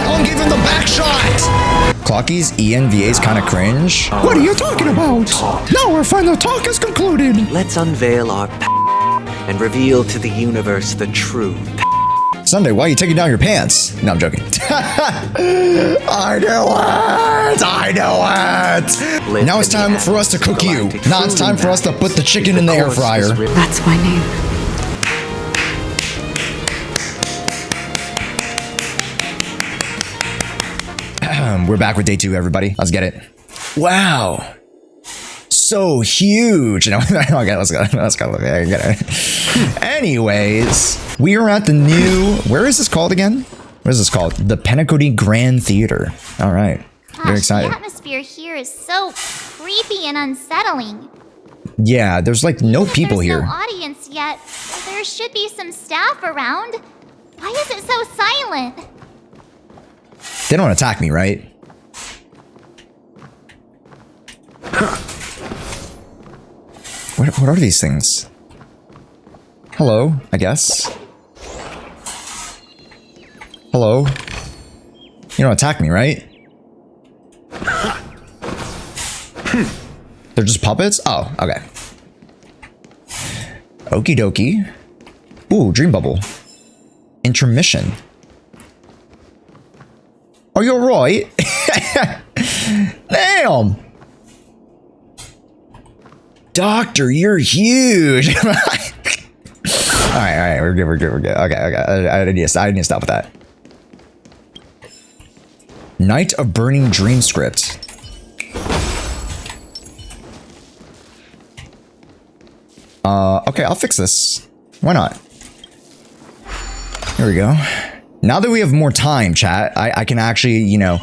Don't give him the back shot! Clocky's ENVA is kind of cringe. What are you talking about? Now our final talk is concluded. Let's unveil our and reveal to the universe the true. Sunday, why are you taking down your pants? No, I'm joking. I know it! Now it's time for us to cook you. Now it's time for us to put the chicken in the air fryer. That's my name. We're back with day 2, everybody. Let's get it. Wow. So huge. No, okay, let's go. Okay, get it. Anyways, we are at the new, where is this called again? What is this called? The Peak-cony Grand Theater. All right. Very excited. The atmosphere here is so creepy and unsettling. Yeah, there's like no people here. There's no audience yet. There should be some staff around. Why is it so silent? They don't attack me, right? What are these things? Hello, I guess. Hello? You don't attack me, right? They're just puppets? Oh, okay. Okie dokie. Ooh, dream bubble. Intermission. Are you alright? Damn! Doctor, you're huge! Alright, we're good. Okay. I need to stop with that. Night of Burning Dream script. Okay, I'll fix this. Why not? Here we go. Now that we have more time, chat, I can actually, you know,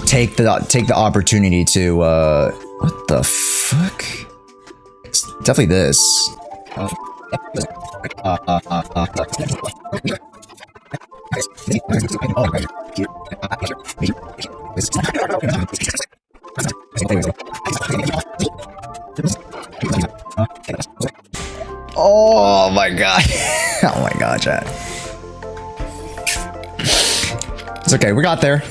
take the opportunity to, what the fuck? It's definitely this. Oh my god. Oh my god, chat. It's okay, we got there.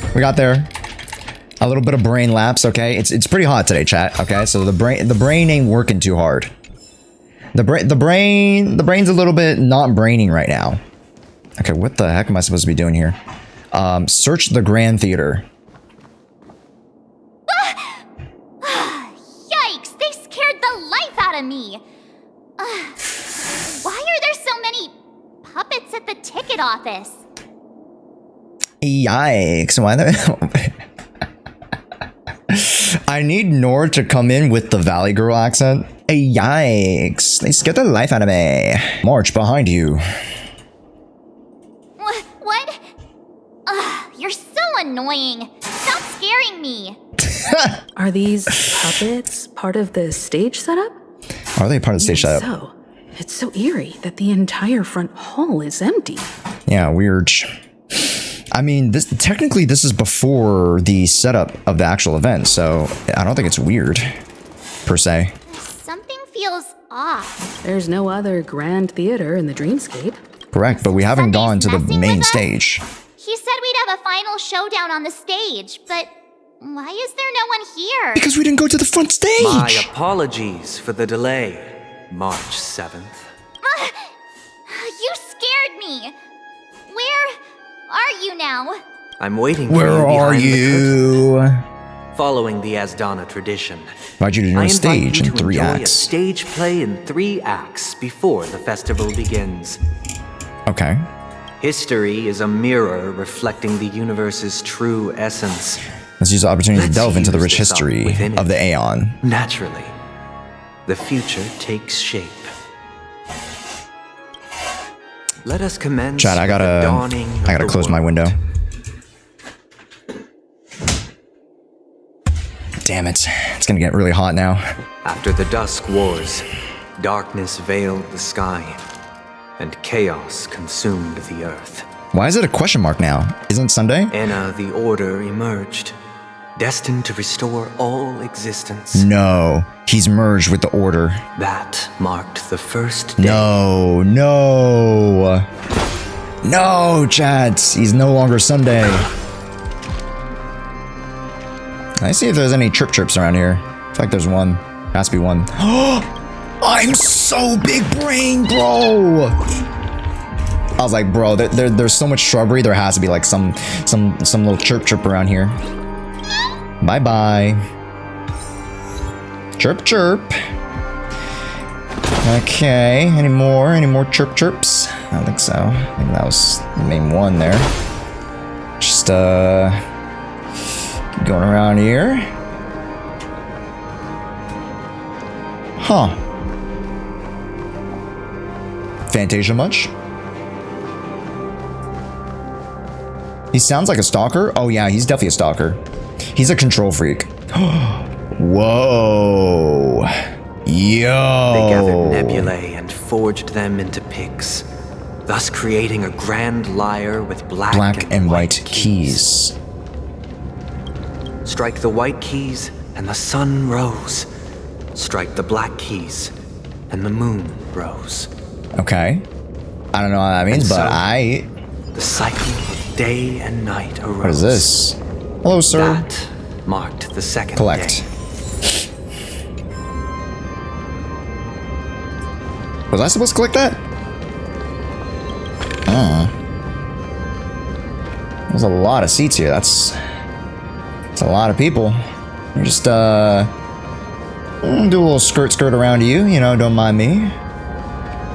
A little bit of brain lapse, okay? It's pretty hot today, chat, okay? So the brain ain't working too hard. The brain's a little bit not braining right now. Okay, what the heck am I supposed to be doing here? Search the Grand Theater. Yikes! They scared the life out of me. Why are there so many puppets at the ticket office? Yikes! Why the? I need Nord to come in with the Valley Girl accent. Yikes! They scared the life out of me. March behind you. What? You're so annoying. Stop scaring me. Are these puppets part of the stage setup? Are they part of the stage setup? So, it's so eerie that the entire front hall is empty. Yeah, weird. I mean, technically this is before the setup of the actual event, so I don't think it's weird, per se. Something feels off. There's no other grand theater in the dreamscape. Correct, but we haven't gone to the messing main with us? stage. He said we'd have a final showdown on the stage, but why is there no one here? Because we didn't go to the front stage! My apologies for the delay, March 7th. You scared me. Where are you now? I'm waiting for Where you are behind the you? curtain. Following the Asdana tradition, Invite you to I join a invite stage you in to 3 enjoy a acts. stage play in 3 acts before the festival begins. Okay. History is a mirror reflecting the universe's true essence. Let's use the opportunity to Let's delve into the use rich this up history within of it. the Aeon. Naturally, the future takes shape. Let us commence. Chat, I with the gotta dawning of the close my world. window. Damn it. It's gonna get really hot now. After the Dusk Wars, darkness veiled the sky, and chaos consumed the earth. Why is it a question mark now? Isn't it Sunday? Enna the Order emerged, destined to restore all existence. No. He's merged with the Order. That marked the first day. No. No, chat. He's no longer Sunday. Let's see if there's any chirps around here. I feel like there's one. Has to be one. I'm so big brain, bro. I was like, bro, there's so much shrubbery. There has to be like some little chirp around here. Bye bye. Chirp chirp. Okay, any more chirps? I don't think so. I think that was the main one there. Just keep going around here. Huh. Fantasia much? He sounds like a stalker? Oh yeah, he's definitely a stalker. He's a control freak. Whoa. Yo. They gathered nebulae and forged them into picks, thus creating a grand lyre with black and white keys. Strike the white keys and the sun rose. Strike the black keys and the moon rose. Okay. I don't know what that means, but the cycle of day and night arose. What is this? Hello, sir. That marked the second Collect. day. Was I supposed to click that? There's a lot of seats here. That's a lot of people. We just do a little skirt around you, you know, don't mind me.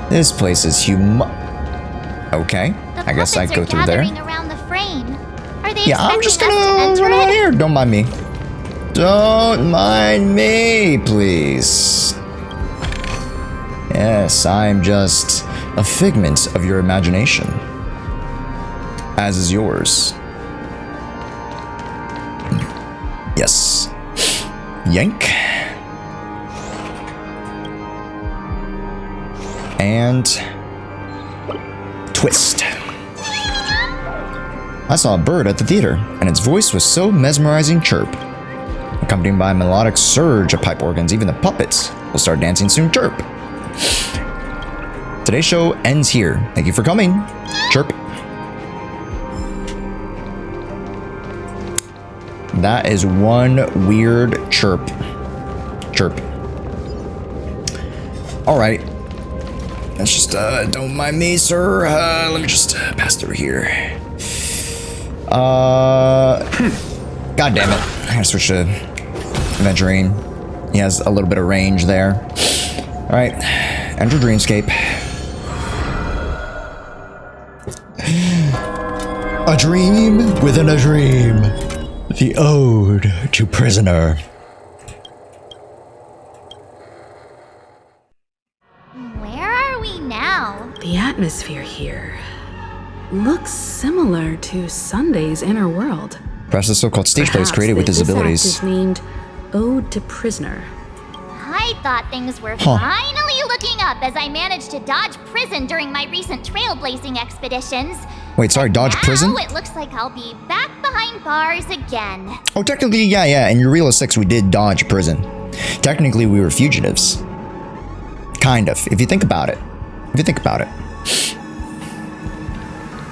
This place is okay. I guess I go through there. Around the frame. Are they Yeah, I'm just gonna enter run around it? here. Don't mind me. Don't mind me, please. Yes, I'm just a figment of your imagination. As is yours. Yes. Yank. And twist. I saw a bird at the theater, and its voice was so mesmerizing chirp. Accompanied by a melodic surge of pipe organs, even the puppets will start dancing soon chirp. Today's show ends here. Thank you for coming. Chirp. That is one weird chirp. Chirp. Alright. Let's just, don't mind me, sir. Let me just pass through here. God damn it. I gotta switch to Adventurine. He has a little bit of range there. Alright. Enter Dreamscape. A dream within a dream. The Ode to Prisoner. Where are we now? The atmosphere here looks similar to Sunday's inner world. Perhaps the so-called stage play is Perhaps created with his this act abilities. is named Ode to Prisoner. I thought things were finally looking up as I managed to dodge prison during my recent trailblazing expeditions. Wait, sorry, dodge prison? Now it looks like I'll be back behind bars again. Oh, technically, yeah. In Eureka 6, we did dodge prison. Technically, we were fugitives. Kind of, if you think about it.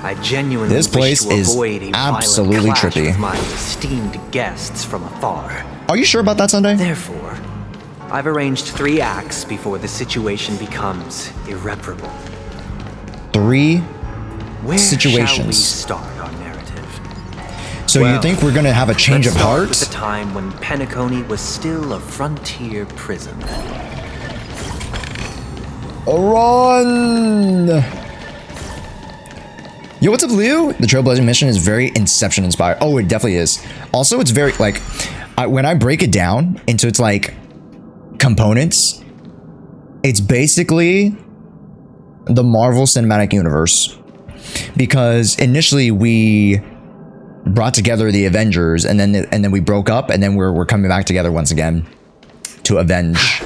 I genuinely This place wish to is avoid a absolutely violent clash trippy. with my esteemed guests from afar. Are you sure about that, Sunday? Therefore, I've arranged 3 acts before the situation becomes irreparable. 3 Where shall we situations. start our narrative? So you think we're gonna have a change of Let's start heart? with the time when Peak-cony was still a frontier prison. Run! Yo, what's up, Leo? The Trailblazing mission is very Inception inspired. Oh, it definitely is. Also, it's very, like, when I break it down into its, like, components, it's basically the Marvel Cinematic Universe. Because initially we brought together the Avengers, and then we broke up, and then we're coming back together once again to avenge.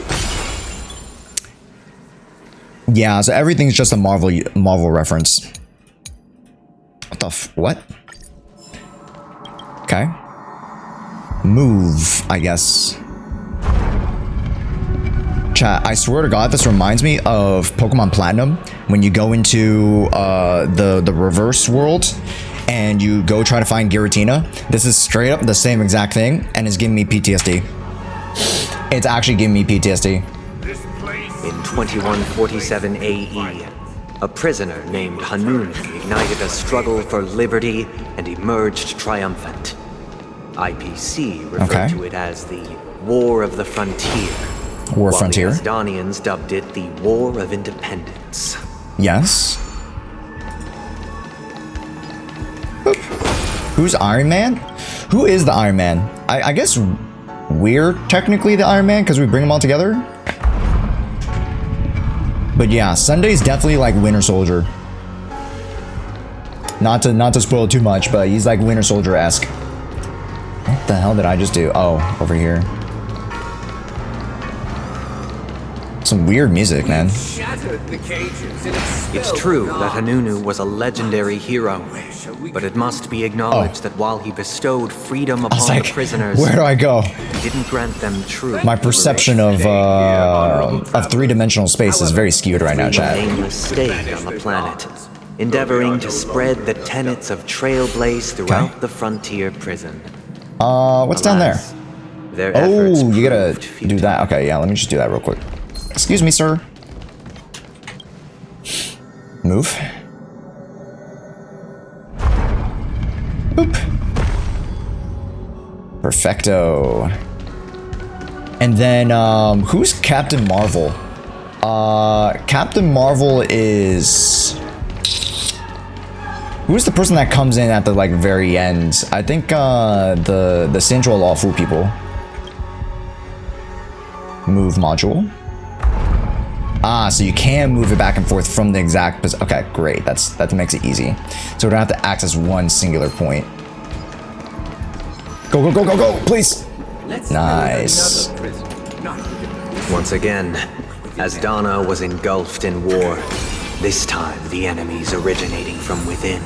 Yeah, so everything's just a Marvel reference. What the what? Okay. Move, I guess. Chat, I swear to God, this reminds me of Pokemon Platinum when you go into the reverse world and you go try to find Giratina. This is straight up the same exact thing and it's giving me PTSD. It's actually giving me PTSD. In 2147 AE, a prisoner named Hanun ignited a struggle for liberty and emerged triumphant. IPC referred to it as the War of the Frontier. War while Frontier. the Asdanians dubbed it the War of Independence. Yes. Boop. Who's Iron Man? Who is the Iron Man? I guess we're technically the Iron Man because we bring them all together. But yeah, Sunday's definitely like Winter Soldier. Not to spoil too much, but he's like Winter Soldier-esque. What the hell did I just do? Oh, over here. Some weird music, man. It's true that Hanunu was a legendary hero, but it must be acknowledged that while he bestowed freedom upon the prisoners, where do I go? he didn't grant them true My perception of three-dimensional space is very skewed right now, chat. nameless stayed on the planet, endeavoring to spread the tenets of Trailblaze throughout the frontier prison. What's down there? Their efforts Oh, you gotta proved do futile. that. Okay, yeah, let me just do that real quick. Excuse me, sir. Move. Boop. Perfecto. And then, who's Captain Marvel? Captain Marvel is... Who's the person that comes in at the, like, very end? I think, the Central Lawful people. Move module. Ah, so you can move it back and forth from the exact position. Okay, great. That makes it easy. So we don't have to access one singular point. Go, go, go, go, go, please. Nice. Once again, Asdana was engulfed in war. This time, the enemies originating from within.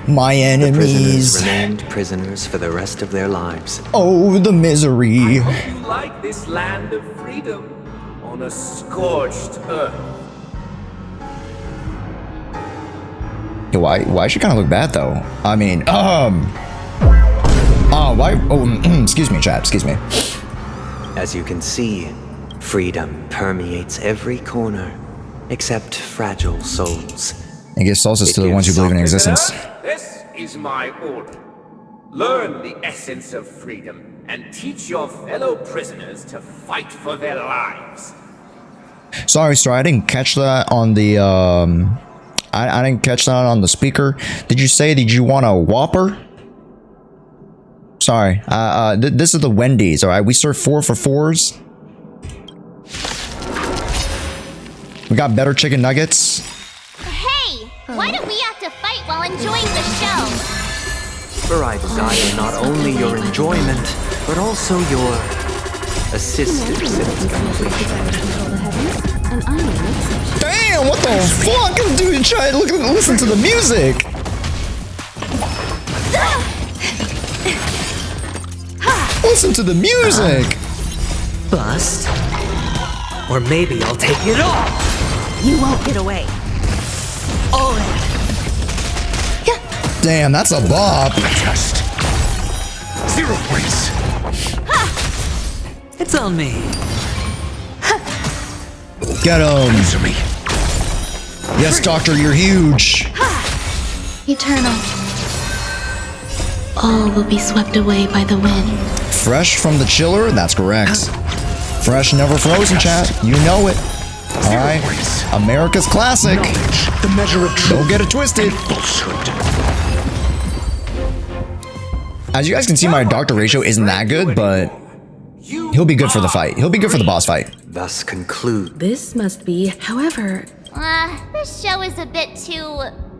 My The enemies. prisoners remained prisoners for the rest of their lives. Oh, the misery. You like this land of freedom on a scorched earth. Yeah, why she kind of look bad though? I mean, why? Oh, excuse me, chat. Excuse me. As you can see, freedom permeates every corner, except fragile souls. It gives salsas to the ones who believe in existence. This is my order. Learn the essence of freedom and teach your fellow prisoners to fight for their lives. Sorry, I didn't catch that on the I didn't catch that on the speaker. Did you want a Whopper? Sorry. This is the Wendy's, all right? We serve 4 for $4s. We got better chicken nuggets. Hey, why don't we have to fight while enjoying the show? For I desire not only your enjoyment, but also your assistance in its completion. Damn, what the fuck? Dude, listen to the music. Listen to the music. Bust. Or maybe I'll take it all. You won't get away. All in. Damn, that's a bop. Just 0 points. It's on me. Get him. Answer me. Yes, doctor, you're huge. Eternal. All will be swept away by the wind. Fresh from the chiller? That's correct. Fresh, never frozen, chat. You know it. All right. America's classic. Knowledge, the measure of truth. Don't get it twisted. Falsehood. As you guys can see, my doctor ratio isn't that good, but he'll be good for the fight. He'll be good for the boss fight. Thus conclude. This must be, however, This show is a bit too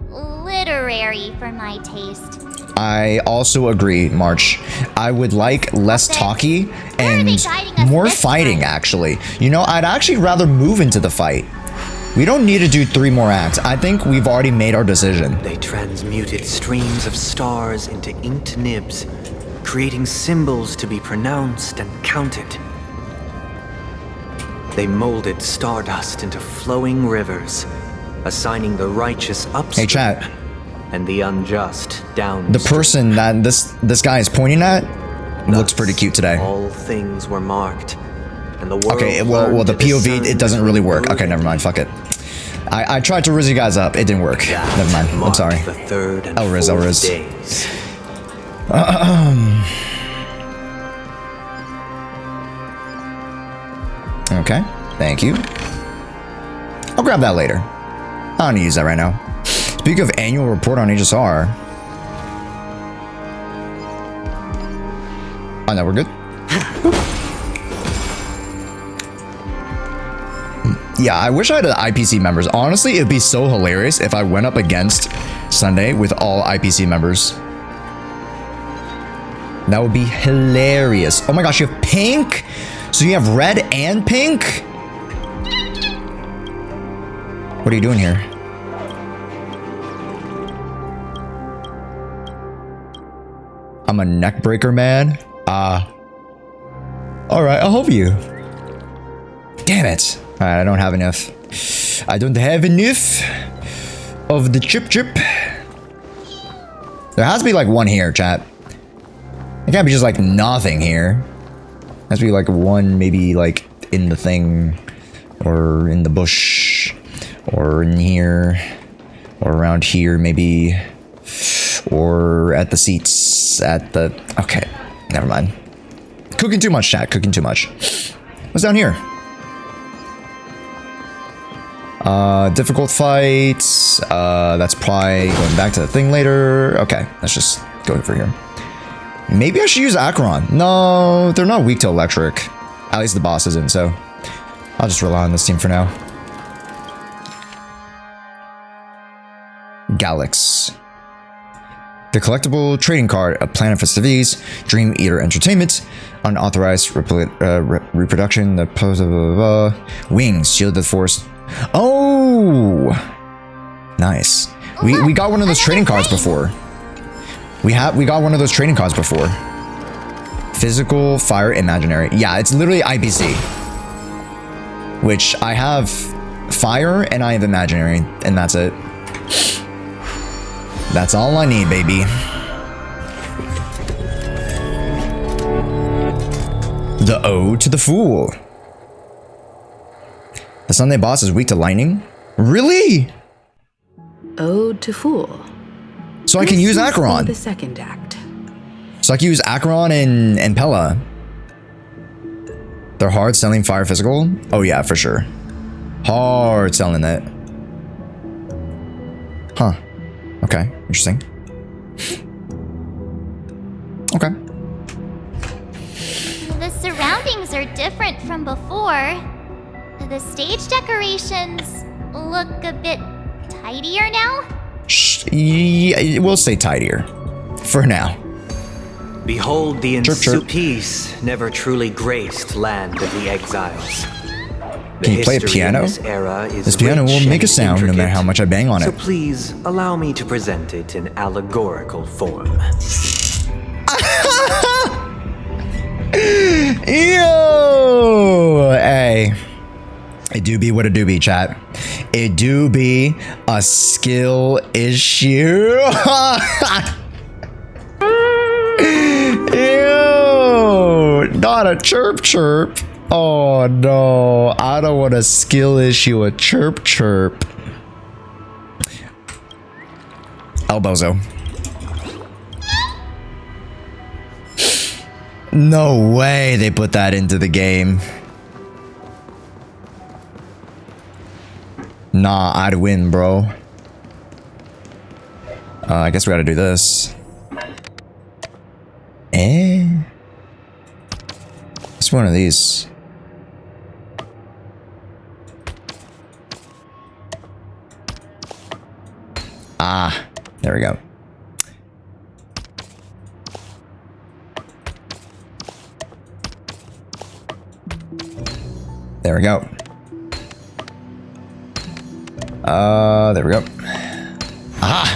literary for my taste. I also agree, March. I would like less talky and more fighting, actually. You know, I'd actually rather move into the fight. We don't need to do 3 more acts. I think we've already made our decision. They transmuted streams of stars into inked nibs, creating symbols to be pronounced and counted. They molded stardust into flowing rivers, assigning the righteous upstream Hey, chat. and the unjust downstream. The person that this guy is pointing at looks pretty cute today. All things were marked, and the world Okay, well, the learned to POV, discern it doesn't really work. between Okay, good never mind. and Fuck it. I tried to riz you guys up. It didn't work. that Never mind. I'm marked sorry. The third and I'll riz, fourth days. Okay, thank you. I'll grab that later. I don't need to use that right now. Speaking of annual report on HSR. Oh no, we're good. Yeah, I wish I had IPC members. Honestly, it'd be so hilarious if I went up against Sunday with all IPC members. That would be hilarious. Oh my gosh, you have pink? So you have red and pink? What are you doing here? I'm a neck breaker, man. Alright, I'll help you. Damn it. Alright, I don't have enough. I don't have enough of the chip. There has to be like one here, chat. It can't be just like nothing here. It has to be like one, maybe like in the thing, or in the bush, or in here, or around here maybe, or at the seats, at the... Okay, never mind. Cooking too much, chat, cooking too much. What's down here? Difficult fights. That's probably going back to the thing later. Okay, let's just go over here. Maybe I should use Acheron. No, they're not weak to electric. At least the boss isn't, so I'll just rely on this team for now. Galax. The collectible trading card, a Planet Festivities, Dream Eater Entertainment, unauthorized reproduction, the pose of wings, shield the force. Oh, nice. We got one of those trading cards before. We got one of those trading cards before. Physical, fire, imaginary. Yeah, it's literally IPC. Which I have fire and I have imaginary, and that's it. That's all I need, baby. The Ode to the Fool. The Sunday boss is weak to lightning? Really? Ode to Fool. So I can use Acheron. The second act. So I can use Acheron and Pella. They're hard selling fire physical? Oh yeah, for sure. Hard selling that. Huh. Okay, interesting. Okay. The surroundings are different from before. The stage decorations look a bit tidier now. Shh, yeah, we'll stay tidier. For now. Behold, the Chirp, chirp. peace never truly graced land of the exiles. Can you play a piano? This piano will make a sound no matter how much I bang on So it. please allow me to present it in allegorical form. Yo! Hey. It do be what it do be, chat. It do be a skill issue. Ew! Not a chirp chirp. Oh no, I don't want a skill issue, a chirp chirp. Elbozo. No way they put that into the game. Nah, I'd win, bro. I guess we gotta do this. It's one of these. Ah, there we go. There we go. There we go. Aha!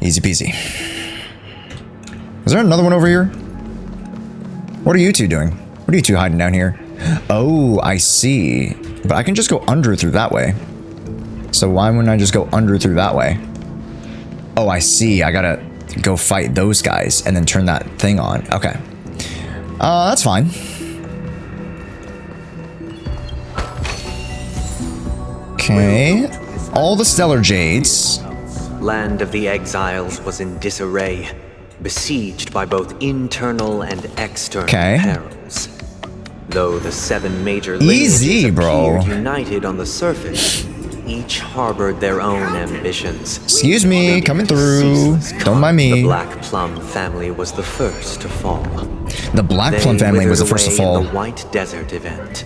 Easy peasy. Is there another one over here? What are you two doing? What are you two hiding down here? Oh, I see. But I can just go under through that way. So why wouldn't I just go under through that way? Oh, I see. I gotta go fight those guys and then turn that thing on. Okay. That's fine. Okay. All the Stellar Jades. Land of the Exiles was in disarray, besieged by both internal and external perils. Though the 7 major lineages appeared united on the surface, each harbored their own ambitions. Excuse me, coming through. Don't mind me. The Black Plum family was the first to fall. The Black Plum family was the first to fall. In the White Desert event,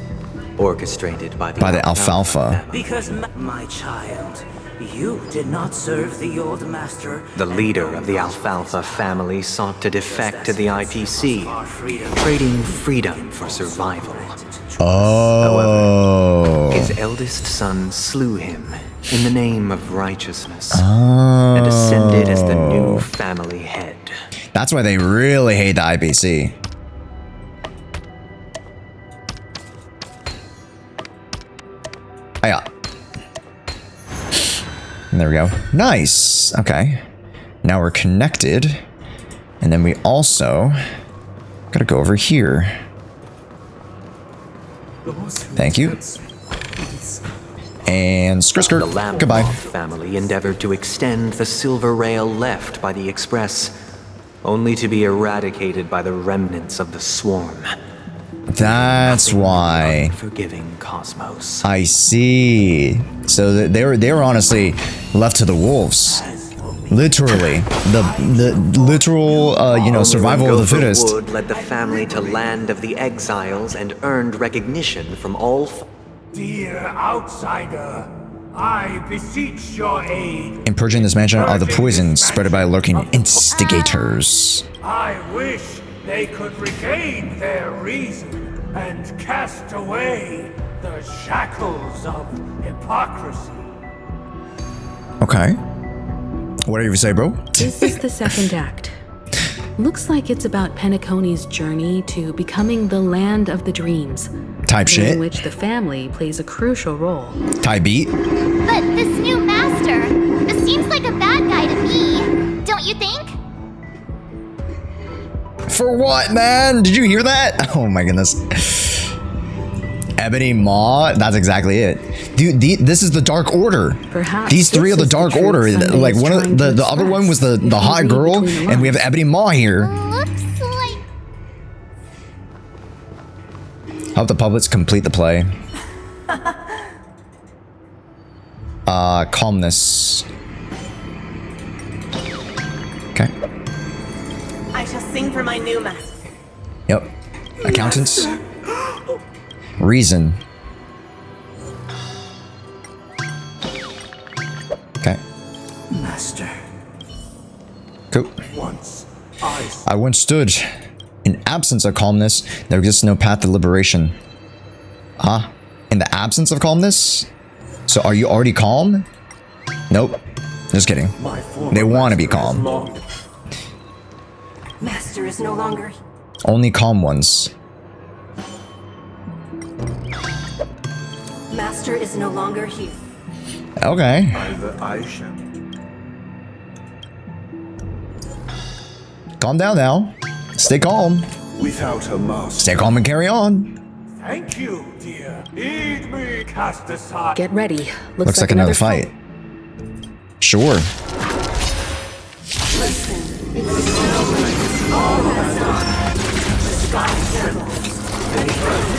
orchestrated by the Alfalfa. Because my child, you did not serve the old master. The leader of the Alfalfa family sought to defect to the IPC, trading freedom for survival. Oh. However, his eldest son slew him in the name of righteousness and ascended as the new family head. That's why they really hate the IPC. Hiya. And there we go. Nice. Okay. Now we're connected. And then we also gotta go over here. Thank you. And skirt. The Lamb Goodbye. family endeavored to extend the silver rail left by the Express, only to be eradicated by the remnants of the swarm. That's why. Forgiving cosmos. I see. So they were honestly left to the wolves. Literally, the literal survival of the fittest. Wood led the family to Land of the Exiles and earned recognition from all. Dear outsider, I beseech your aid. In purging this mansion of the poison spread by lurking instigators. I wish they could regain their reason and cast away the shackles of hypocrisy. Okay. Whatever you say, bro. This is the second act. Looks like it's about Peak-cony's journey to becoming the land of the dreams. Type shit. In which the family plays a crucial role. Type beat. But this new master, this seems like a bad guy to me. Don't you think? For what, man? Did you hear that? Oh my goodness. Ebony Maw? That's exactly it. Dude, this is the Dark Order. Perhaps these 3 are the Dark Order. Like one of the other one was the hot girl, and we have Ebony Maw here. Looks like... Help the puppets complete the play. Calmness. Okay. I shall sing for my new master. Yep. Accountants. Reason. Okay. Master. Cool. Once I once stood. In absence of calmness, there exists no path to liberation. Huh? In the absence of calmness? So are you already calm? Nope. Just kidding. They want to be calm. Master is no longer. Only calm ones. Master is no longer here. Okay. either I shall. Calm down now. Stay calm. Without a master. Stay calm and carry on. Thank you, dear. Heed me, cast aside. Get ready. Looks like another fight. Sure.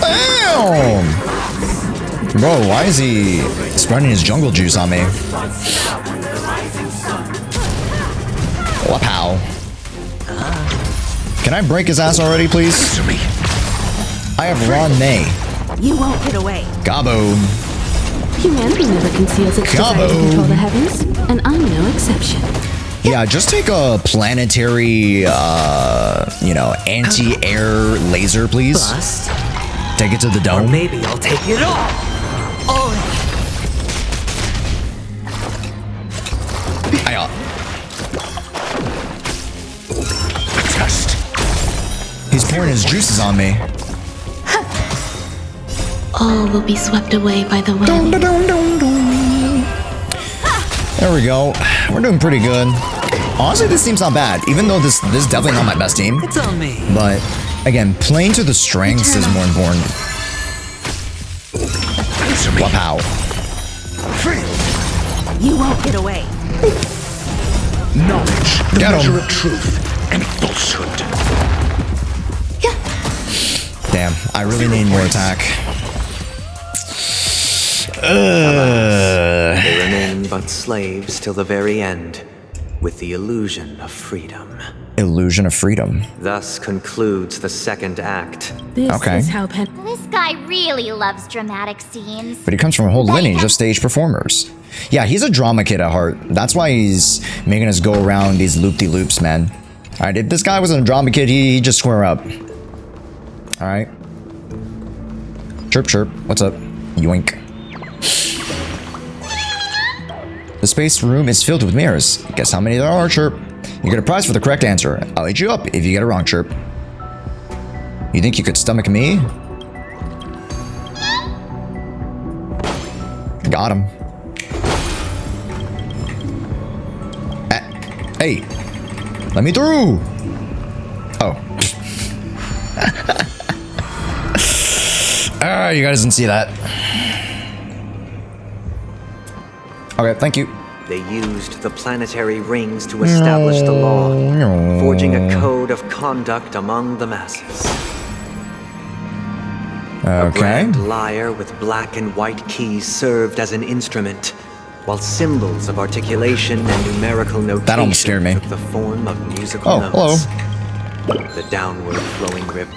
Damn! Bro, why is he spreading his jungle juice on me? Wapow. Can I break his ass already, please? I have Ron May. You won't get away. Gabo. Humanity never conceals its desire to control the heavens, and I'm no exception. Yeah, just take a planetary, anti-air laser, please. Bust. Take it to the Or dome. maybe I'll take it all. Hiya. He's pouring his juices on me. All will be swept away by the wind. There we go. We're doing pretty good. Honestly, this team's not bad, even though this is definitely not my best team. It's on me. But again, playing to the strengths is more important. Wow. You won't get away. Knowledge, the Get 'em. measure of truth and falsehood. Damn, I really need more attack. They remain but slaves till the very end, with the illusion of freedom. Illusion of freedom. Thus concludes the second act. This Okay. is how This guy really loves dramatic scenes. But he comes from a whole lineage of stage performers. Yeah, he's a drama kid at heart. That's why he's making us go around these loop-de-loops, man. Alright, if this guy wasn't a drama kid, he'd just square up. Alright. Chirp, chirp. What's up? Yoink. The space room is filled with mirrors. Guess how many there are, Chirp? You get a prize for the correct answer. I'll eat you up if you get it wrong, Chirp. You think you could stomach me? Got him. Hey, let me through. Oh. You guys didn't see that. Okay, thank you. They used the planetary rings to establish the law, forging a code of conduct among the masses. A Okay. brand lyre with black and white keys served as an instrument, while symbols of articulation and numerical notation That almost scared me. took the form of musical Oh, notes. The downward flowing rip.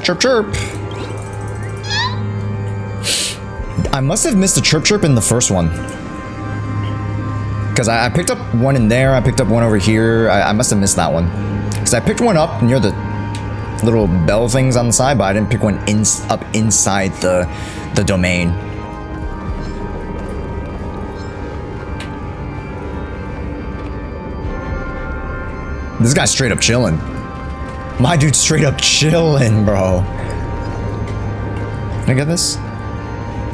Chirp chirp. I must have missed a chirp chirp in the first one. Because I picked up one in there, I picked up one over here. I must have missed that one. Because I picked one up near the little bell things on the side, but I didn't pick one up inside the domain. This guy's straight up chilling. My dude's straight up chilling, bro. Can I get this?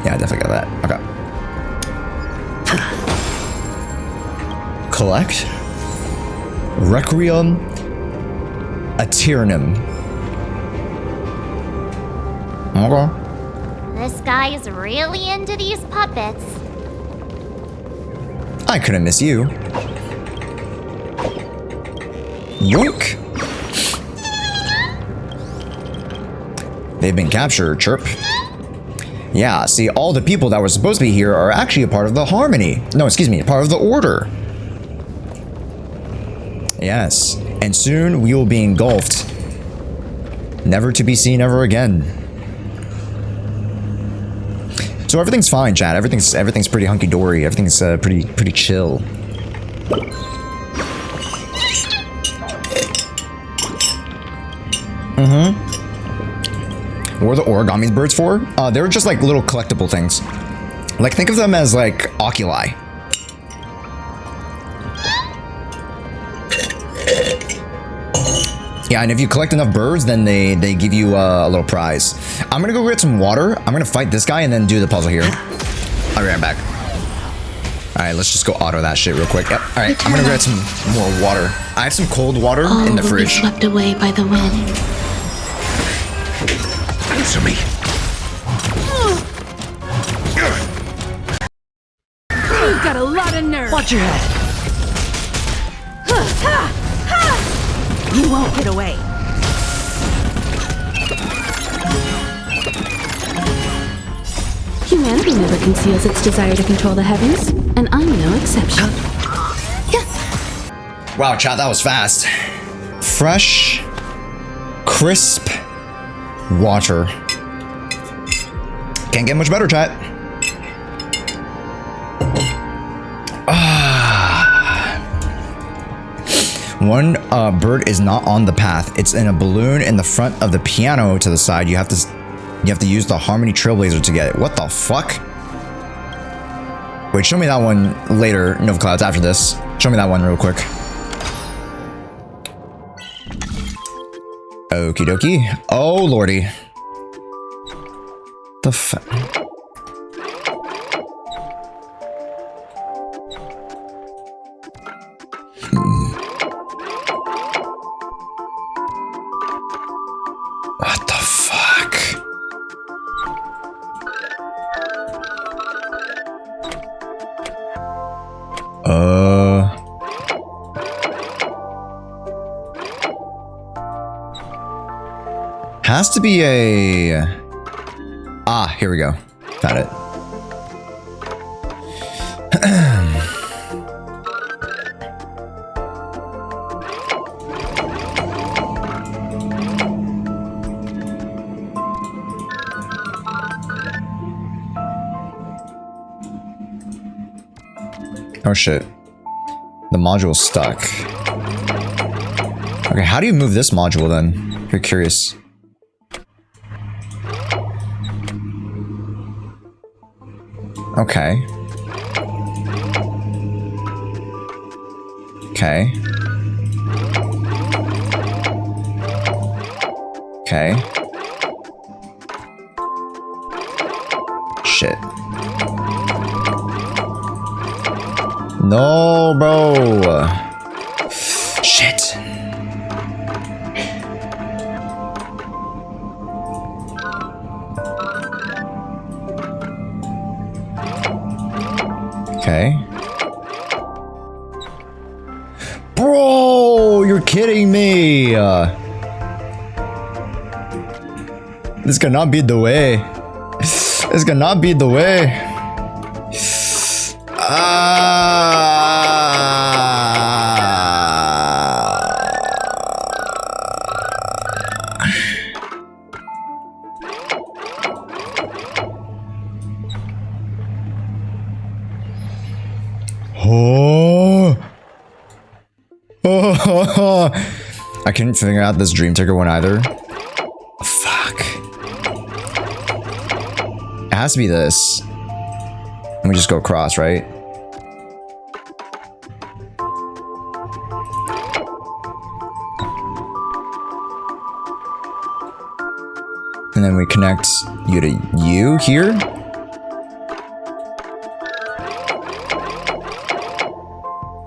Yeah, I definitely got that. Okay. Collect. Requiem Aternum. Okay. This guy is really into these puppets. I couldn't miss you. Yoink. They've been captured, Chirp. Yeah, see, all the people that were supposed to be here are actually a part of the Harmony. No, excuse me, a part of the Order. Yes, and soon we will be engulfed. Never to be seen ever again. So everything's fine, chat. Everything's pretty hunky-dory. Everything's pretty chill. What are the origami birds for? They're just like little collectible things. Like, think of them as like oculi. Yeah, and if you collect enough birds, then they give you a little prize. I'm gonna go get some water. I'm gonna fight this guy and then do the puzzle here. I'll be right back. Alright, let's just go auto that shit real quick. Yep. Alright, I'm gonna go get some more water. I have some cold water All in the will be fridge. swept away by the wind. Answer me. You've got a lot of nerve. Watch your head. You won't get away. Humanity never conceals its desire to control the heavens, and I'm no exception. Wow, chat, that was fast. Fresh, crisp water. Can't get much better, chat. One bird is not on the path. It's in a balloon in the front of the piano to the side. You have to use the Harmony Trailblazer to get it. What the fuck? Wait, show me that one later, Nova Clouds, after this. Show me that one real quick. Okie dokie. Oh, lordy. The f- What the fuck? Has to be a... Ah, here we go. Got it. Oh shit. The module's stuck. Okay, how do you move this module then? You're curious. Okay. Okay. Okay. Shit. No, bro. Shit. Okay. Bro, you're kidding me. This cannot be the way. This cannot be the way. I couldn't figure out this dream ticker one either. Fuck. It has to be this. Let me just go across, right? And then we connect you to you here.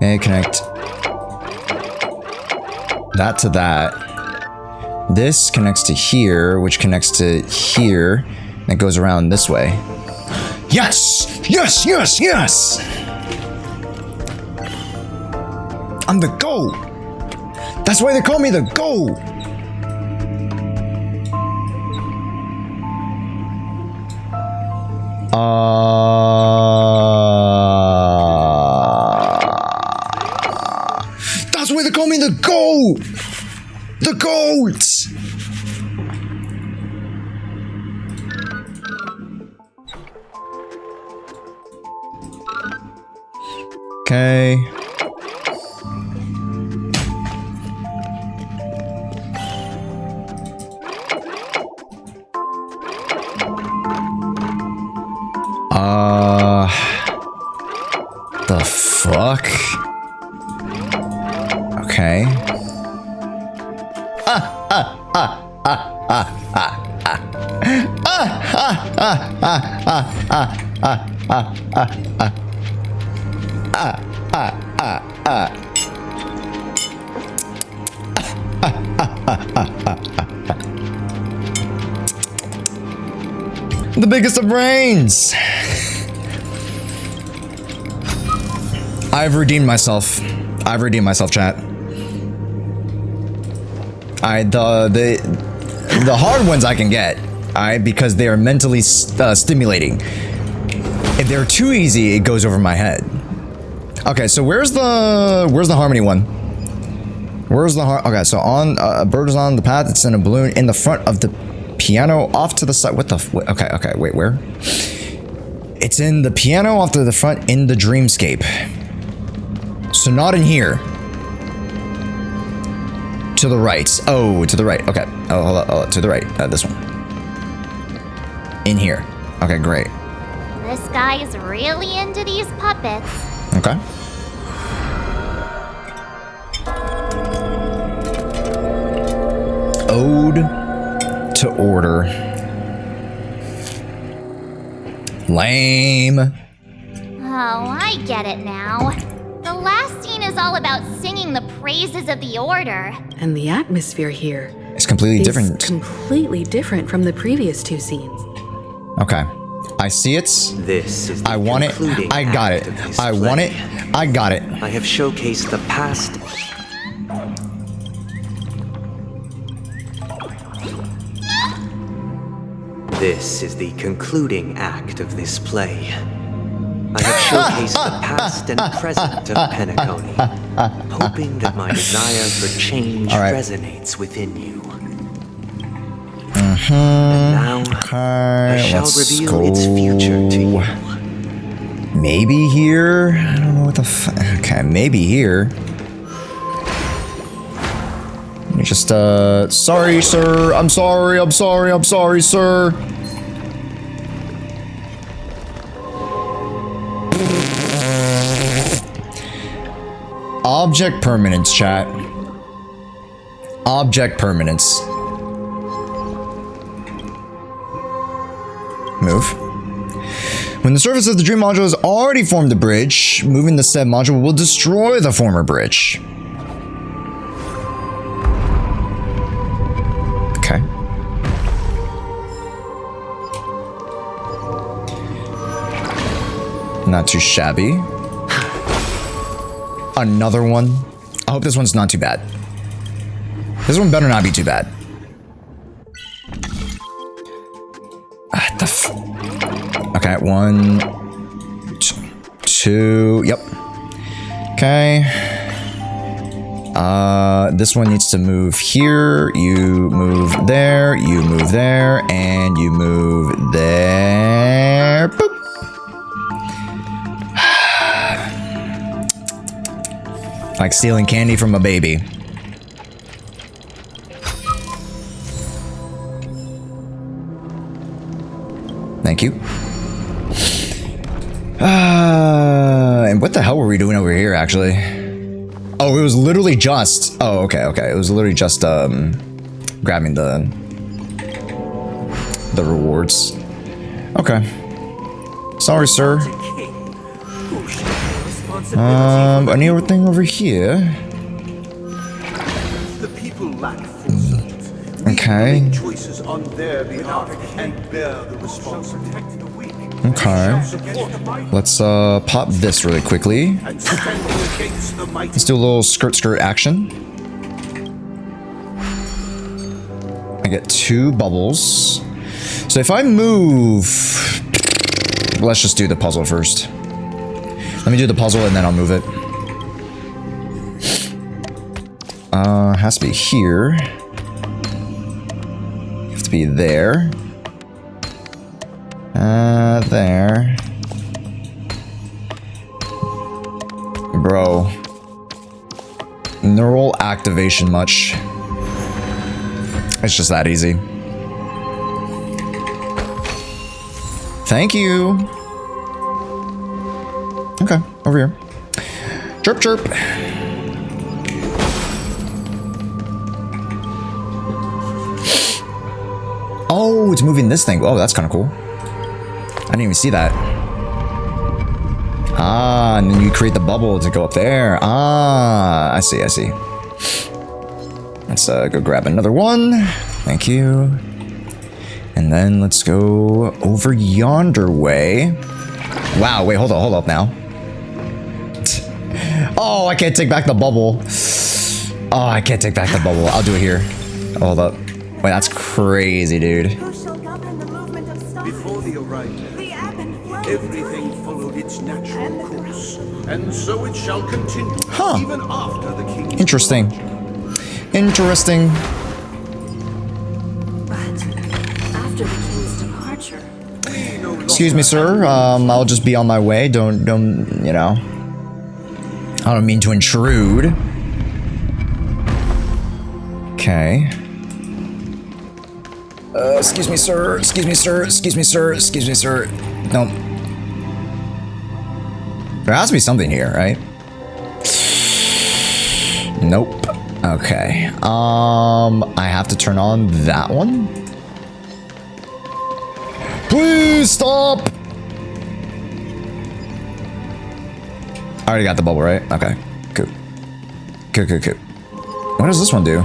And connect that to that. This connects to here, which connects to here. And it goes around this way. Yes! Yes, yes, yes! I'm the GOAT! That's why they call me the GOAT! That's why they call me the GOAT! The GOAT! Okay. The fuck? Okay. The biggest of brains. I've redeemed myself. I've redeemed myself, chat. The hard ones I can get, because they are mentally stimulating. If they're too easy, it goes over my head. Okay, so where's the harmony one? Where's the okay? So on a bird is on the path. It's in a balloon in the front of the piano, off to the side. What the? Okay, wait, where? It's in the piano off to the front in the dreamscape. So not in here. To the right. Oh, to the right. Okay. Oh, hold on, to the right. This one. In here. Okay, great. This guy is really into these puppets. Okay. Ode to Order. Lame. Oh, I get it now. The last scene is all about singing the praises of the Order. And the atmosphere here It's completely is different. completely different from the previous two scenes. Okay. I see it. This is the I want it. concluding I got act it. of this I want it. play. I got it. I have showcased the past. This is the concluding act of this play. I have showcased the past and present of Peak-cony, hoping that my desire for change All right. resonates within you. And now, I shall let's reveal its future to you. Maybe here? I don't know what the okay, maybe here. Let me just, sorry, sir. I'm sorry, sir. Object permanence, chat. Object permanence. Move. When the surface of the dream module has already formed the bridge, moving the said module will destroy the former bridge. Okay. Not too shabby. Another one. I hope this one's not too bad. This one better not be too bad. Okay, 1, 2, yep. Okay. This one needs to move here, you move there, you move there, and you move there. Boop. Like stealing candy from a baby. Thank you. And what the hell were we doing over here, actually? Oh, it was literally just... Oh, okay, okay. It was literally just, grabbing the rewards. Okay. Sorry, sir. Anything over here? The people lack foresight. Okay. Make choices on their behalf and bear the responsibility. Okay. Let's pop this really quickly. Let's do a little skirt action. I get 2 bubbles. So if I move... Let's just do the puzzle first. Let me do the puzzle and then I'll move it. Has to be here. Have to be there. There. Bro. Neural activation much. It's just that easy. Thank you. Okay, over here. Chirp, chirp. Oh, it's moving this thing. Oh, that's kind of cool. I didn't even see that. Ah, and then you create the bubble to go up there. Ah, I see, I see. Let's go grab another one. Thank you. And then let's go over yonder way. Wow, wait, hold up now. Oh, I can't take back the bubble. Oh, I can't take back the bubble. I'll do it here. Hold up. Wait, that's crazy, dude. Who shall govern the movement of stars? Before the arrival, The ebb and flow. everything followed its natural course, and so it shall continue Huh. even after the king's Interesting. Interesting. But after the king's departure, Excuse me, sir. I'll just be on my way. Don't, you know. I don't mean to intrude. Okay. Excuse me, sir. Excuse me, sir. Excuse me, sir. Excuse me, sir. No. There has to be something here, right? Nope. Okay. I have to turn on that one. Please stop. I already got the bubble, right? Okay. Cool. Cool. What does this one do?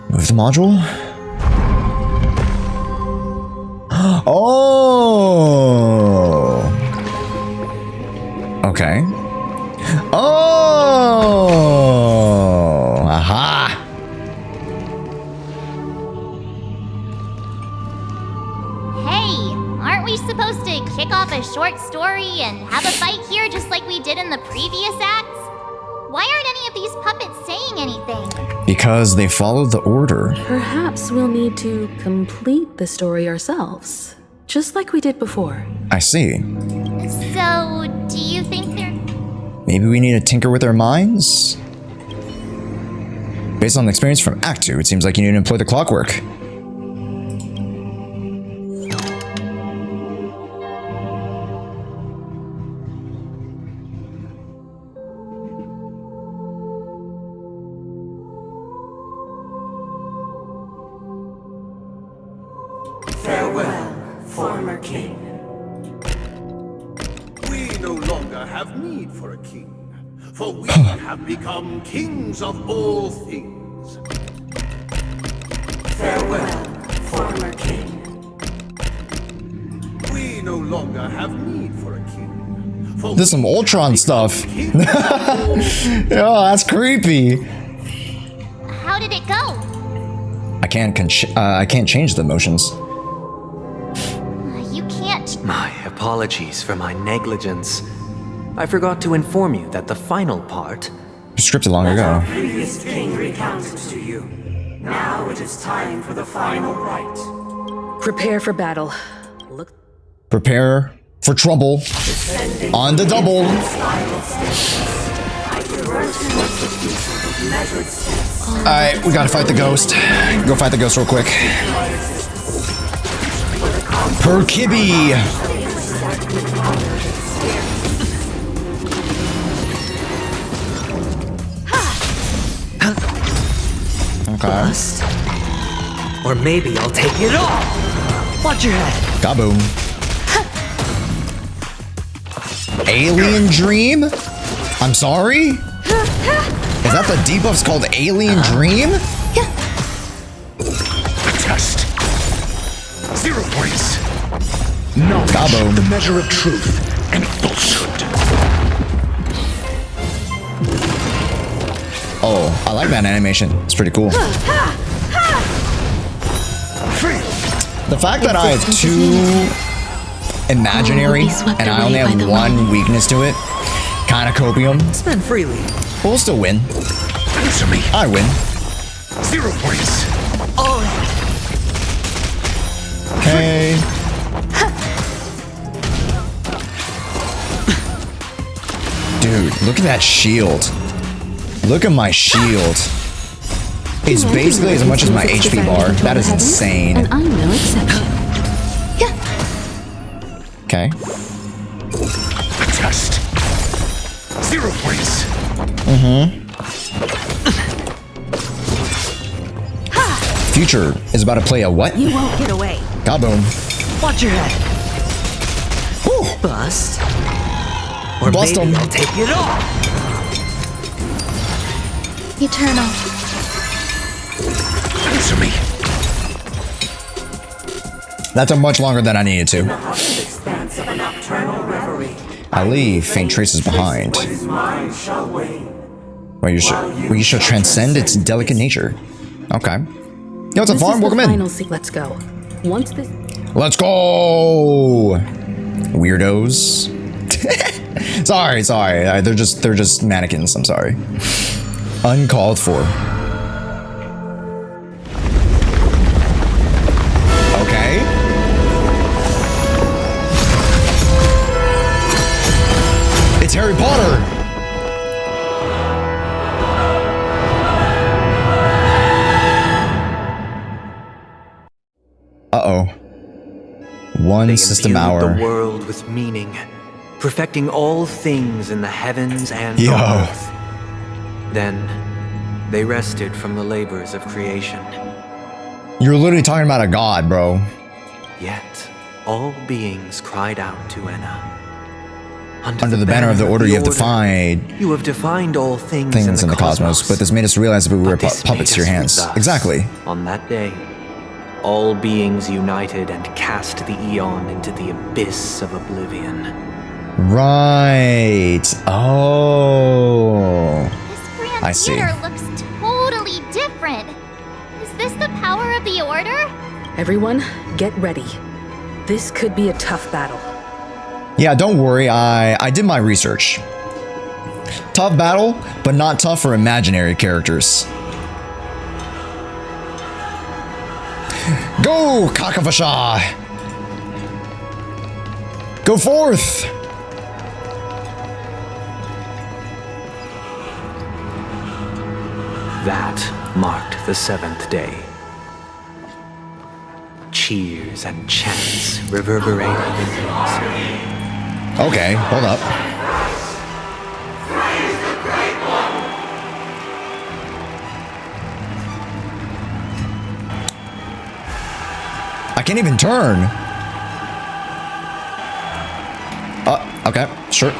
Move the module? Oh! Okay. Oh! Aha! Hey, aren't we supposed to kick off a short story and have a fight here just like we did in the previous acts? Why aren't any of these puppets saying anything? Because they followed the order. Perhaps we'll need to complete the story ourselves, just like we did before. I see. So, do you think they're... Maybe we need to tinker with our minds? Based on the experience from Act 2, it seems like you need to employ the clockwork. Farewell, former king. We no longer have need for a king, for we have become kings of all things. Farewell, former king. We no longer have need for a king, for There's some Ultron stuff. Yo, that's creepy. How did it go? I can't change the motions. You can't... My apologies for my negligence. I forgot to inform you that the final part... Scripted long ago. Previous king recounted to you. Now it is time for the final rite. Prepare for battle. Look. Prepare for trouble. On the double. Alright, we gotta fight the ghost. Go fight the ghost real quick. Per Kibby. Okay. Bust. Or maybe I'll take it all. Watch your head. Kaboom. Alien Dream? I'm sorry? Is that the debuff's called Alien Dream? Test. 0 points. Knowledge, Kaboom. the measure of truth and falsehood. Oh, I like that animation. It's pretty cool. The fact that I have 2 imaginary and I only have 1 weakness to it, kind of copium. Spend freely. But we'll still win. Answer me. I win. 0 points. All in. Okay. Dude, look at that shield. Look at my shield. It's basically as much as my HP bar. That is insane. And I'm no exception. Okay. Test. 0 points. Future is about to play a what? You won't get away. Kaboom. Watch your head. Whew. Bust. Or Bust maybe 'em. I'll take it all. Eternal. Answer me. That took much longer than I needed to. Expanse of a nocturnal reverie. I leave faint traces behind. What is mine shall wane. Where you shall transcend its delicate nature. Okay. Yo, what's up, This farm? is the Welcome in. final let's go. Once this... Let's go, weirdos. sorry. They're just mannequins. I'm sorry. Uncalled for. Okay. It's Harry Potter. Uh-oh. One They system imbued hour. the world with meaning, perfecting all things in the heavens and Yo. on earth. Then, they rested from the labors of creation. You're literally talking about a god, bro. Yet, all beings cried out to Enna. Under the banner of the Order, you have defined all things in the cosmos, but this made us realize that we were puppets to your hands. Exactly. On that day, all beings united and cast the Eon into the abyss of oblivion. Right. Oh. This grand I see. theater looks totally different. Is this the power of the Order? Everyone, get ready. This could be a tough battle. Yeah, don't worry. I did my research. Tough battle, but not tough for imaginary characters. Go, Kakavasha! Go forth! That marked the 7th day. Cheers and chants reverberated in unison. Okay, hold up. I can't even turn. Okay, sure.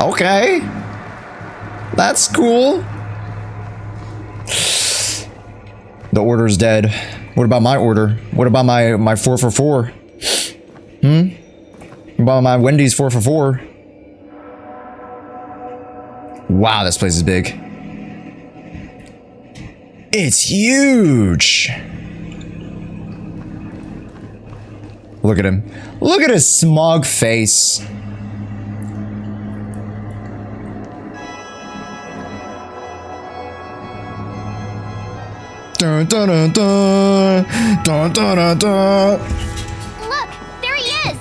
Okay. That's cool. The order's dead. What about my order? What about my 4 for 4? What about my Wendy's 4 for 4? Wow, this place is big. It's huge. Look at him. Look at his smug face. Dun, dun, dun, dun. Dun, dun, dun, dun. Look, there he is.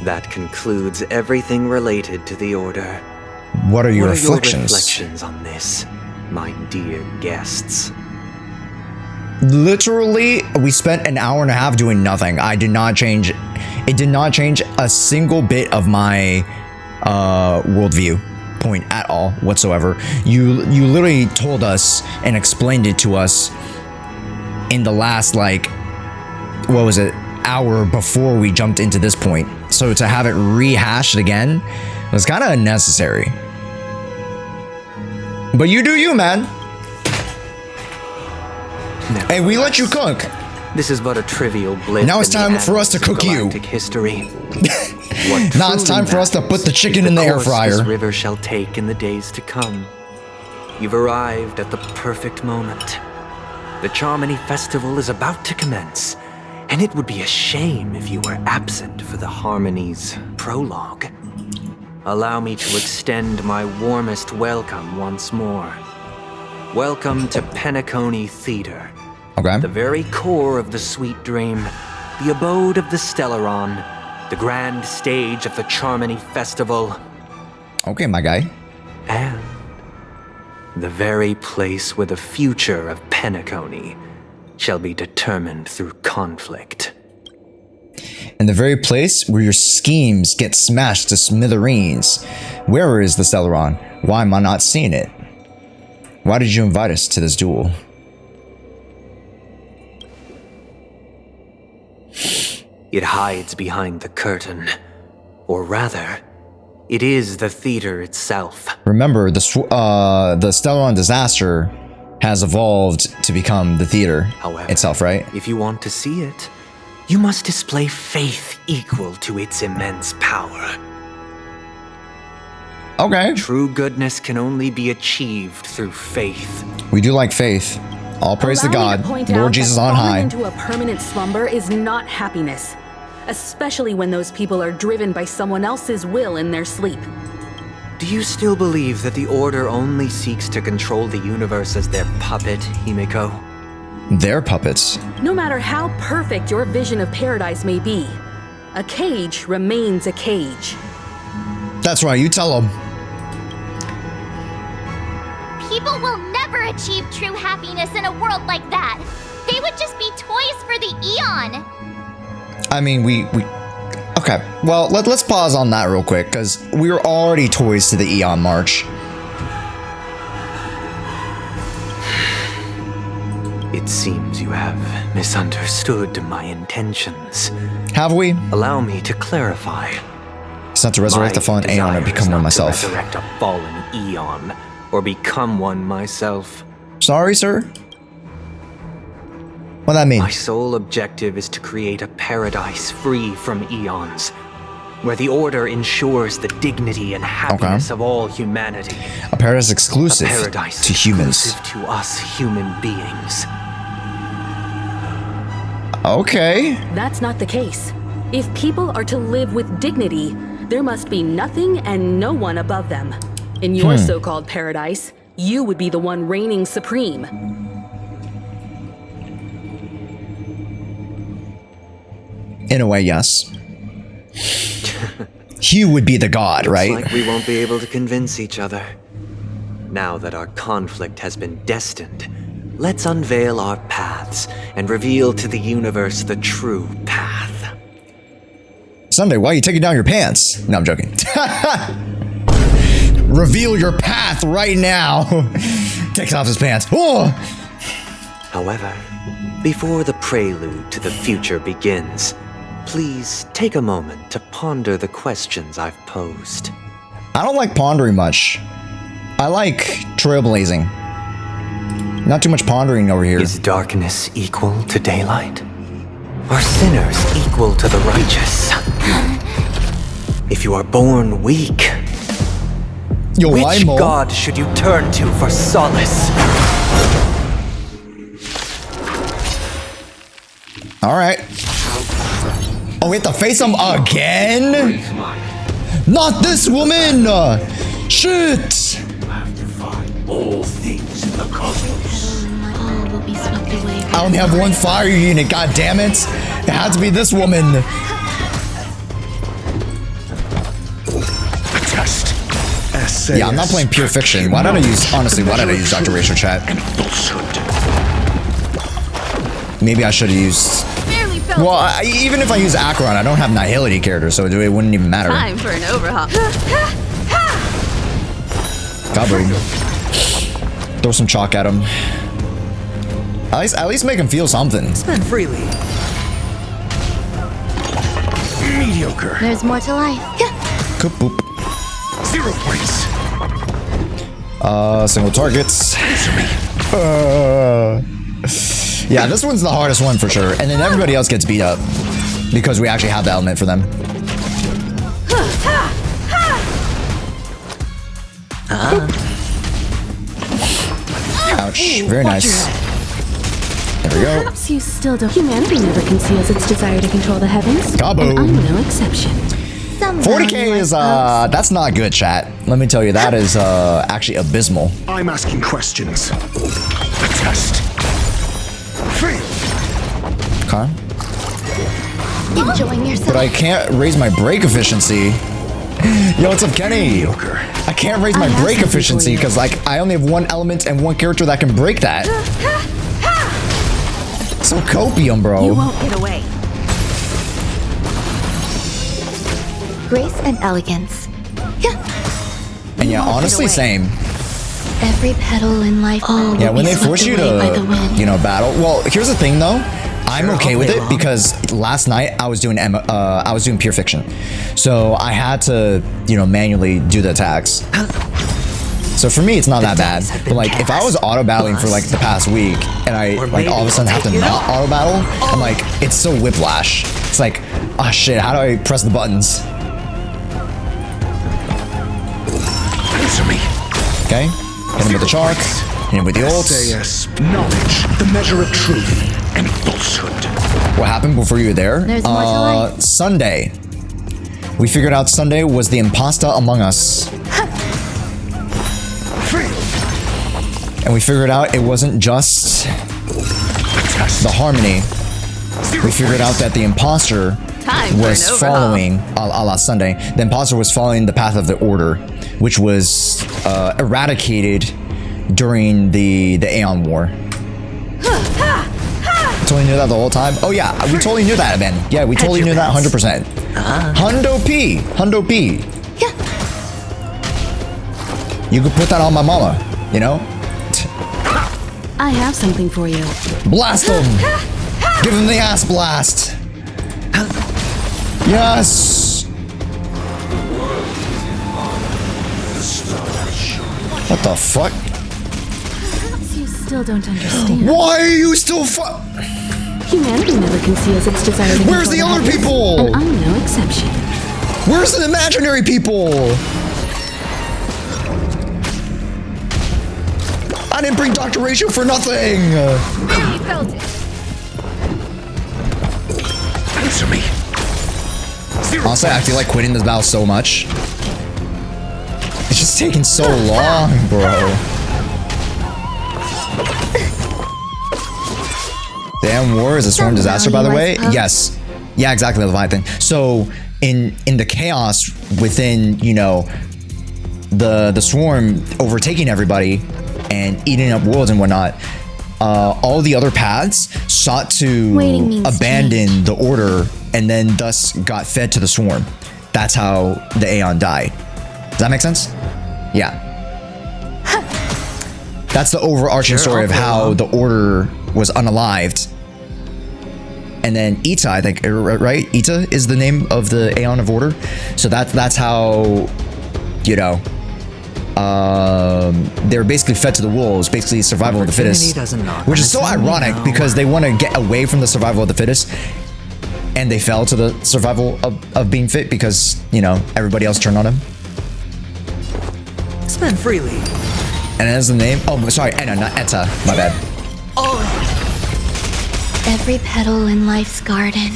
That concludes everything related to the Order. What are your What are your reflections? reflections on this, my dear guests? Literally, we spent an hour and a half doing nothing. I did not change. It did not change a single bit of my worldview point at all whatsoever. You literally told us and explained it to us in the last, like, what was it, hour before we jumped into this point. So to have it rehashed again was kind of unnecessary. But you do you, man. Hey, we let you cook. This is but a trivial blip. Now it's in the time for us to annals of cook you. galactic history. Now it's time for us to put the chicken in the air fryer. This river shall take in the days to come. You've arrived at the perfect moment. The Charmony Festival is about to commence, and it would be a shame if you were absent for the Harmony's prologue. Allow me to extend my warmest welcome once more. Welcome to Peak-cony Theater. Okay. The very core of the Sweet Dream, the abode of the Stellaron, the grand stage of the Charmony Festival, Okay, my guy. and the very place where the future of Peak-cony shall be determined through conflict. In the very place where your schemes get smashed to smithereens. Where is the Stellaron? Why am I not seeing it? Why did you invite us to this duel? It hides behind the curtain. Or rather, it is the theater itself. Remember, the Stellaron disaster has evolved to become the theater However, itself, right? if you want to see it, you must display faith equal to its immense power. Okay. True goodness can only be achieved through faith. We do like faith. All praise to Allow me God. to point Lord out Jesus that on falling high. into a permanent slumber is not happiness, especially when those people are driven by someone else's will in their sleep. Do you still believe that the Order only seeks to control the universe as their puppet, Himiko? They're puppets. No matter how perfect your vision of paradise may be, a cage remains a cage. That's right, you tell them. People will never achieve true happiness in a world like that. They would just be toys for the Eon. I mean, we okay. Well, let's pause on that real quick, because we were already toys to the Eon March. It seems you have misunderstood my intentions. Have we? Allow me to clarify. It's not to resurrect the fallen Aeon or become one myself. To resurrect a fallen Eon, or become one myself. Sorry, sir? What that mean? My sole objective is to create a paradise free from eons, where the Order ensures the dignity and happiness of all humanity. A paradise exclusive a paradise to humans. Exclusive to us human beings. Okay. That's not the case. If people are to live with dignity, there must be nothing and no one above them. In your so-called paradise, you would be the one reigning supreme. In a way, yes. He would be the god, right? Looks like we won't be able to convince each other. Now that our conflict has been destined, let's unveil our paths and reveal to the universe the true path. Sunday, why are you taking down your pants? No, I'm joking. Reveal your path right now. Takes off his pants. Oh! However, before the prelude to the future begins, please take a moment to ponder the questions I've posed. I don't like pondering much. I like trailblazing. Not too much pondering over here. Is darkness equal to daylight? Are sinners equal to the righteous? If you are born weak, which god should you turn to for solace? Alright. Oh, we have to face him again? Not this woman! Shit! All things in the cosmos. All will be swept away. I only have one fire unit, god damn it! It had to be this woman. Test. Yeah, I'm not playing pure fiction. Why did I use, honestly, why did I use Dr. Racial Chat? Maybe I should have used... Well, even if I use Acheron, I don't have Nihility character, so it wouldn't even matter. Time for an overhaul. Cowboy. Throw some chalk at him. At least make him feel something. Spend freely. Mediocre. There's more to life. Coop boop. 0 points. Single targets. Answer me. Yeah, this one's the hardest one for sure. And then everybody else gets beat up because we actually have the element for them. Ouch. Very nice. There we go. Perhaps you still don't. Humanity never conceals its desire to control the heavens. Kaboom. And I'm no exception. 40k is, that's not good, chat. Let me tell you, that is, actually abysmal. I'm asking questions. The test. Fail. Okay. Enjoying yourself. But I can't raise my brake efficiency. Yo, what's up, Kenny? I can't raise my brake efficiency because, like, I only have one element and one character that can break that. So copium, bro. You won't get away. Grace and elegance. And yeah, honestly, same. Every petal in life. All Yeah, will when be they swept force you away by the to, wind. you know, battle. Well, here's the thing, though. I'm okay with it because last night I was doing pure fiction, so I had to, you know, manually do the attacks. So for me, it's not that bad. But like, if I was auto battling for like the past week and I like all of a sudden have to not auto battle, I'm like, it's so whiplash. It's like, oh shit, how do I press the buttons? Answer me. Okay, hit him with the chalk, hit him with the ult. SAS. Knowledge, the measure of truth and falsehood. What happened before you were there? There's more to life. Sunday. We figured out Sunday was the imposter among us. And we figured out it wasn't just the harmony. We figured out that the imposter was following, a la Sunday, the imposter was following the path of the Order, which was eradicated during the Aeon War. Totally knew that the whole time? Oh yeah, we totally knew that, man. Yeah, we totally knew that 100%. Hundo P. Hundo P. Yeah. You could put that on my mama, you know? I have something for you. Blast him! Give him the ass blast! Yes! What the fuck? Perhaps you still don't understand. Why are you still Humanity never conceals its desire to Where's the control other heavens, people? And I'm no exception. Where's the imaginary people? I didn't bring Dr. Ratio for nothing! Really felt it. Answer me. Honestly, I feel like quitting this battle so much. It's just taking so long, bro. Damn War is a swarm disaster, by the way. Yes. Yeah, exactly, the Leviathan. So, in the chaos within, you know, the swarm overtaking everybody and eating up worlds and whatnot, all the other paths sought to abandon the order and then thus got fed to the swarm. That's how the Aeon died. Does that make sense? Yeah. That's the overarching story of how the order was unalived. And then Ita, I think, right? Ita is the name of the Aeon of Order. So that's how, you know, they're basically fed to the wolves, basically survival of the fittest. Which is so ironic because they want to get away from the survival of the fittest. And they fell to the survival of being fit because, you know, everybody else turned on him. Spend freely. And that's the name. Oh, sorry, Enna, not Etta. My bad. Every petal in life's garden,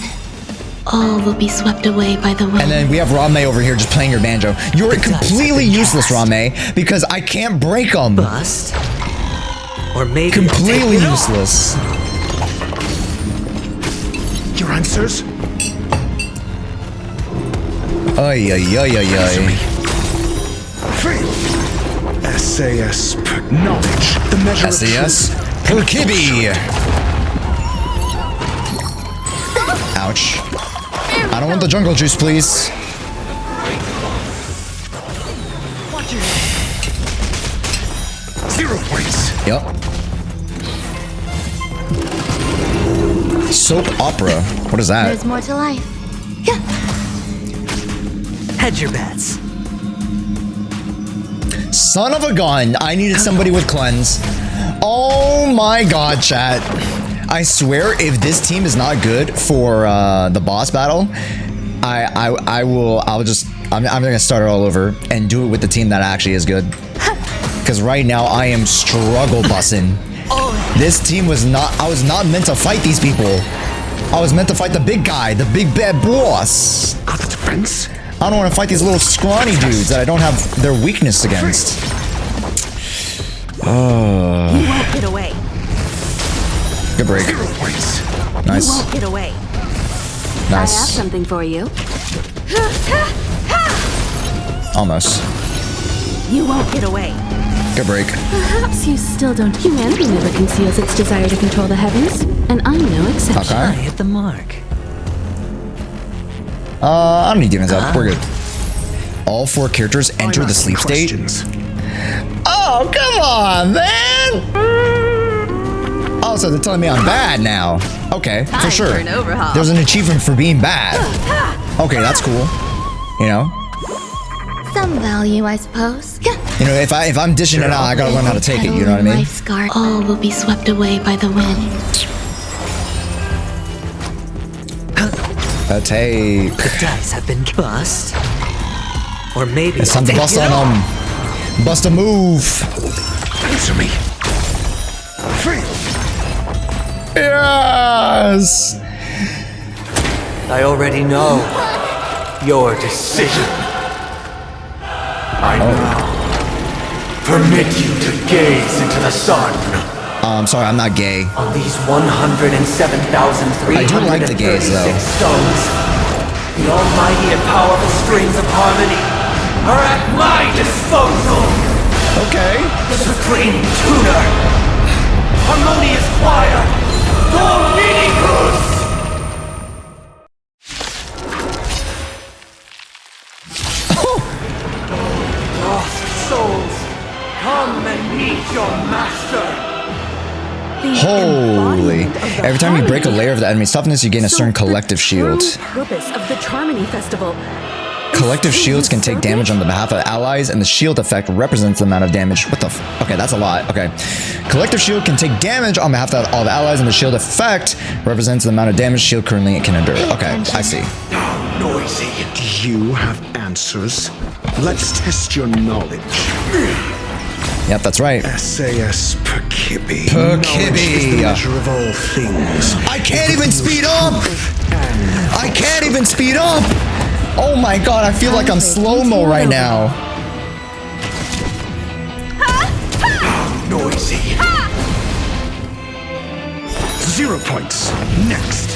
all will be swept away by the wind. And then we have Rame over here just playing your banjo. You're completely useless, Rame, because I can't break them. Bust. Or maybe completely useless. Your answers? Ay, ay, ay, ay, ay. SAS per knowledge. The measure SAS per kibby. Ouch. I don't want the jungle juice, please. Watch your head. 0 points. Yep. Soap opera. What is that? There's more to life. Yeah. Hedge your bets. Son of a gun. I needed somebody with cleanse. Oh my god, chat. I swear, if this team is not good for the boss battle, I'm gonna start it all over and do it with the team that actually is good. Because right now I am struggle bussing. This team was not. I was not meant to fight these people. I was meant to fight the big guy, the big bad boss. Got the defense. I don't want to fight these little scrawny dudes that I don't have their weakness against. You won't get away. Good break. 0 points. Nice. You won't get away. I have Nice. something for you. Almost. You won't get away. Good break. Perhaps you still don't. Humanity never conceals its desire to control the heavens, and I'm no exception. I Okay. hit the mark. I don't need demons up. We're good. All 4 characters enter the sleep state. Oh, come on, man! Oh, so they're telling me I'm bad now. Okay, for sure. for an overhaul. There's an achievement for being bad. Okay, that's cool. You know? Some value, I suppose. Yeah. You know, if I'm dishing it out, I gotta learn how to take it, you know what I mean? Life's garden, all will be swept away by the wind. Take. The dice have been bust. Or maybe It's I'll time to take bust it on all. them. Bust a move. Answer me. Yes! I already know your decision. I now permit you to gaze into the sun. I'm sorry, I'm not gay. On these 107,336 I do like the gays, though. stones, the almighty and powerful strings of harmony are at my disposal. Okay. Supreme tuner, harmonious choir, Dominicus! Lost souls, come and meet your master. Holy. embodiment of the Every time you break a harmony. layer of the enemy's toughness, you gain a So certain the collective shield. true purpose of the Charmony Festival. Collective shields can take damage on the behalf of allies, and the shield effect represents the amount of damage. What the okay, that's a lot. Okay. Collective shield can take damage on behalf of all the allies, and the shield effect represents the amount of damage shield currently it can endure. Okay, I see. Noisy. Do you have answers? Let's test your knowledge. Yep, that's right. SAS Peak-cony. Peak-cony. Is the measure of all things. I can't even speed up! I can't even speed up! Oh my god, I feel like I'm slow-mo right now. Noisy. 0 points. Next.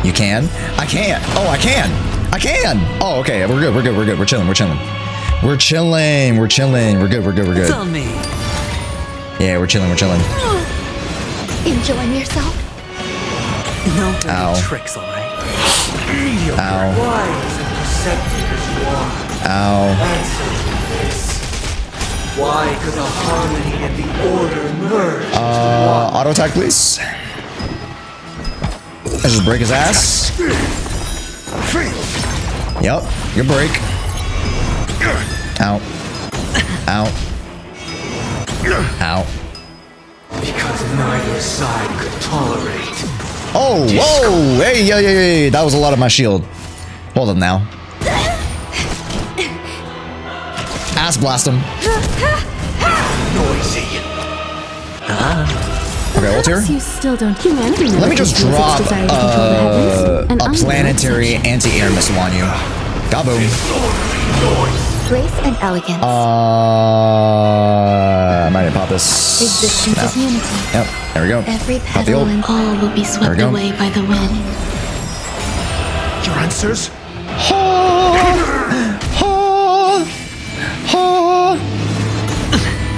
You can? I can't. Oh, I can. I can. Oh, okay. We're good. We're good. We're good. We're chilling. We're chilling. We're chilling. We're chilling. We're good. We're good. We're good. It's on me. Yeah, we're chilling. We're chilling. Enjoying yourself? No dirty Ow. tricks, all right? Ow. Why is it deceptive as you are? Ow. Answer me this. Why could the harmony and the order merge into one? Auto attack, please. Let's just break his ass. Yep. Good break. Ow. Ow. Ow. Because neither side could tolerate. Oh, whoa! Hey, yeah, yeah, yeah. That was a lot of my shield. Hold on now. Ass blast him. Noisy. Okay, ult here. You still don't. Humanity Let me just drop a planetary anti-air missile on you. Gaboom. Grace and elegance. I might need to pop this. Existence No. is unity. Yep, there we go. Every Pop the petal ult. and all will be swept go. away by the wind. Your answers?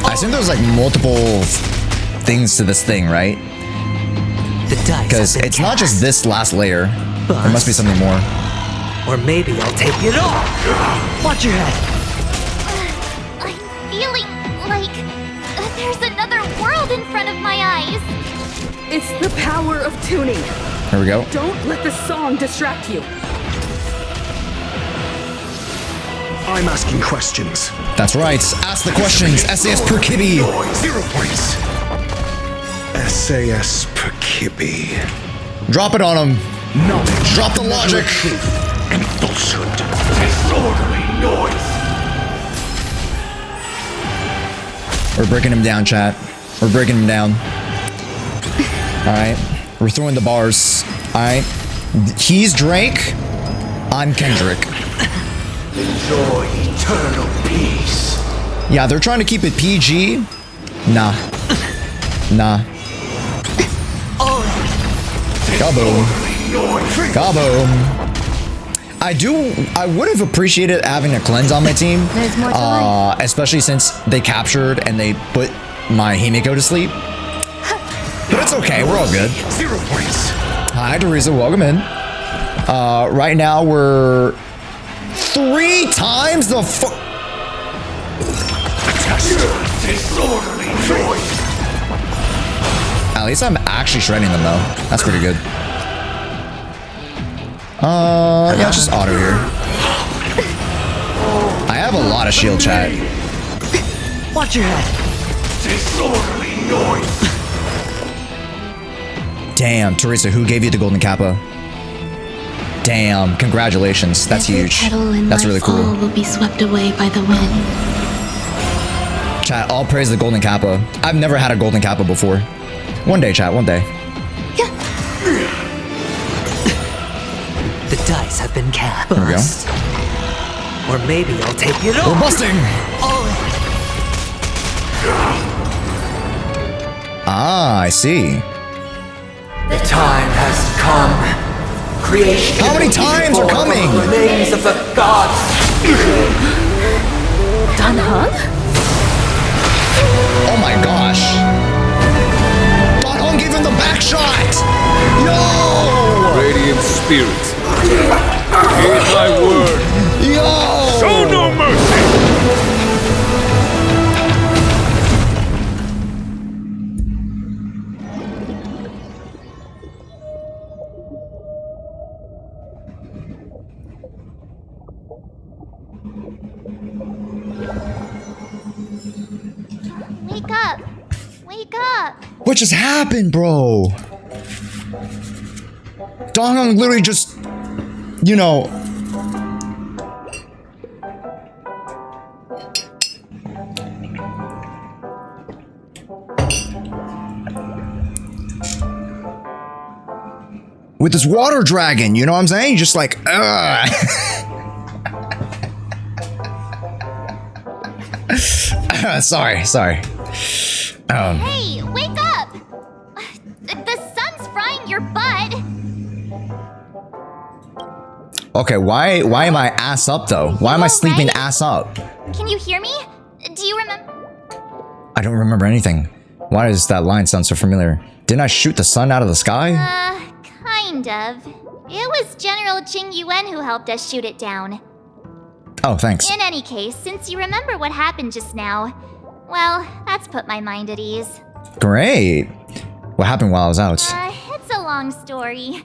I assume there's like multiple things to this thing, right? The dice Because have been it's not just cast. this last layer. There must be something more. Or maybe I'll take it all. Watch your head. I'm feeling like there's another world in front of my eyes. It's the power of tuning. Here we go. Don't let the song distract you. I'm asking questions. That's right. Ask the questions. SAS Peak-cony. 0 points. SAS Peak-cony. Drop it on him. Knowledge. Drop the measure logic. of Truth and falsehood. Disorderly noise. We're breaking him down, chat. We're breaking him down. Alright. We're throwing the bars. Alright. He's Drake. I'm Kendrick. Enjoy eternal peace. Yeah, they're trying to keep it PG. Nah. Nah. Kaboom. Kaboom. I would have appreciated having a cleanse on my team. There's more to life. Especially since they captured and they put my Himiko to sleep. But it's okay, we're all good. 0 points. Hi, Teresa, welcome in. Right now we're 3 times the Disorderly noise. At least I'm actually shredding them though. That's pretty good. Yeah, just auto here. I have a lot of shield, chat. Watch your head. Disorderly noise. Damn, Teresa, who gave you the golden kappa? Damn, congratulations. That's Every huge. petal in That's really life's all cool. will be swept away by the wind. Chat, all praise the golden kappa. I've never had a golden kappa before. One day, chat, one day. The dice have been cast. There we go. Or maybe I'll take it all. We're busting! Ah, I see. The time has come. Creation. How many times are coming? The remains of the gods. Danheng? Oh my gosh. Danheng gave him the back shot! Yo! Radiant spirits, heed my word. Yo! Show no mercy. Wake up! What just happened, bro? Donghung literally just, you know. With this water dragon, you know what I'm saying? Just like, sorry. Hey, wake up! The sun's frying your butt. Okay, why am I ass up though? Why am I sleeping ass up? Can you hear me? Do you remember? I don't remember anything. Why does that line sound so familiar? Didn't I shoot the sun out of the sky? Kind of. It was General Jing Yuan who helped us shoot it down. Oh, thanks. In any case, since you remember what happened just now, well, that's put my mind at ease. Great. What happened while I was out? It's a long story.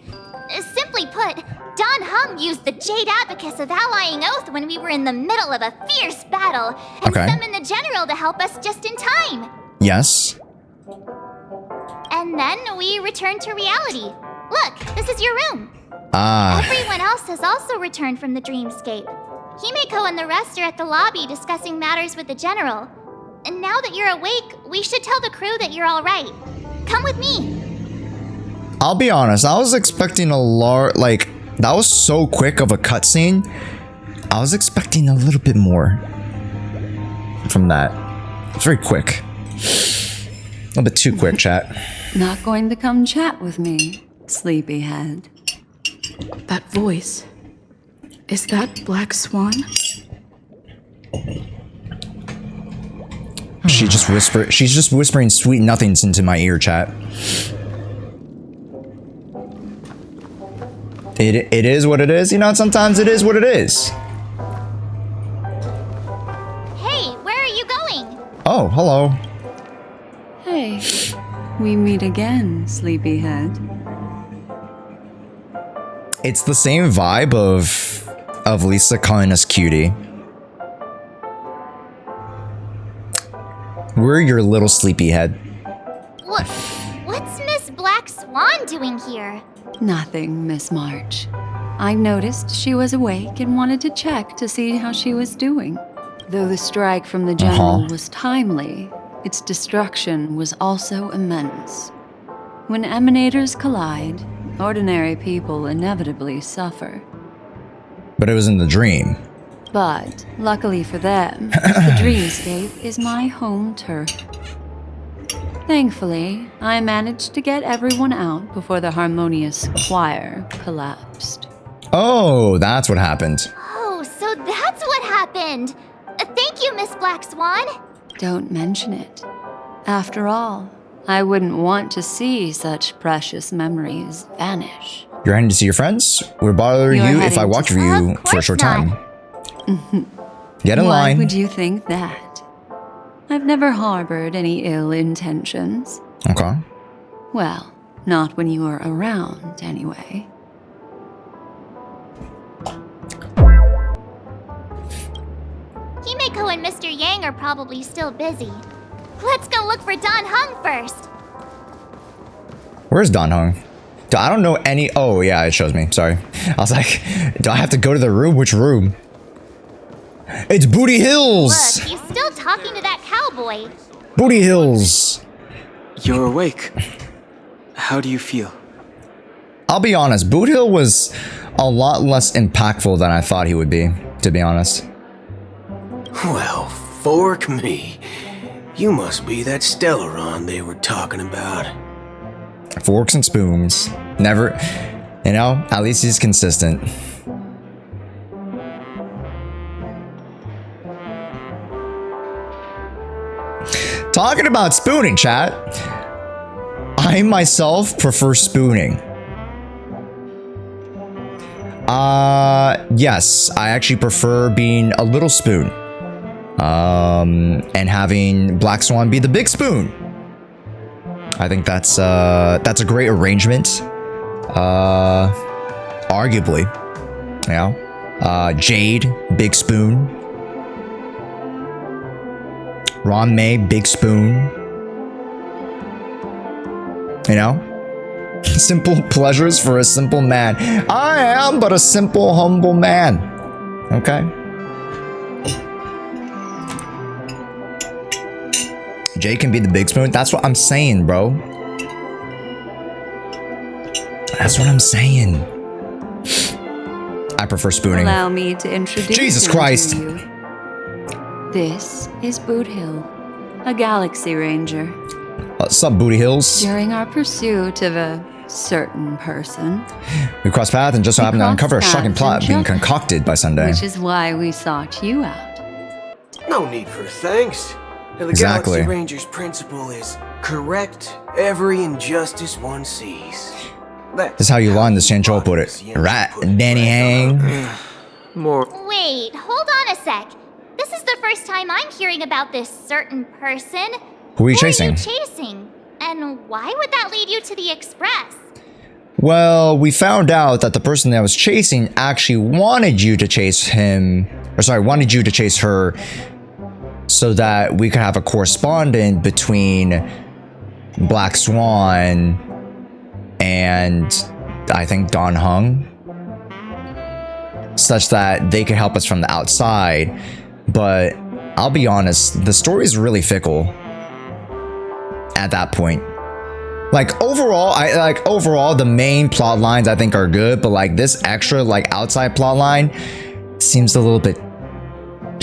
Simply put, Don Hung used the Jade Abacus of Allying Oath when we were in the middle of a fierce battle, and summoned the General to help us just in time. Yes. And then we returned to reality. Look, this is your room. Everyone else has also returned from the dreamscape. Himeko and the rest are at the lobby discussing matters with the General. And now that you're awake, we should tell the crew that you're all right. Come with me. I'll be honest, I was expecting a like, that was so quick of a cutscene. I was expecting a little bit more from that. It's very quick. A little bit too quick, chat. Not going to come chat with me, sleepyhead. That voice. Is that Black Swan? She's just whispering sweet nothings into my ear, chat. It is what it is, you know, sometimes it is what it is. Hey, where are you going? Oh, hello. Hey, we meet again, sleepyhead. It's the same vibe of Lisa calling us cutie. We're your little sleepyhead. What's Miss Black Swan doing here? Nothing, Miss March. I noticed she was awake and wanted to check to see how she was doing. Though the strike from the General was timely, its destruction was also immense. When emanators collide, ordinary people inevitably suffer. But it was in the dream. But, luckily for them, the dreamscape is my home turf. Thankfully, I managed to get everyone out before the harmonious choir collapsed. Oh, that's what happened. Oh, so that's what happened! Thank you, Miss Black Swan! Don't mention it. After all, I wouldn't want to see such precious memories vanish. You're heading to see your friends? Would it bother you if I walked for you for a short time? Get in line. Why would you think that? I've never harbored any ill intentions. Okay. Well, not when you were around, anyway. Himeko and Mr. Yang are probably still busy. Let's go look for Don Hung first. Where's Don Hung? I don't know any... Oh, yeah, it shows me. Sorry. I was like, do I have to go to the room? Which room? It's Booty Hills! Look, he's still talking to that cowboy. Booty Hills! You're awake. How do you feel? I'll be honest, Boot Hill was a lot less impactful than I thought he would be, to be honest. Well, fork me. You must be that Stellaron they were talking about. Forks and spoons. Never, you know, at least he's consistent. Talking about spooning, chat. I myself prefer spooning. Yes, I actually prefer being a little spoon. And having Black Swan be the big spoon. I think that's a great arrangement. Arguably, you know, Jade, big spoon. Ron May, big spoon. You know? Simple pleasures for a simple man. I am but a simple, humble man. Okay? Jay can be the big spoon. That's what I'm saying, bro. That's what I'm saying. I prefer spooning. Allow me to introduce Jesus him Christ. to you. This is Boot Hill, a galaxy ranger. What's up, Booty Hills? During our pursuit of a certain person, We crossed paths and just so happened to uncover a shocking plot being concocted by Sunday. which is why we sought you out. No need for thanks. The Exactly. Galaxy Ranger's principle is correct every injustice one sees. That's how you line the Sancho put it. Right, Danny Hang. Wait, hold on a sec. This is the first time I'm hearing about this certain person. Who are you chasing? Chasing? And why would that lead you to the Express? Well, we found out that the person that was chasing actually wanted you to chase him, or sorry, wanted you to chase her so that we could have a correspondent between Black Swan and I think Don Hung, such that they could help us from the outside. But I'll be honest, the story is really fickle at that point. Like overall, the main plot lines I think are good, but like this extra like outside plot line seems a little bit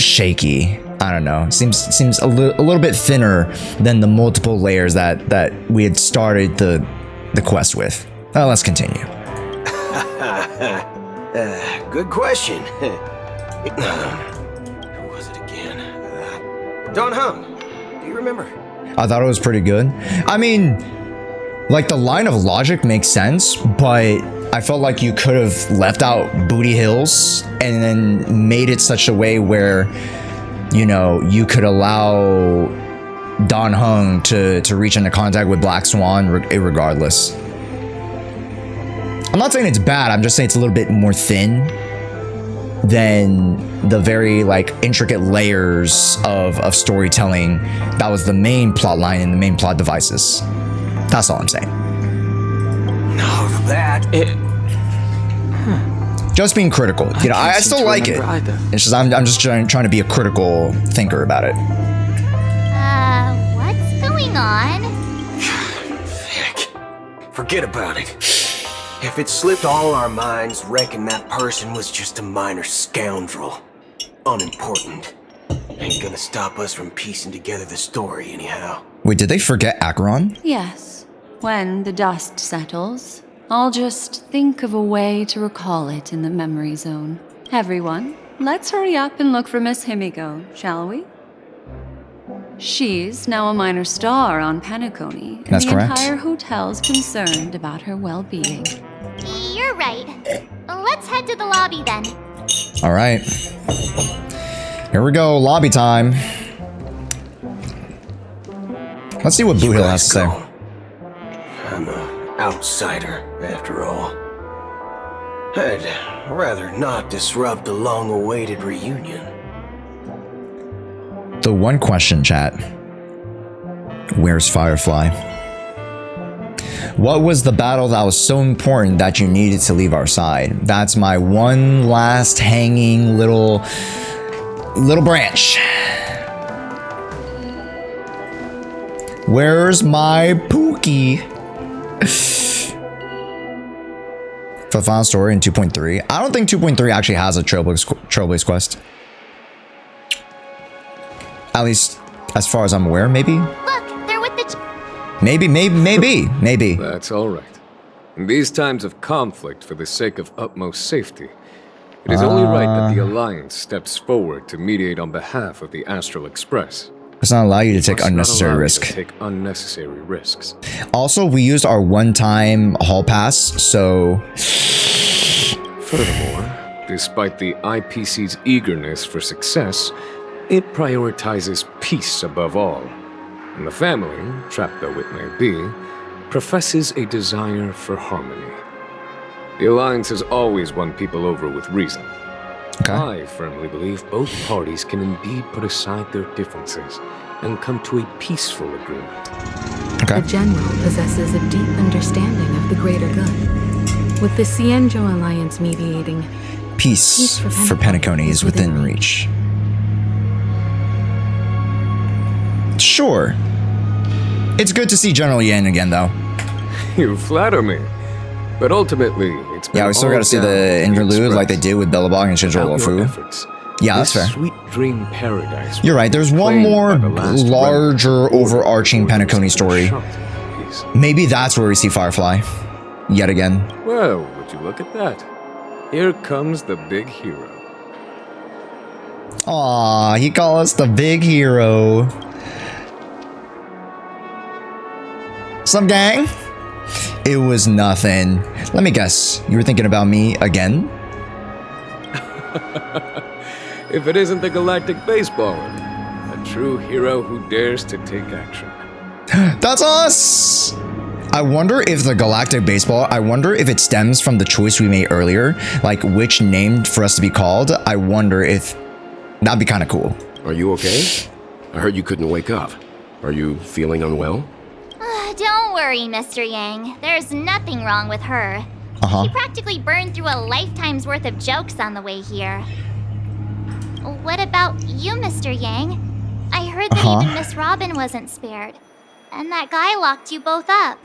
shaky. I don't know. Seems a little bit thinner than the multiple layers that we had started the quest with. Let's continue. Good question. Who was it again? Don Hung. Do you remember? I thought it was pretty good. I mean, like the line of logic makes sense, but I felt like you could have left out Booty Hills and then made it such a way where, you know, you could allow Don Hung to reach into contact with Black Swan regardless. I'm not saying it's bad, I'm just saying it's a little bit more thin than the very like intricate layers of storytelling that was the main plot line and the main plot devices. That's all I'm saying. No, Just being critical. You know, I still like it. It's just I'm just trying to be a critical thinker about it. What's going on? Heck, forget about it. If it slipped all our minds, reckon that person was just a minor scoundrel. Unimportant. Ain't gonna stop us from piecing together the story anyhow. Wait, did they forget Acheron? Yes. When the dust settles, I'll just think of a way to recall it in the memory zone. Everyone, let's hurry up and look for Miss Himiko, shall we? She's now a minor star on Peak-cony. That's the correct. entire hotel's concerned about her well-being. You're right. Let's head to the lobby then. All right. Here we go, lobby time. Let's see what Boo Hill has to say. I'm an outsider, after all. I'd rather not disrupt a long-awaited reunion. The one question, chat. Where's Firefly? What was the battle that was so important that you needed to leave our side? That's my one last hanging little branch. Where's my Pookie? For the final story in 2.3. I don't think 2.3 actually has a Trailblaze quest. At least as far as I'm aware, maybe? Look, they're with the... Maybe. That's all right. In these times of conflict, for the sake of utmost safety, it is only right that the Alliance steps forward to mediate on behalf of the Astral Express. Does not allow you to take unnecessary risk. Take unnecessary risks. Also, we used our one-time hall pass, so... Furthermore, despite the IPC's eagerness for success, it prioritizes peace above all. And the family, trapped though it may be, professes a desire for harmony. The Alliance has always won people over with reason. Okay. I firmly believe both parties can indeed put aside their differences and come to a peaceful agreement. The General possesses a deep understanding of the greater good. With the Cienjo Alliance mediating, Peace for Peak-cony is within reach. Sure. It's good to see General Yang again, though. You flatter me. But ultimately, it's been we still gotta see the interlude like they did with Billabong and Shinjo Fu. Yeah, that's fair. Sweet dream paradise. You're right, there's one more larger, overarching Peak-cony story. Maybe that's where we see Firefly. Yet again. Well, would you look at that? Here comes the big hero. Aw, he called us the big hero. Some gang? It was nothing. Let me guess, you were thinking about me again? If it isn't the galactic baseballer, a true hero who dares to take action. That's us! I wonder if the galactic baseball, I wonder if it stems from the choice we made earlier, like which name for us to be called. I wonder if that'd be kind of cool. Are you okay? I heard you couldn't wake up. Are you feeling unwell? Don't worry, Mr. Yang. There's nothing wrong with her. She practically burned through a lifetime's worth of jokes on the way here. What about you, Mr. Yang? I heard that even Miss Robin wasn't spared. And that guy locked you both up.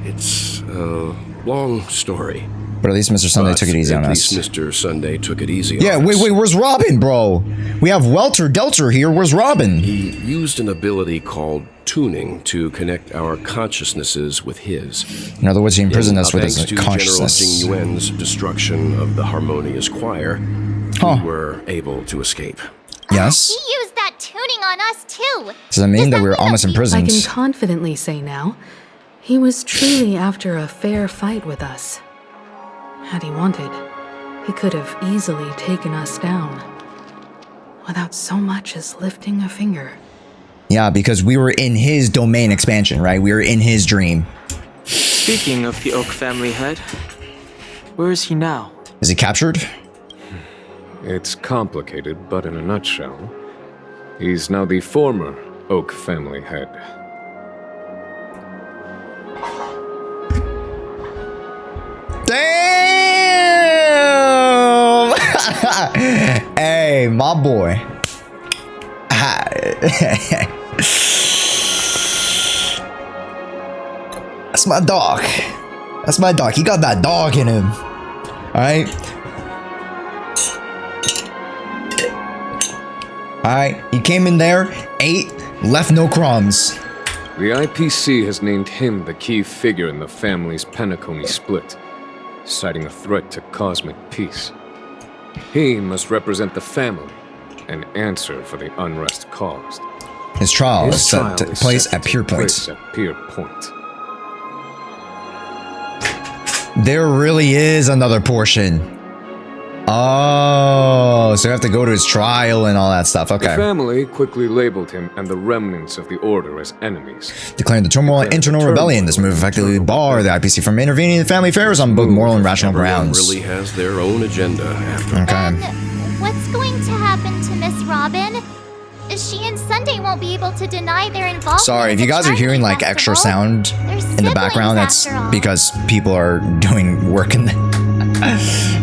It's a long story. But at least Mr. Sunday took it easy on us. At least Mr. Sunday took it easy on us. Wait, where's Robin, bro? We have Welter Delter here. Where's Robin? He used an ability called tuning to connect our consciousnesses with his. In other words, he imprisoned us with his consciousness. Thanks to General Jing Yuan's destruction of the Harmonious Choir, we were able to escape. Yes. He used that tuning on us too. Does that mean that we were almost imprisoned? I can confidently say now, he was truly after a fair fight with us. Had he wanted, he could have easily taken us down, without so much as lifting a finger. Yeah, because we were in his domain expansion, right? We were in his dream. Speaking of the Oak family head, where is he now? Is he captured? It's complicated, but in a nutshell, he's now the former Oak family head. Damn! Hey, my boy. That's my dog. That's my dog. He got that dog in him. Alright? Alright, he came in there, ate, left no crumbs. The IPC has named him the key figure in the family's Peak-cony split, citing a threat to cosmic peace. He must represent the family and answer for the unrest caused. His trial is set to place at Pier Point. There really is another portion. Oh, so you have to go to his trial and all that stuff. Okay. The family quickly labeled him and the remnants of the Order as enemies. Declaring the turmoil and internal rebellion. This move effectively barred the IPC from intervening in family affairs on both moral and rational grounds. Everyone really has their own agenda after. Okay. What's going to happen to Miss Robin? She and Sunday won't be able to deny their involvement. Sorry, if you guys are hearing like extra sound in the background, that's because people are doing work in the...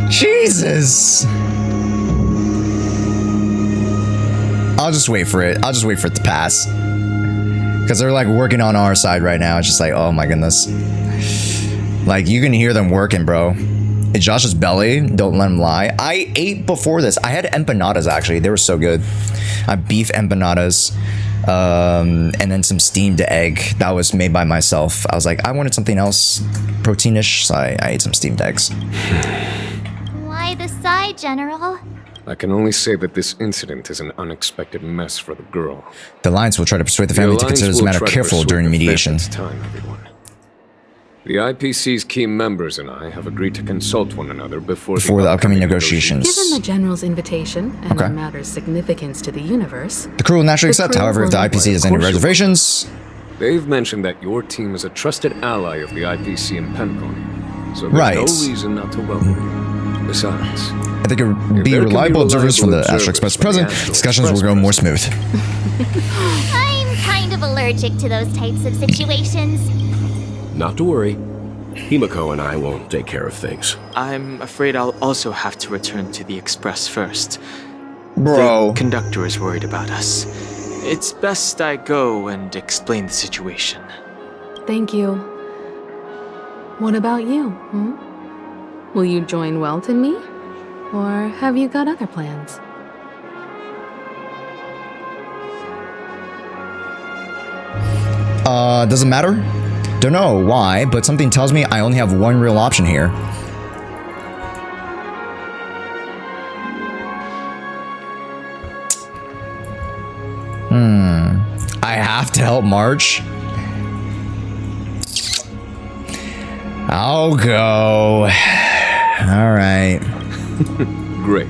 Jesus. I'll just wait for it. I'll just wait for it to pass. Because they're like working on our side right now. It's just like, oh my goodness. Like, you can hear them working, bro. It's Josh's belly. Don't let him lie. I ate before this. I had empanadas, actually. They were so good. I had beef empanadas. And then some steamed egg that was made by myself. I was like, I wanted something else proteinish, so I ate some steamed eggs. Why the sigh, General? I can only say that this incident is an unexpected mess for the girl. The Alliance will try to persuade the family to consider this matter careful during mediation. The IPC's key members and I have agreed to consult one another before the upcoming negotiations. Given the General's invitation and the matter's significance to the universe, the crew will naturally accept. However, if the IPC has any reservations, they've mentioned that your team is a trusted ally of the IPC in Peak-cony, so there's no reason not to welcome you. Besides, I think it would be reliable observers from the Astro Express present. Discussions will go more smooth. I'm kind of of allergic to those types of situations. Not to worry. Himiko and I will take care of things. I'm afraid I'll also have to return to the Express first. Bro. The conductor is worried about us. It's best I go and explain the situation. Thank you. What about you, Will you join Welt and me? Or have you got other plans? Doesn't matter? Don't know why, but something tells me I only have one real option here. I have to help March. I'll go. Alright. Great.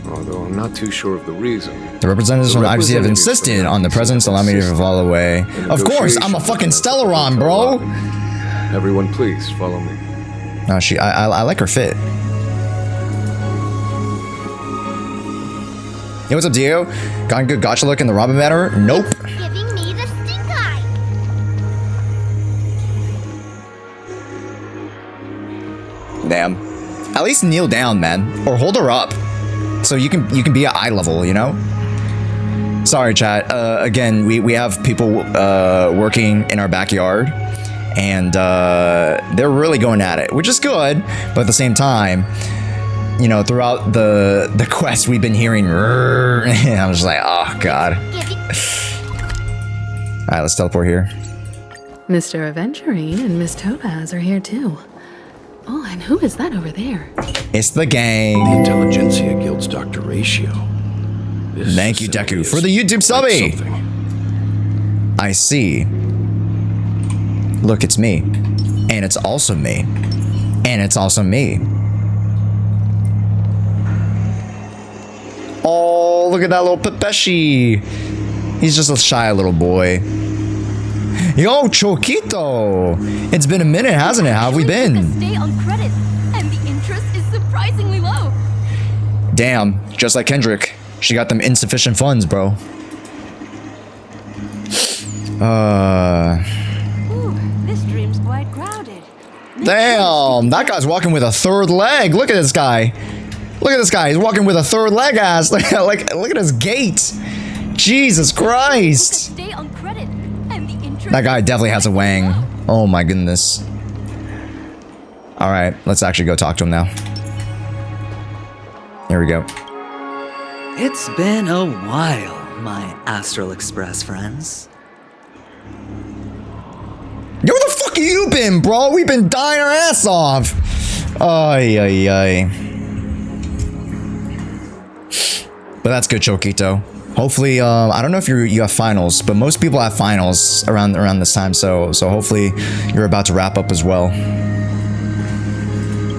Although I'm not too sure of the reason. The representatives from the IPC have insisted on the presence. Allow me to follow away. Of course, I'm a fucking Stellaron, bro! Everyone, please follow me. No, I like her fit. Hey, what's up, Dio? Got a good gotcha look in the Robin banner? Nope. Giving me the stink eye. Damn. At least kneel down, man, or hold her up, so you can be at eye level, you know. Sorry, chat. Again, we have people working in our backyard, and they're really going at it, which is good. But at the same time, you know, throughout the quest, we've been hearing. And I'm just like, oh god. All right, let's teleport here. Mr. Aventurine and Miss Topaz are here too. Oh, and who is that over there? It's the gang. The Intelligentsia Guild's Dr. Ratio. Thank you, Deku, for the YouTube subby. I see. Look, it's me. And it's also me. And it's also me. Oh, look at that little Pepeshi. He's just a shy little boy. Yo, Choquito! It's been a minute, hasn't it? How have we been? Stay on credit, and the interest is surprisingly low. Damn, just like Kendrick. She got them insufficient funds, bro. Ooh, this dream's quite crowded. Damn, that guy's walking with a third leg. Look at this guy. Look at this guy. He's walking with a third leg ass. Look at his gait. Jesus Christ. Stay on credit, and the interest That guy definitely has a wang. Oh my goodness. All right, let's actually go talk to him now. Here we go. It's been a while, my Astral Express friends. Yo, where the fuck have you been, bro? We've been dying our ass off. Ay, ay, ay. But that's good, Choquito. Hopefully, I don't know if you have finals, but most people have finals around this time, so hopefully you're about to wrap up as well.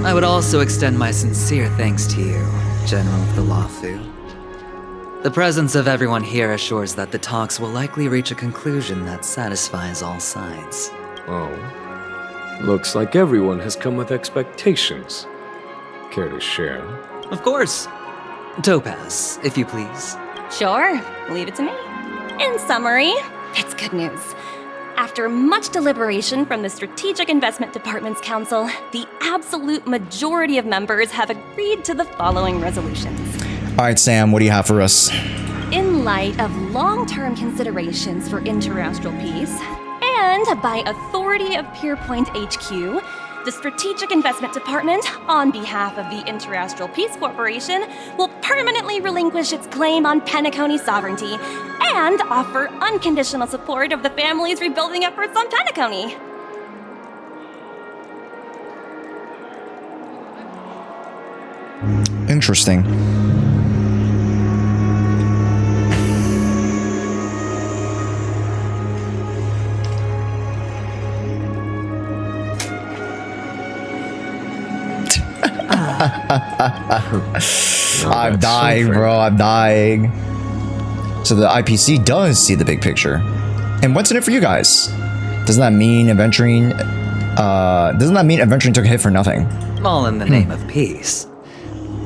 I would also extend my sincere thanks to you, General of the Lawfu. The presence of everyone here assures that the talks will likely reach a conclusion that satisfies all sides. Oh. Looks like everyone has come with expectations. Care to share? Of course. Topaz, if you please. Sure, leave it to me. In summary, it's good news. After much deliberation from the Strategic Investment Department's Council, the absolute majority of members have agreed to the following resolutions. All right, Sam, what do you have for us? In light of long-term considerations for interastral peace, and by authority of Pierpoint HQ, the Strategic Investment Department, on behalf of the Interastral Peace Corporation, will permanently relinquish its claim on Peak-cony sovereignty and offer unconditional support of the family's rebuilding efforts on Peak-cony. Interesting. I'm dying, bro. I'm dying. So the IPC does see the big picture. And what's in it for you guys? Doesn't that mean adventuring took a hit for nothing? All in the name of peace.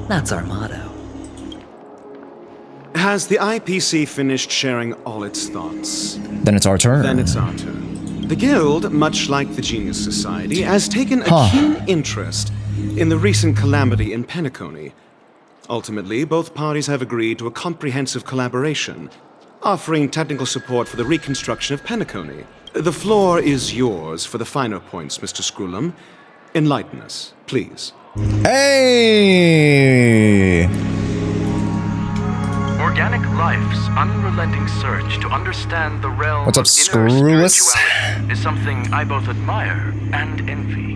That's our motto. Has the IPC finished sharing all its thoughts? Then it's our turn. Then it's our turn. The Guild, much like the Genius Society, has taken a keen interest in the recent calamity in Peak-cony. Ultimately, both parties have agreed to a comprehensive collaboration, offering technical support for the reconstruction of Peak-cony. The floor is yours for the finer points, Mr. Screwlum. Enlighten us, please. Hey! Organic life's unrelenting search to understand the realm What's up, of inner Screwless? spirituality is something I both admire and envy.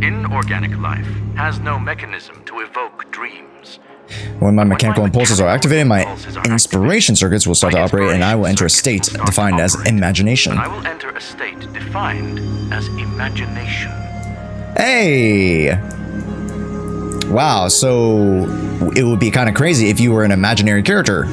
Inorganic life has no mechanism to evoke dreams. When my mechanical impulses are activated, my inspiration circuits will start to operate, and I will enter a state defined as imagination. I will enter a state defined as imagination. Hey! Wow, so it would be kind of crazy if you were an imaginary character.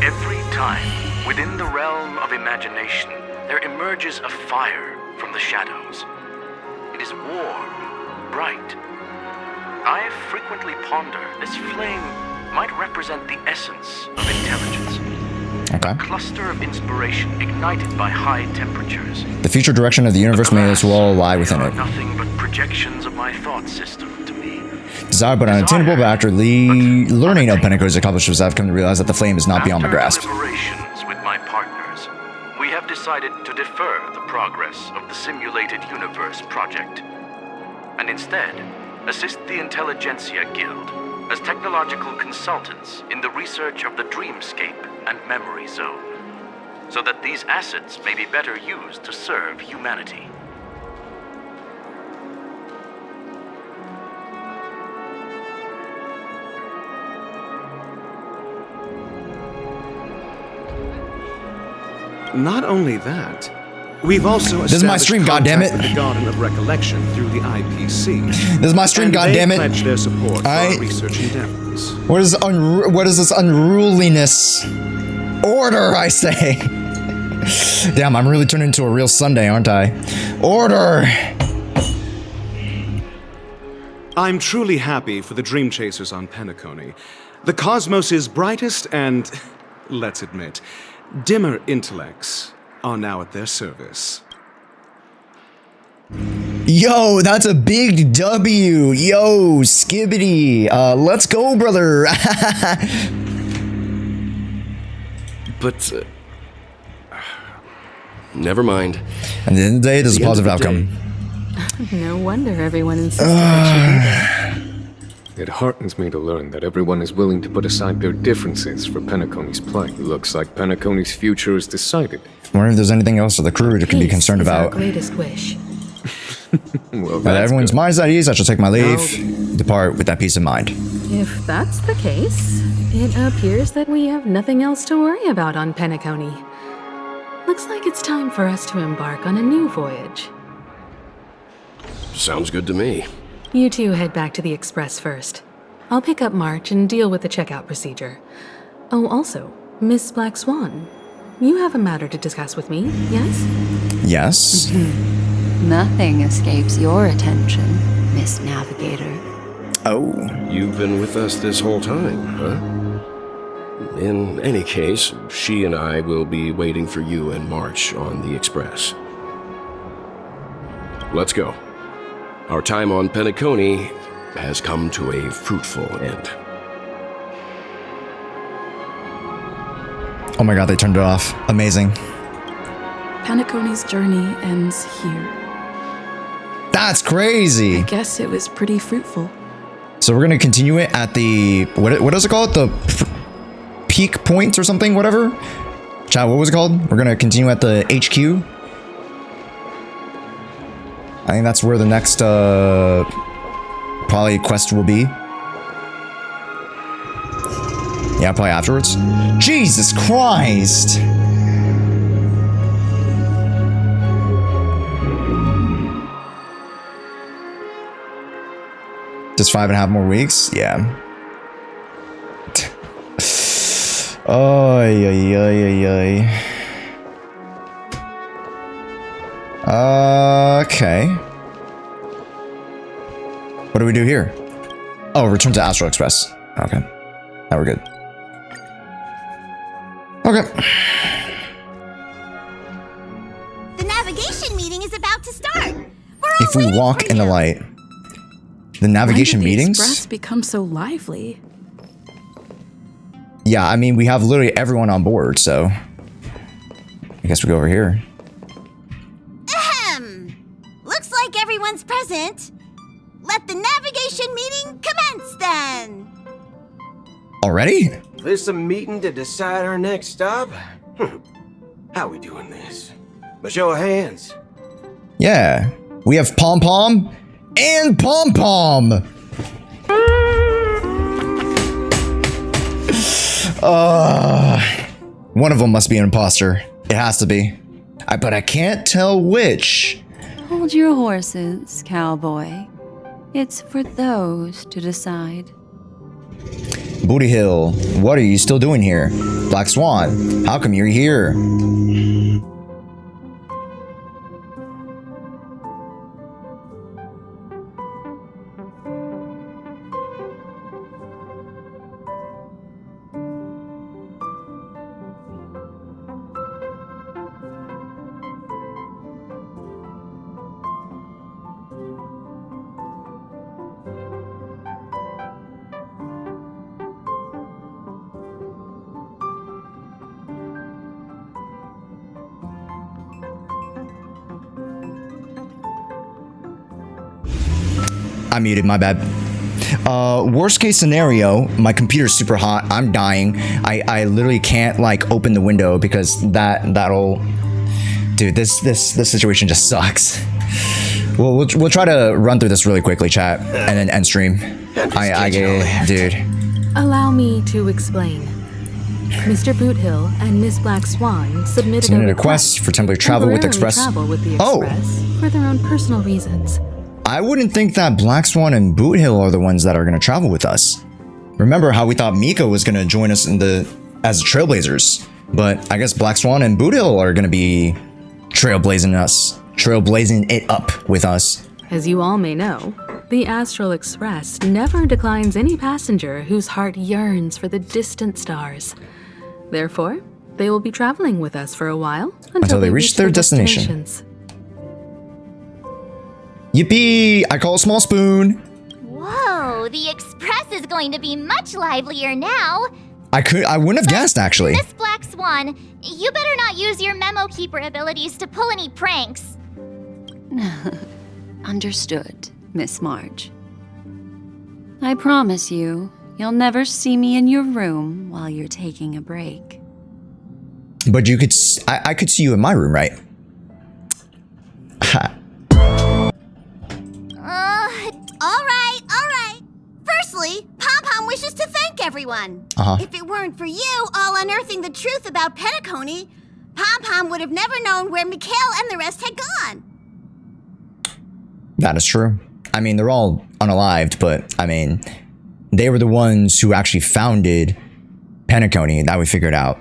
Every time, within the realm of imagination, there emerges a fire from the shadows. It is warm, bright. I frequently ponder this flame might represent the essence of intelligence. Okay. A cluster of inspiration ignited by high temperatures. The future direction of the universe may as well lie within They are it. nothing but projections of my thought system to me. Desired but unattainable, but after learning of Peak-cony's accomplishments, I've come to realize that the flame is not beyond my grasp. Deliberations with my partners, we have decided to defer the progress of the Simulated Universe project, and instead assist the Intelligentsia Guild as technological consultants in the research of the Dreamscape and Memory Zone, so that these assets may be better used to serve humanity. Not only that, we've also This is my stream, goddammit. with the Garden of Recollection through the IPC. This is my stream, and goddammit. They pledged their support for our research endeavors. What is this unruliness? Order, I say. Damn, I'm really turning into a real Sunday, aren't I? Order! I'm truly happy for the Dream Chasers on Peak-cony. The cosmos' brightest and, let's admit, dimmer intellects are now at their service. Yo, that's a big W. Yo, skibbity. Let's go, brother. But, never mind. At the end of the day, this is a positive outcome. No wonder everyone insisted I should be there. It heartens me to learn that everyone is willing to put aside their differences for Peak-cony's plight. Looks like Peak-cony's future is decided. Wondering if there's anything else for the crew to be concerned Peace is our about. greatest wish. Well, Now that everyone's minds at ease, I shall take my leave. Depart with that peace of mind. If that's the case, it appears that we have nothing else to worry about on Peak-cony. Looks like it's time for us to embark on a new voyage. Sounds good to me. You two head back to the Express first. I'll pick up March and deal with the checkout procedure. Oh, also, Miss Black Swan, you have a matter to discuss with me, yes? Yes. Nothing escapes your attention, Miss Navigator. Oh. You've been with us this whole time, huh? In any case, she and I will be waiting for you and March on the Express. Let's go. Our time on Peak-cony has come to a fruitful end. Oh my god, they turned it off. Amazing. Peak-cony's journey ends here. That's crazy. I guess it was pretty fruitful. So we're gonna continue it at the what is it called? The peak point or something, whatever. Chat, what was it called? We're gonna continue at the HQ. I think that's where the next probably quest will be. Yeah, probably afterwards. Jesus Christ! Just 5.5 more weeks? Yeah. Oy, oy, oy, oy, oy. Okay. What do we do here? Oh, return to Astral Express. Okay. Now we're good. Okay. The navigation meeting is about to start. If we walk in the light, the navigation When did the meetings? Express become so lively? Yeah, I mean, we have literally everyone on board, so I guess we go over here. Ahem. Looks like everyone's present. Let the navigation meeting commence then. Already? This a meeting to decide our next stop? How we doing this? A show of hands. Yeah. We have Pom Pom and Pom Pom. One of them must be an imposter. It has to be. But I can't tell which. Hold your horses, cowboy. It's for those to decide. Booty Hill, what are you still doing here? Black Swan, how come you're here? I muted, my bad. Worst case scenario, my computer's super hot. I'm dying. I literally can't like open the window because that'll, dude. This situation just sucks. We'll try to run through this really quickly, chat, and then end stream. I get, dude. Allow me to explain. Mr. Boothill and Miss Black Swan submitted a request for temporary travel with Express. Travel with the Express for their own personal reasons. I wouldn't think that Black Swan and Boot Hill are the ones that are going to travel with us. Remember how we thought Mika was going to join us as Trailblazers, but I guess Black Swan and Boot Hill are going to be trailblazing it up with us. As you all may know, the Astral Express never declines any passenger whose heart yearns for the distant stars. Therefore, they will be traveling with us for a while until they reach their destinations. Yippee! I call a small spoon. Whoa, the Express is going to be much livelier now. I wouldn't have guessed, actually. Miss Black Swan, you better not use your memo keeper abilities to pull any pranks. Understood, Miss March. I promise you, you'll never see me in your room while you're taking a break. But you could, I could see you in my room, right? All right. Firstly, Pom-Pom wishes to thank everyone. If it weren't for you all unearthing the truth about Peck-cony, Pom-Pom would have never known where Mikhail and the rest had gone. That is true. I mean, they're all unalived, but I mean, they were the ones who actually founded Peck-cony. That we figured out.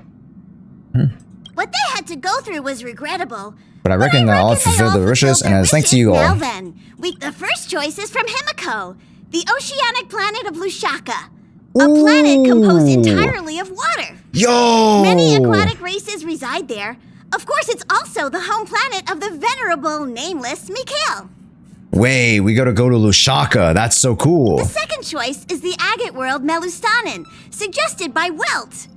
What they had to go through was regrettable. But I reckon that all fulfilled their wishes, and as thanks to you all. Now then, the first choice is from Himiko, the oceanic planet of Lushaka. A planet composed entirely of water. Yo! Many aquatic races reside there. Of course, it's also the home planet of the venerable, nameless Mikhail. Wait, we gotta go to Lushaka. That's so cool. The second choice is the agate world Melustanen, suggested by Welt.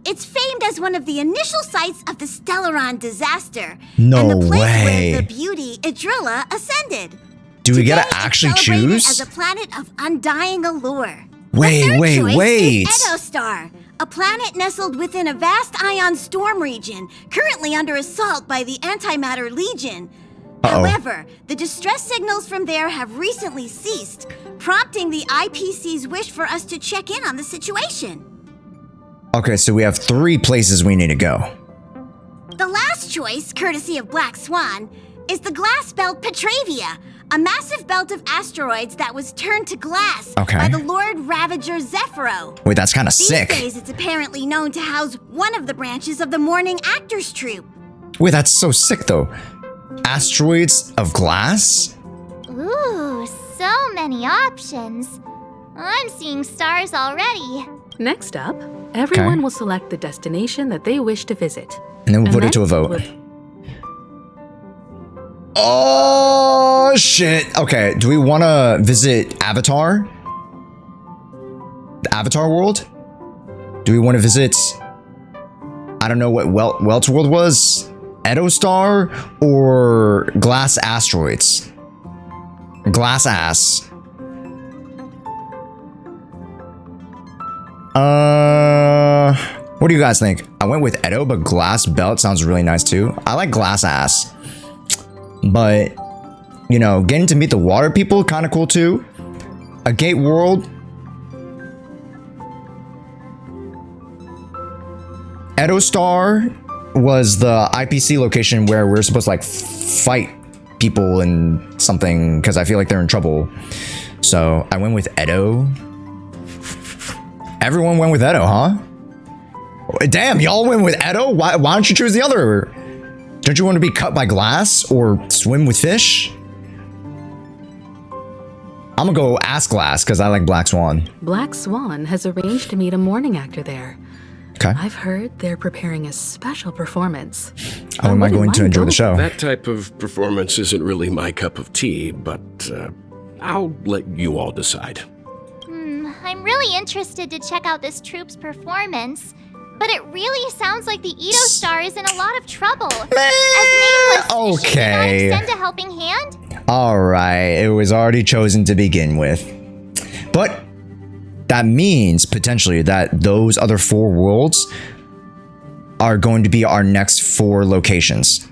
It's famed as one of the initial sites of the Stellaron disaster. No and the place way. where the beauty Idrilla ascended. Do we Today, gotta actually it's celebrated choose? as a planet of undying allure. Wait. Is Edostar, a planet nestled within a vast ion storm region, currently under assault by the Antimatter Legion. However, the distress signals from there have recently ceased, prompting the IPC's wish for us to check in on the situation. Okay, so we have 3 places we need to go. The last choice, courtesy of Black Swan, is the glass belt Petravia, a massive belt of asteroids that was turned to glass by the Lord Ravager Zephyro. Wait, that's kind of sick. These days, it's apparently known to house one of the branches of the Morning Actors Troupe. Wait, that's so sick, though. Asteroids of glass? Ooh, so many many options. I'm seeing stars already. Next up, everyone will select the destination that they wish to visit. And then we'll put it to a vote. Oh, shit. Okay, do we want to visit Avatar? The Avatar world? Do we want to visit... I don't know what Welt's world was? Edo Star or Glass Asteroids? Glass Ass. What do you guys think? I went with Edo, but Glass Belt sounds really nice too. I like Glass Ass. But, you know, getting to meet the water people, kind of cool too. A gate world. Edo Star was the IPC location where we're supposed to like fight people and something because I feel like they're in trouble. So I went with Edo. Everyone went with Edo, huh? Damn, y'all went with Edo? Why don't you choose the other? Don't you want to be cut by glass or swim with fish? I'm gonna go Ask Glass because I like Black Swan. Black Swan has arranged to meet a morning actor there. Okay. I've heard they're preparing a special performance. Oh, am I going to enjoy the show? That type of performance isn't really my cup of tea, but I'll let you all decide. I'm really interested to check out this troupe's performance, but it really sounds like the Edo Star is in a lot of trouble. Okay. Should we not extend a helping hand? All right, it was already chosen to begin with. But that means potentially that those other 4 worlds are going to be our next 4 locations,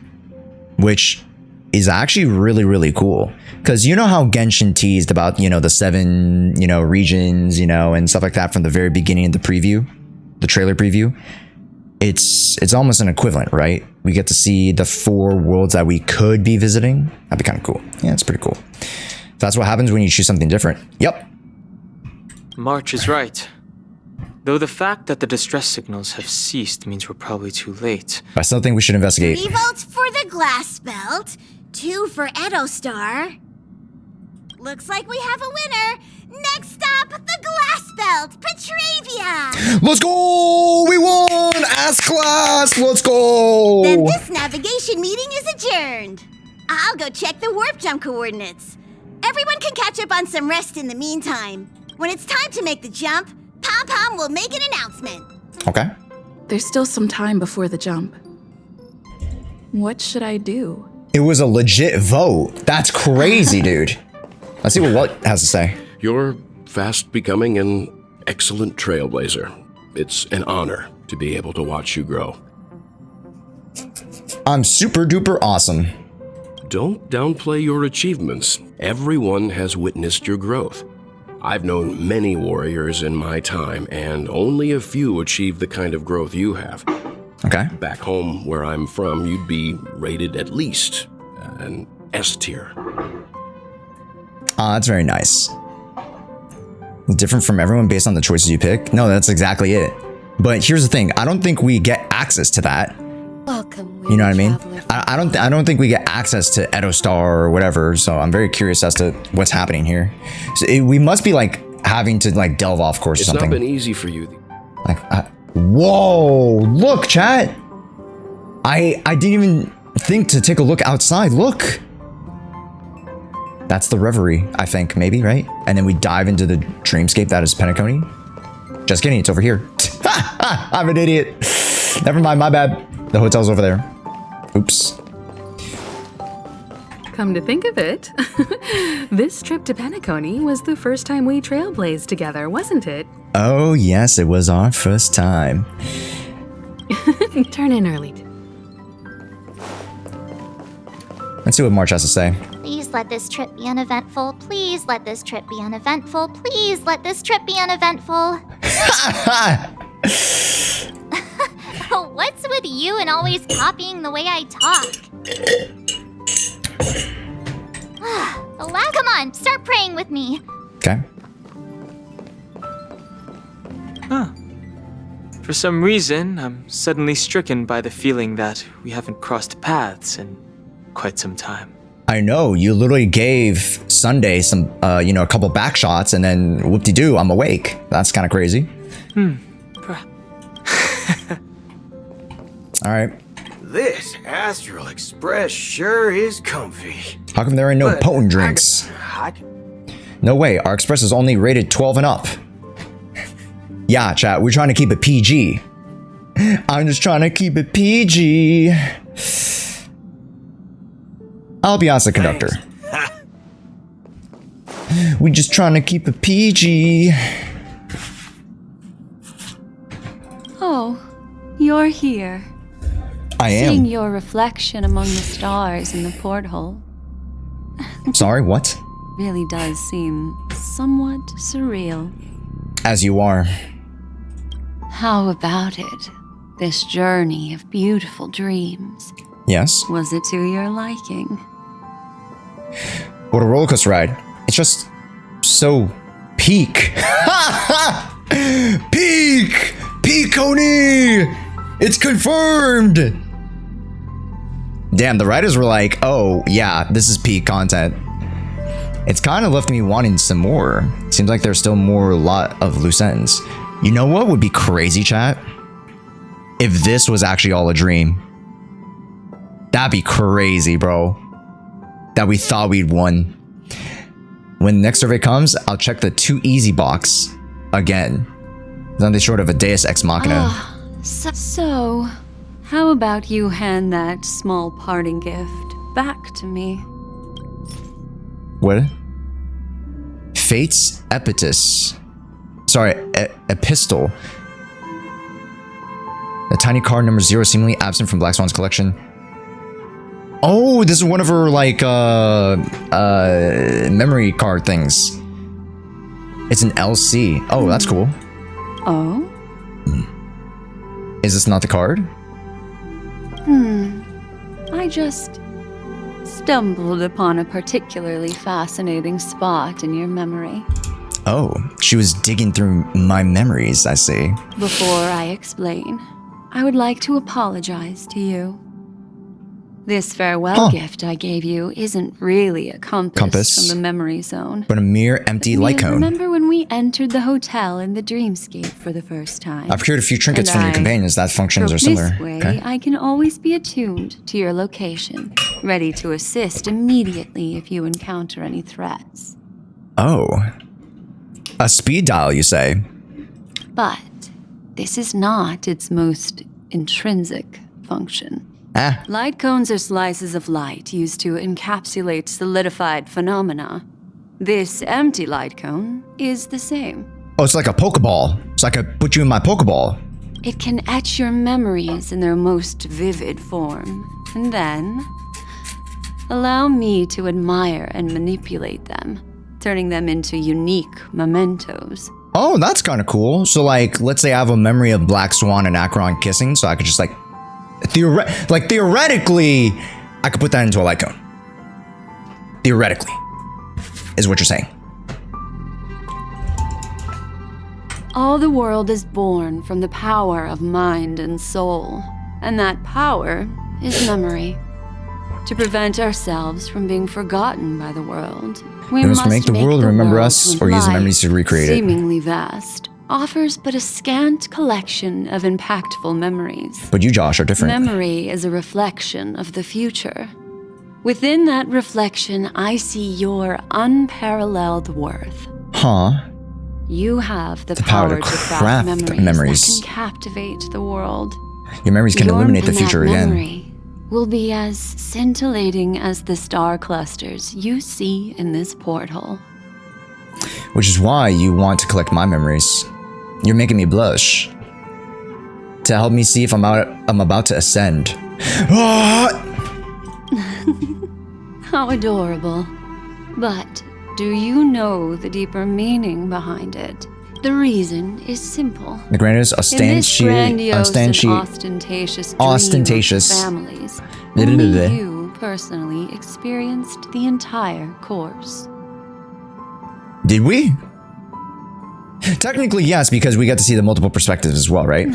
which is actually really, really cool. Because you know how Genshin teased about, you know, the 7, you know, regions, you know, and stuff like that from the very beginning of the preview, the trailer preview. It's almost an equivalent, right? We get to see the 4 worlds that we could be visiting. That'd be kind of cool. Yeah, it's pretty cool. That's what happens when you choose something different. Yep. March is right. Though the fact that the distress signals have ceased means we're probably too late. I still think we should investigate. 3 votes for the Glass Belt, 2 for Edo Star. Looks like we have a winner. Next stop, the Glass Belt, Petravia. Let's go! We won! Ask Glass! Let's go! Then this navigation meeting is adjourned. I'll go check the warp jump coordinates. Everyone can catch up on some rest in the meantime. When it's time to make the jump, Pom Pom will make an announcement. Okay. There's still some time before the jump. What should I do? It was a legit vote. That's crazy, dude. Let's see what Walt has to say. You're fast becoming an excellent trailblazer. It's an honor to be able to watch you grow. I'm super duper awesome. Don't downplay your achievements. Everyone has witnessed your growth. I've known many warriors in my time, and only a few achieve the kind of growth you have. Okay. Back home, where I'm from, you'd be rated at least an S tier. That's very nice. Different from everyone based on the choices you pick? No, that's exactly it. But here's the thing. I don't think we get access to that. Welcome, you know what I mean? I don't think we get access to Edo Star or whatever, so I'm very curious as to what's happening here. So we must be like having to like delve off course or something. It's not been easy for you. Like, whoa! Look, chat. I didn't even think to take a look outside. Look. That's the Reverie, I think, maybe, right? And then we dive into the dreamscape that is Peak-cony. Just kidding, it's over here. I'm an idiot. Never mind, my bad. The hotel's over there. Oops. Come to think of it, this trip to Peak-cony was the first time we trailblazed together, wasn't it? Oh, yes, it was our first time. Turn in early. Let's see what March has to say. Please let this trip be uneventful. Please let this trip be uneventful. Please let this trip be uneventful. What's with you and always copying the way I talk? Come on, start praying with me. Okay. Huh. For some reason, I'm suddenly stricken by the feeling that we haven't crossed paths in quite some time. I know, you literally gave Sunday, some, you know, a couple back shots, and then whoop-de-doo, I'm awake. That's kind of crazy. All right. This Astral Express sure is comfy. How come there ain't no potent drinks? No way, our express is only rated 12 and up. Yeah, chat, we're trying to keep it PG. I'm just trying to keep it PG. I'll be honest, the conductor. We just trying to keep it PG. Oh, you're here. I am. Seeing your reflection among the stars in the porthole. Sorry, what? Really does seem somewhat surreal. As you are. How about it? This journey of beautiful dreams. Yes. Was it to your liking? What a roller coaster ride. It's just so peak. Peak! Peak-cony! It's confirmed! Damn, the writers were like, oh, yeah, this is peak content. It's kind of left me wanting some more. Seems like there's still more lot of loose ends. You know what would be crazy, chat? If this was actually all a dream. That'd be crazy, bro. That we thought we'd won. When the next survey comes, I'll check the too easy box again. Nothing short of a Deus Ex Machina. So, how about you hand that small parting gift back to me? What? Fate's Epitus. Sorry, Epistle. A tiny card number 0 seemingly absent from Black Swan's collection. Oh, this is one of her, like, memory card things. It's an LC. Oh, that's cool. Oh? Is this not the card? I just stumbled upon a particularly fascinating spot in your memory. Oh, she was digging through my memories, I see. Before I explain, I would like to apologize to you. This farewell gift I gave you isn't really a compass from the memory zone. But a mere empty light cone. Remember when we entered the hotel in the dreamscape for the first time? I've procured a few trinkets from your companions that functions are similar. This way, I can always be attuned to your location, ready to assist immediately if you encounter any threats. Oh. A speed dial, you say? But this is not its most intrinsic function. Light cones are slices of light used to encapsulate solidified phenomena. This empty light cone is the same. Oh, it's like a Pokeball. So I could put you in my Pokeball. It can etch your memories in their most vivid form, and then allow me to admire and manipulate them, turning them into unique mementos. Oh, that's kind of cool. So, like, let's say I have a memory of Black Swan and Acheron kissing, so I could just, like, theoretically, I could put that into a light cone. Theoretically, is what you're saying. All the world is born from the power of mind and soul, and that power is memory. To prevent ourselves from being forgotten by the world, we must make the world remember us or use the memories to recreate it. Seemingly vast, offers but a scant collection of impactful memories. But you, Josh, are different. Memory is a reflection of the future. Within that reflection, I see your unparalleled worth. Huh. You have the power to craft memories that can captivate the world. Your memories can illuminate the future again. Memory will be as scintillating as the star clusters you see in this porthole. Which is why you want to collect my memories. You're making me blush. To help me see if I'm about to ascend. How adorable. But do you know the deeper meaning behind it? The reason is simple. The grandest ostentatious families, only you personally experienced the entire course. Did we? Technically, yes, because we got to see the multiple perspectives as well, right?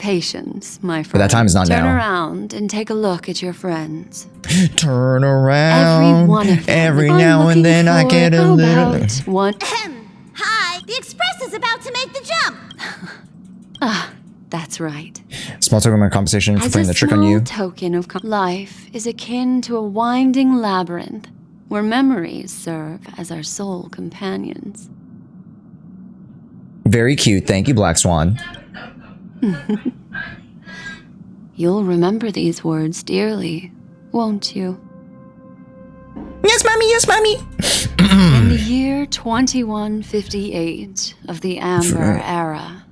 Patience, my friend. But that time is not Turn now. around and take a look at your friends. Turn around. Every one of them. Every I'm now and looking then I for get a little. about one. Hi, the express is about to make the jump. That's right. Small token of compensation for playing the trick on you. Token of life is akin to a winding labyrinth where memories serve as our sole companions. Very cute. Thank you, Black Swan. You'll remember these words dearly, won't you? Yes, mommy. Yes, mommy. In the year 2158 of the Amber Era,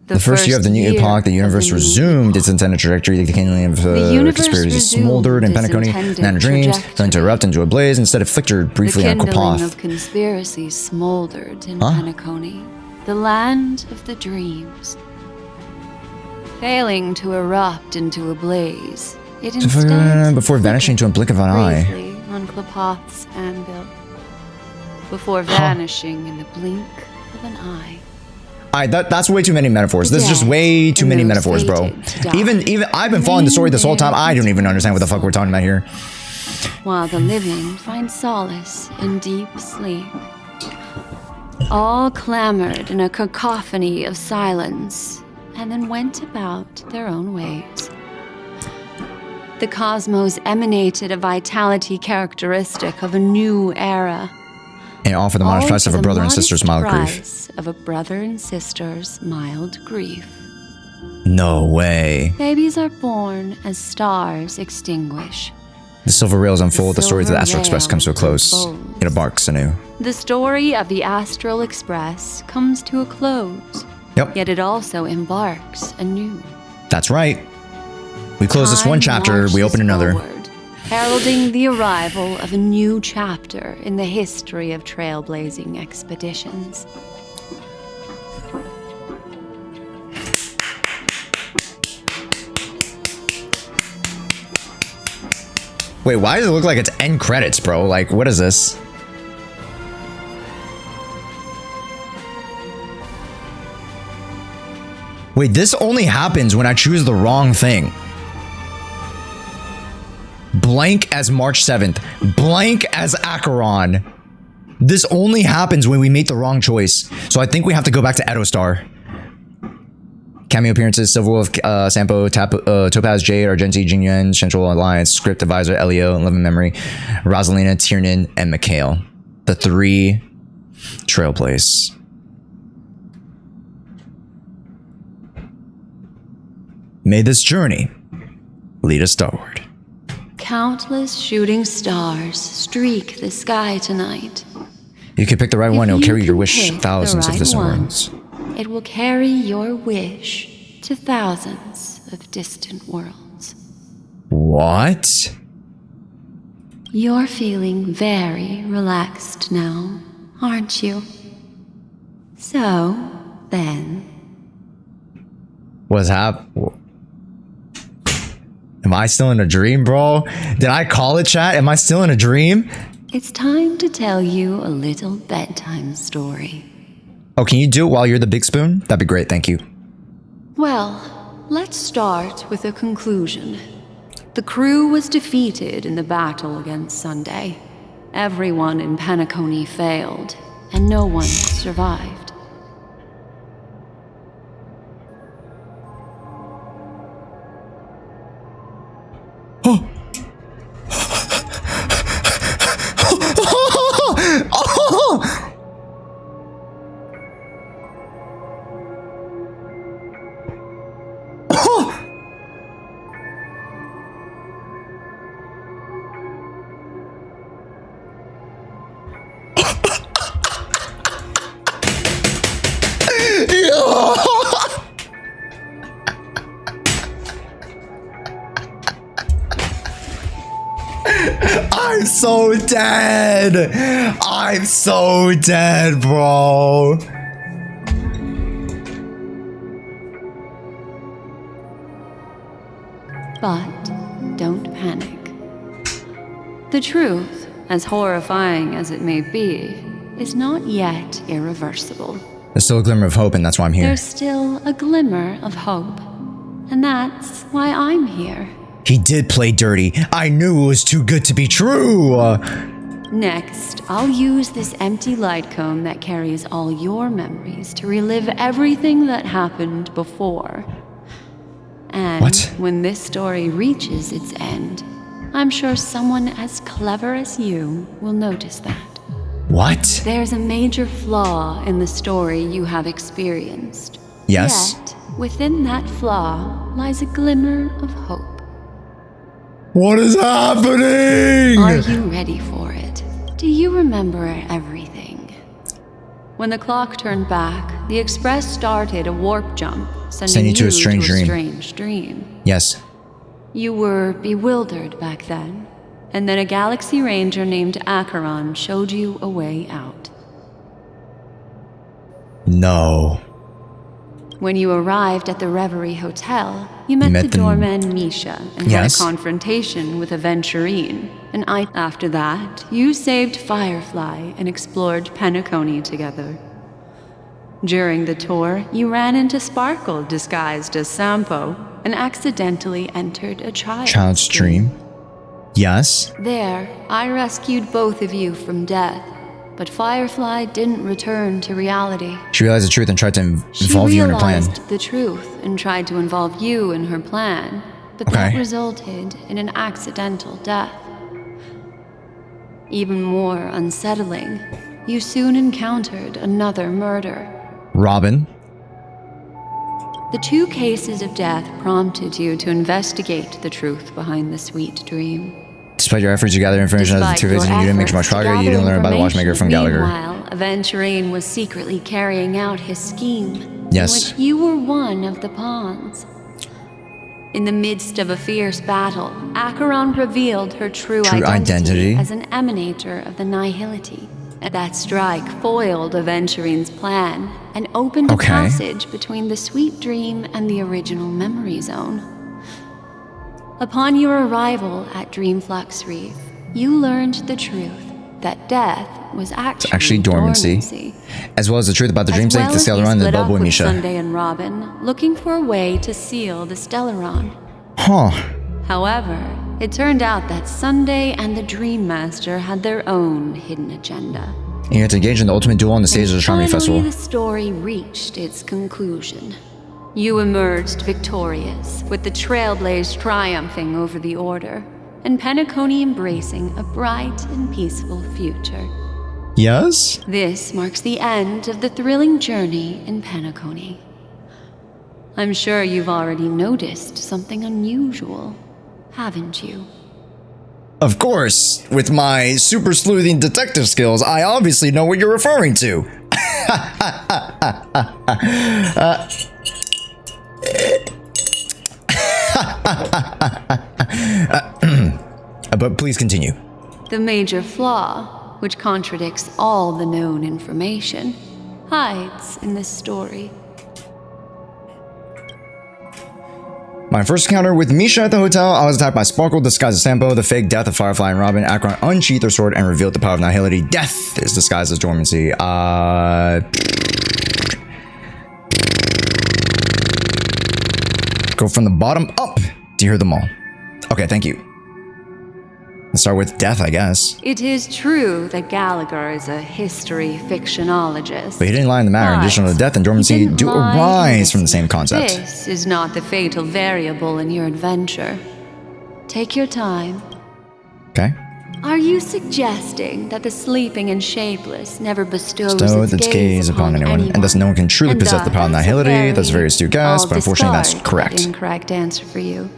the first year of the new epoch, the universe resumed its intended trajectory. The kindling of conspiracy smoldered in Peak-cony, and dreams fell to erupt into a blaze, instead it flickered briefly on The kindling Quapath. of conspiracy smoldered in Peak-cony, the land of the dreams. Failing to erupt into a blaze, it instead Before vanishing to a blink of an eye. briefly on Quapath's anvil. Before vanishing in the blink of an eye. Alright, that's way too many metaphors. This is just way too many metaphors, bro. Even I've been following the story this whole time. I don't even understand what the fuck we're talking about here. While the living find solace in deep sleep. All clamored in a cacophony of silence, and then went about their own ways. The cosmos emanated a vitality characteristic of a new era. And all for the modest price of a brother and sister's mild grief. Of a brother and sister's mild grief. No way. Babies are born as stars extinguish. The silver rails unfold, the story of the Astral Express comes to a close. It embarks anew. The story of the Astral Express comes to a close. Yep. Yet it also embarks anew. That's right. We close this one chapter, we open another. Heralding the arrival of a new chapter in the history of trailblazing expeditions. Wait, why does it look like it's end credits, bro? Like, what is this? Wait, this only happens when I choose the wrong thing. Blank as March 7th. Blank as Acheron. This only happens when we make the wrong choice. So I think we have to go back to Edostar. Cameo appearances: Silverwolf, Sampo, Topaz, Jade, Argenti, Jinyuan, Central Alliance, Script Advisor, Elio, Living Memory, Rosalina, Tiernan, and Mikhail. The 3 Trailblaze. May this journey lead us starward. Countless shooting stars streak the sky tonight. You can pick the right one, it'll carry your wish Pick thousands the of right distant one. worlds. It will carry your wish to thousands of distant worlds. What? You're feeling very relaxed now, aren't you? So, then... What's happening? Am I still in a dream, bro? Did I call it, chat? Am I still in a dream? It's time to tell you a little bedtime story. Oh, can you do it while you're the big spoon? That'd be great, thank you. Well, let's start with a conclusion. The crew was defeated in the battle against Sunday. Everyone in Peak-cony failed, and no one survived. I'm so dead. I'm so dead, bro. But don't panic. The truth, as horrifying as it may be, is not yet irreversible. There's still a glimmer of hope, and that's why I'm here. There's still a glimmer of hope. And that's why I'm here. He did play dirty. I knew it was too good to be true. Next, I'll use this empty light cone that carries all your memories to relive everything that happened before. And when this story reaches its end, I'm sure someone as clever as you will notice that. What? There's a major flaw in the story you have experienced. Yes. Yet, within that flaw lies a glimmer of hope. What is happening? Are you ready for it? Do you remember everything? When the clock turned back, the Express started a warp jump, sending you to a strange dream. Yes. You were bewildered back then, and then a Galaxy Ranger named Acheron showed you a way out. No. When you arrived at the Reverie Hotel, you met the doorman Misha and had a confrontation with Aventurine. And after that, you saved Firefly and explored Peak-cony together. During the tour, you ran into Sparkle disguised as Sampo and accidentally entered a child's dream. Yes. There, I rescued both of you from death, but Firefly didn't return to reality. She realized the truth and tried to involve you in her plan. She realized the truth and tried to involve you in her plan, but that resulted in an accidental death. Even more unsettling, you soon encountered another murder. Robin. The 2 cases of death prompted you to investigate the truth behind the sweet dream. Despite your efforts to gather information as the 2 cases, you didn't make much progress. You didn't learn about the watchmaker from Gallagher. Meanwhile, Aventurine was secretly carrying out his scheme, yes, in which you were one of the pawns. In the midst of a fierce battle, Acheron revealed her true identity as an emanator of the Nihility. That strike foiled Aventurine's plan and opened a passage between the sweet dream and the original memory zone. Upon your arrival at Dreamflux Reef, you learned the truth that death was actually dormancy, as well as the truth about the Dreamscape, the Stellaron, and the Bubble and Misha. Sunday and Robin, looking for a way to seal the Stellaron. However, it turned out that Sunday and the Dream Master had their own hidden agenda. And you had to engage in the ultimate duel on the stage of the Astronomy Festival. Finally, the story reached its conclusion. You emerged victorious, with the Trailblaze triumphing over the Order, and Peak-cony embracing a bright and peaceful future. Yes? This marks the end of the thrilling journey in Peak-cony. I'm sure you've already noticed something unusual, haven't you? Of course! With my super sleuthing detective skills, I obviously know what you're referring to. But please continue. The major flaw, which contradicts all the known information, hides in this story. My first encounter with Misha at the hotel, I was attacked by Sparkle disguised as Sampo, the fake death of Firefly and Robin. Acheron unsheathed her sword and revealed the power of Nihility. Death is disguised as dormancy. Go from the bottom up to hear them all. Okay, thank you. Let's start with death, I guess. It is true that Gallagher is a history fictionologist. But he didn't lie in the matter. In addition to death and dormancy do arise from the same concept. This is not the fatal variable in your adventure. Take your time. Okay. Are you suggesting that the sleeping and shapeless never bestows its gaze upon anyone, and thus no one can truly possess the power of Nihility? That's a very astute guess, but unfortunately that's correct. That incorrect answer for you.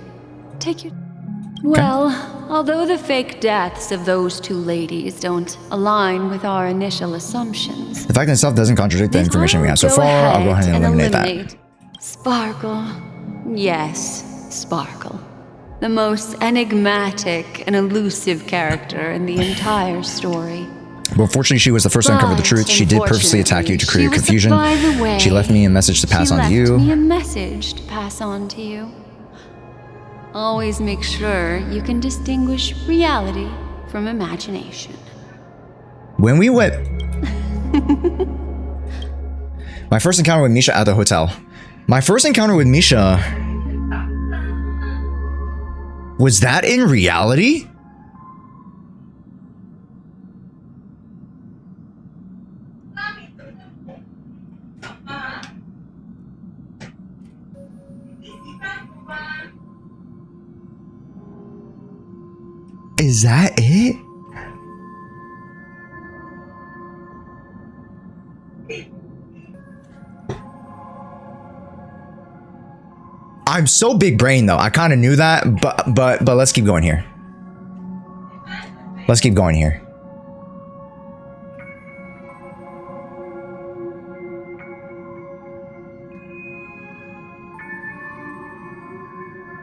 Take your... Well, although the fake deaths of those 2 ladies don't align with our initial assumptions... The fact itself doesn't contradict the information we have so far. I'll go ahead and eliminate that. Sparkle. Yes, Sparkle. The most enigmatic and elusive character in the entire story. But fortunately, she was the first to uncover the truth. She did purposely attack you to create confusion. She left me a message to pass on to you. Always make sure you can distinguish reality from imagination. When we went... My first encounter with Misha at the hotel. My first encounter with Misha... Was that in reality? Is that it? I'm so big brain though. I kind of knew that, but let's keep going here. Let's keep going here.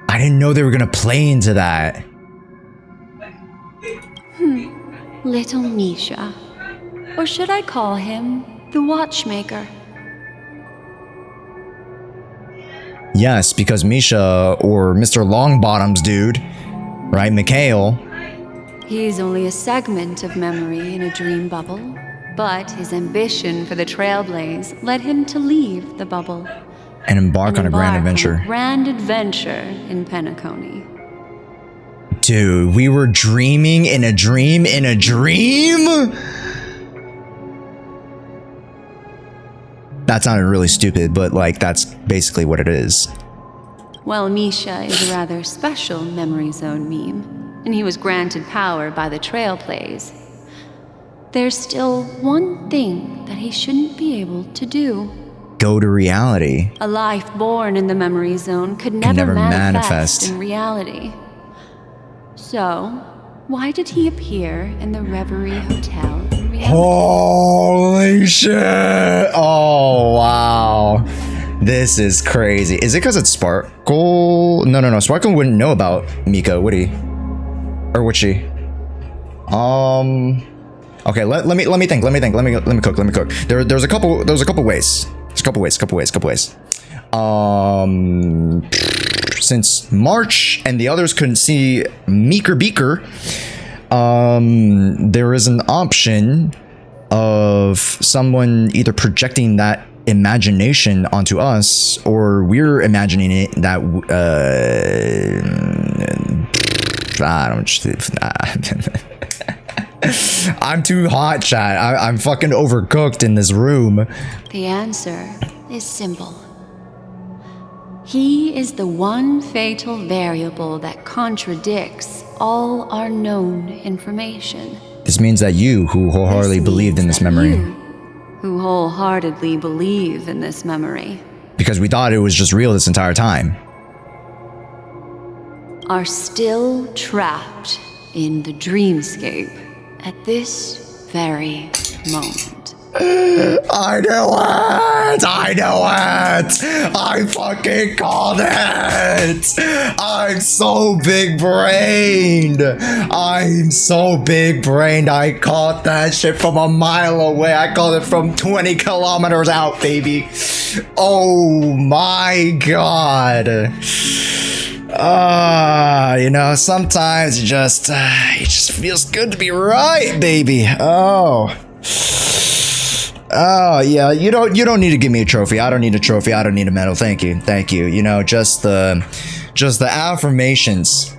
I didn't know they were gonna play into that. Little Misha. Or should I call him the Watchmaker? Yes, because Misha, or Mr. Longbottom's dude, right, Mikhail. He's only a segment of memory in a dream bubble, but his ambition for the Trailblaze led him to leave the bubble. And embark on a grand adventure. On a grand adventure in Peak-cony. Dude, we were dreaming in a dream in a dream? That sounded really stupid, but like that's basically what it is. Well, Misha is a rather special memory zone meme, and he was granted power by the Trailblaze. There's still one thing that he shouldn't be able to do. Go to reality. A life born in the memory zone could never manifest in reality. So, why did he appear in the Reverie Hotel in reality? Holy shit! Oh, wow. This is crazy. Is it because it's Sparkle? No. Sparkle wouldn't know about Mika, would he? Or would she? Okay, let me think. Let me cook. There's a couple ways. Since March and the others couldn't see Meeker Beaker, there is an option of someone either projecting that imagination onto us, or we're imagining it that I'm too hot, chat. I'm fucking overcooked in this room. The answer is simple. He is the one fatal variable that contradicts all our known information. This means that you, who wholeheartedly believed in this memory, who wholeheartedly believe in this memory, because we thought it was just real this entire time, are still trapped in the dreamscape at this very moment. I know it! I fucking called it! I'm so big-brained! I caught that shit from a mile away. I called it from 20 kilometers out, baby. Oh my god. You know, sometimes it just feels good to be right, baby. Oh yeah, you don't need to give me a trophy. I don't need a trophy. I don't need a medal. Thank you. You know, just the affirmations.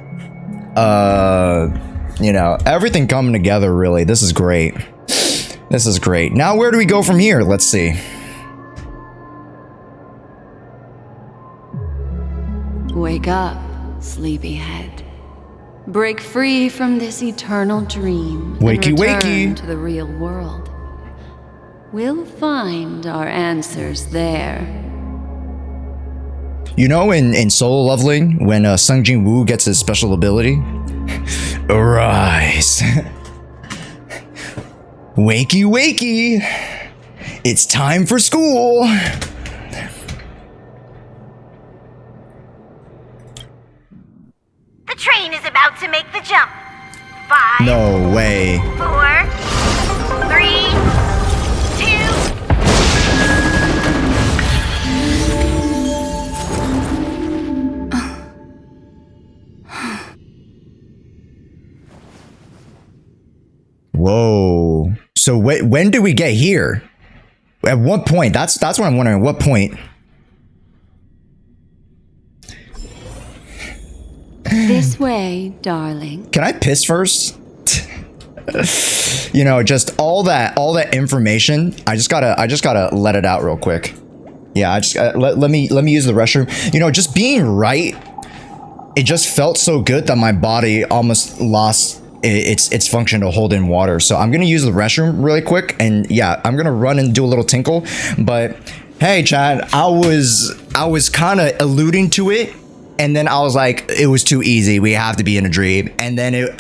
You know, everything coming together. Really, this is great. Now, where do we go from here? Let's see. Wake up, sleepyhead. Break free from this eternal dream. Wakey, and return wakey. to the real world. We'll find our answers there. You know, in Solo Leveling, when Sung Jin Woo gets his special ability, arise. Wakey, wakey. It's time for school. The train is about to make the jump. 5. No way. 4, 3, 2. Whoa. So when did we get here? At what point? That's what I'm wondering. At what point? This way, darling. Can I piss first? You know, just all that information. I just gotta let it out real quick. Yeah, I just let me use the restroom. You know, just being right. It just felt so good that my body almost lost its function to hold in water. So I'm gonna use the restroom really quick, and yeah, I'm gonna run and do a little tinkle. But hey, Chad, I was kind of alluding to it, and then I was like, it was too easy. We have to be in a dream, and then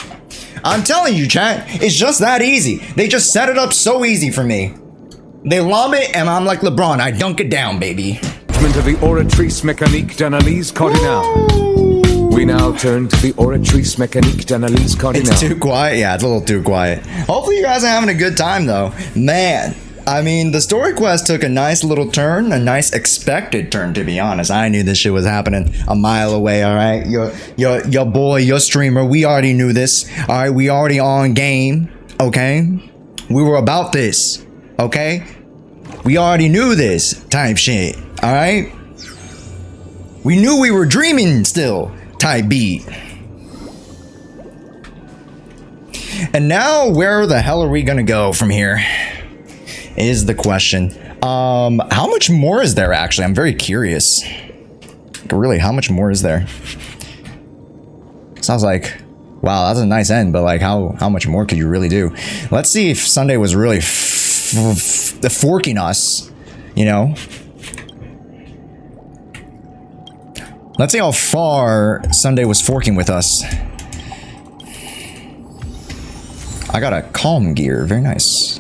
I'm telling you, Chad, it's just that easy. They just set it up so easy for me. They lob it, and I'm like LeBron. I dunk it down, baby. Of the Oratrice Mécanique d'Analyse Cardinale. We now turn to the Oratrice Mécanique d'Analyse Cardinale. It's too quiet? Yeah, it's a little too quiet. Hopefully you guys are having a good time, though. Man, I mean, the story quest took a nice little turn, a nice expected turn, to be honest. I knew this shit was happening a mile away, all right? Your boy, your streamer, we already knew this, all right? We already on game, okay? We were about this, okay? We already knew this type shit, all right? We knew we were dreaming still. Type beat. And now where the hell are we gonna go from here is the question. How much more is there actually? I'm very curious. Really, how much more is there? Sounds like, wow, that's a nice end, but like how much more could you really do? Let's see if Sunday was really forking us, you know? Let's see how far Sunday was forking with us. I got a calm gear. Very nice.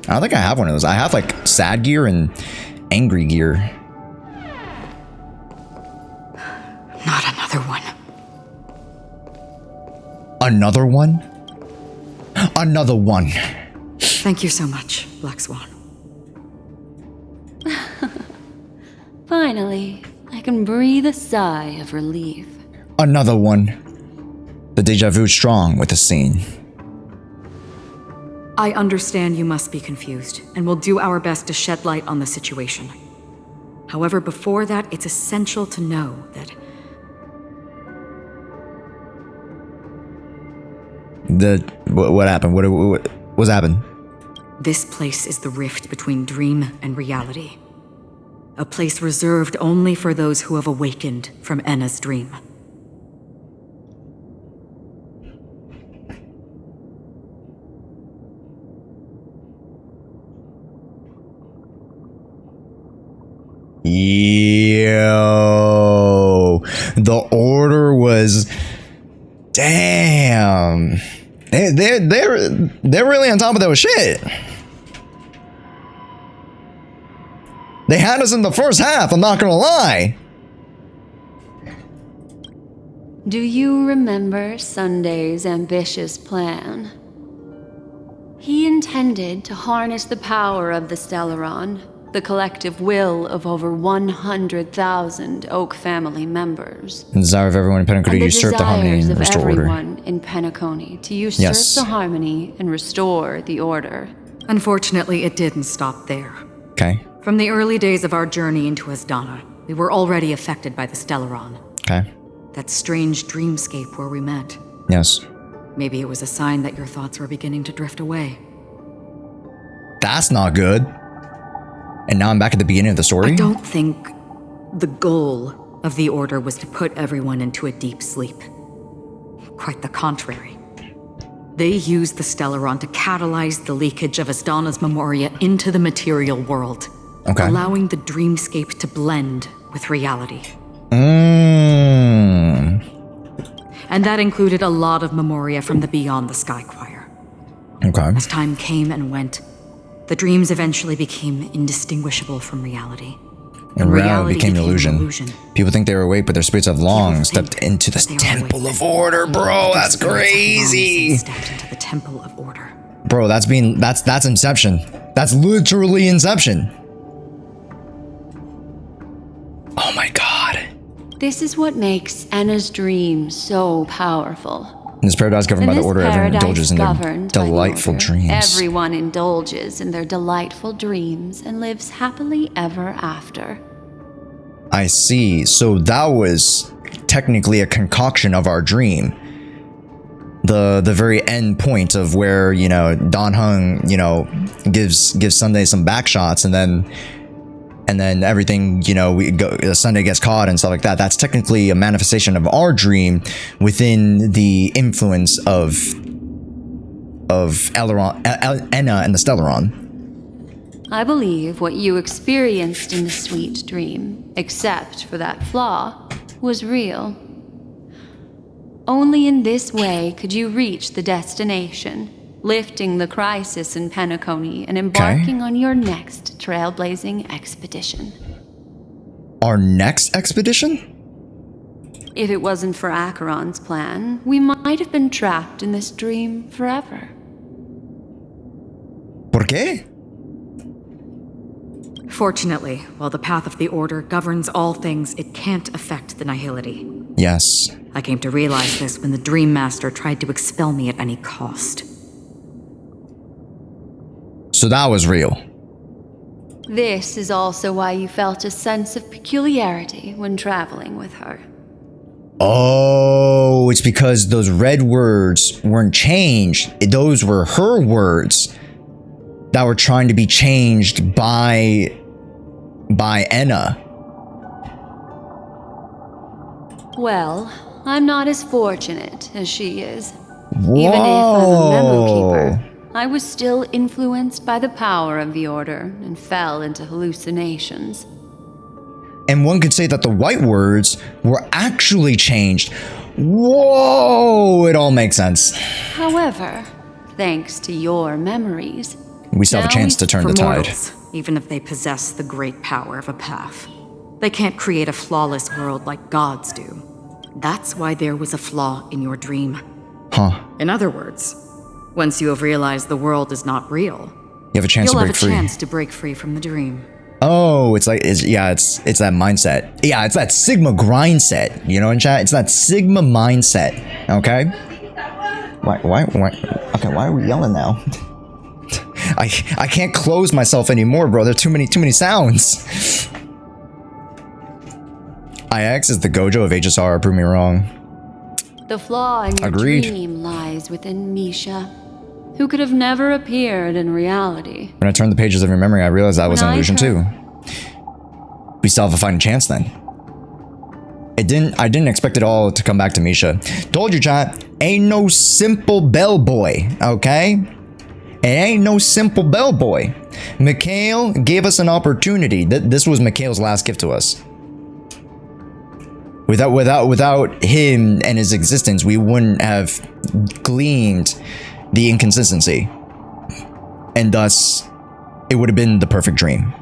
I don't think I have one of those. I have like sad gear and angry gear. Not another one. Another one? Another one. Thank you so much, Black Swan. Finally, I can breathe a sigh of relief. Another one. The deja vu strong with the scene. I understand you must be confused, and we'll do our best to shed light on the situation. However, before that, it's essential to know that... What happened? What's happened? This place is the rift between dream and reality. A place reserved only for those who have awakened from Enna's dream. Yo, the order was, damn. They're really on top of their shit. They had us in the first half, I'm not gonna lie. Do you remember Sunday's ambitious plan? He intended to harness the power of the Stellaron, the collective will of over 100,000 Oak family members. The desire of everyone in Peak-cony to usurp the harmony and restore order. Everyone in Peak-cony to usurp the harmony and restore the order. Unfortunately, it didn't stop there. Okay. From the early days of our journey into Asdana, we were already affected by the Stellaron. Okay. That strange dreamscape where we met. Yes. Maybe it was a sign that your thoughts were beginning to drift away. That's not good. And now I'm back at the beginning of the story? I don't think the goal of the Order was to put everyone into a deep sleep. Quite the contrary. They used the Stellaron to catalyze the leakage of Asdana's memoria into the material world. Okay. Allowing the dreamscape to blend with reality. And that included a lot of memoria from the Beyond the Sky Choir. Okay. As time came and went, the dreams eventually became indistinguishable from reality. And reality became an illusion. People think they were awake, but their spirits have long stepped into the Temple of Order, bro. That's crazy. Stepped into the Temple of Order. Bro, that's Inception. That's literally Inception. Oh my god. This is what makes Enna's dream so powerful. In this paradise governed by the Order, everyone indulges in their delightful dreams. Everyone indulges in their delightful dreams and lives happily ever after. I see. So that was technically a concoction of our dream. The very end point of where, you know, Don Hung, you know, gives Sunday some back shots, and then everything, you know, Sunday gets caught and stuff like that. That's technically a manifestation of our dream within the influence of Enna and the Stellaron. I believe what you experienced in the sweet dream, except for that flaw, was real. Only in this way could you reach the destination, lifting the crisis in Peak-cony and embarking on your next trailblazing expedition. Our next expedition? If it wasn't for Acheron's plan, we might have been trapped in this dream forever. ¿Por qué? Fortunately, while the path of the Order governs all things, it can't affect the Nihility. Yes. I came to realize this when the Dream Master tried to expel me at any cost. So that was real. This is also why you felt a sense of peculiarity when traveling with her. Oh, it's because those red words weren't changed. Those were her words that were trying to be changed by Enna. Well, I'm not as fortunate as she is. Whoa. Even if I'm a memo keeper, I was still influenced by the power of the Order and fell into hallucinations. And one could say that the white words were actually changed. Whoa, it all makes sense. However, thanks to your memories, we still have a chance to turn the tide. Mortals, even if they possess the great power of a path, they can't create a flawless world like gods do. That's why there was a flaw in your dream. Huh. In other words, once you have realized the world is not real, you have a chance to break free. You'll have a chance to break free from the dream. Oh, it's like, it's that mindset. Yeah, it's that Sigma grind set. You know, in chat, it's that Sigma mindset. Okay. Why? Okay, why are we yelling now? I can't close myself anymore, bro. There are too many sounds. IX is the Gojo of HSR. Prove me wrong. The flaw in your dream lies within Misha, who could have never appeared in reality. When I turned the pages of your memory, I realized that was an illusion too. We still have a fighting chance then. I didn't expect it all to come back to Misha. Told you, chat, ain't no simple bellboy, okay? It ain't no simple bellboy. Mikhail gave us an opportunity. This was Mikhail's last gift to us. Without him and his existence, we wouldn't have gleaned the inconsistency. And thus, it would have been the perfect dream.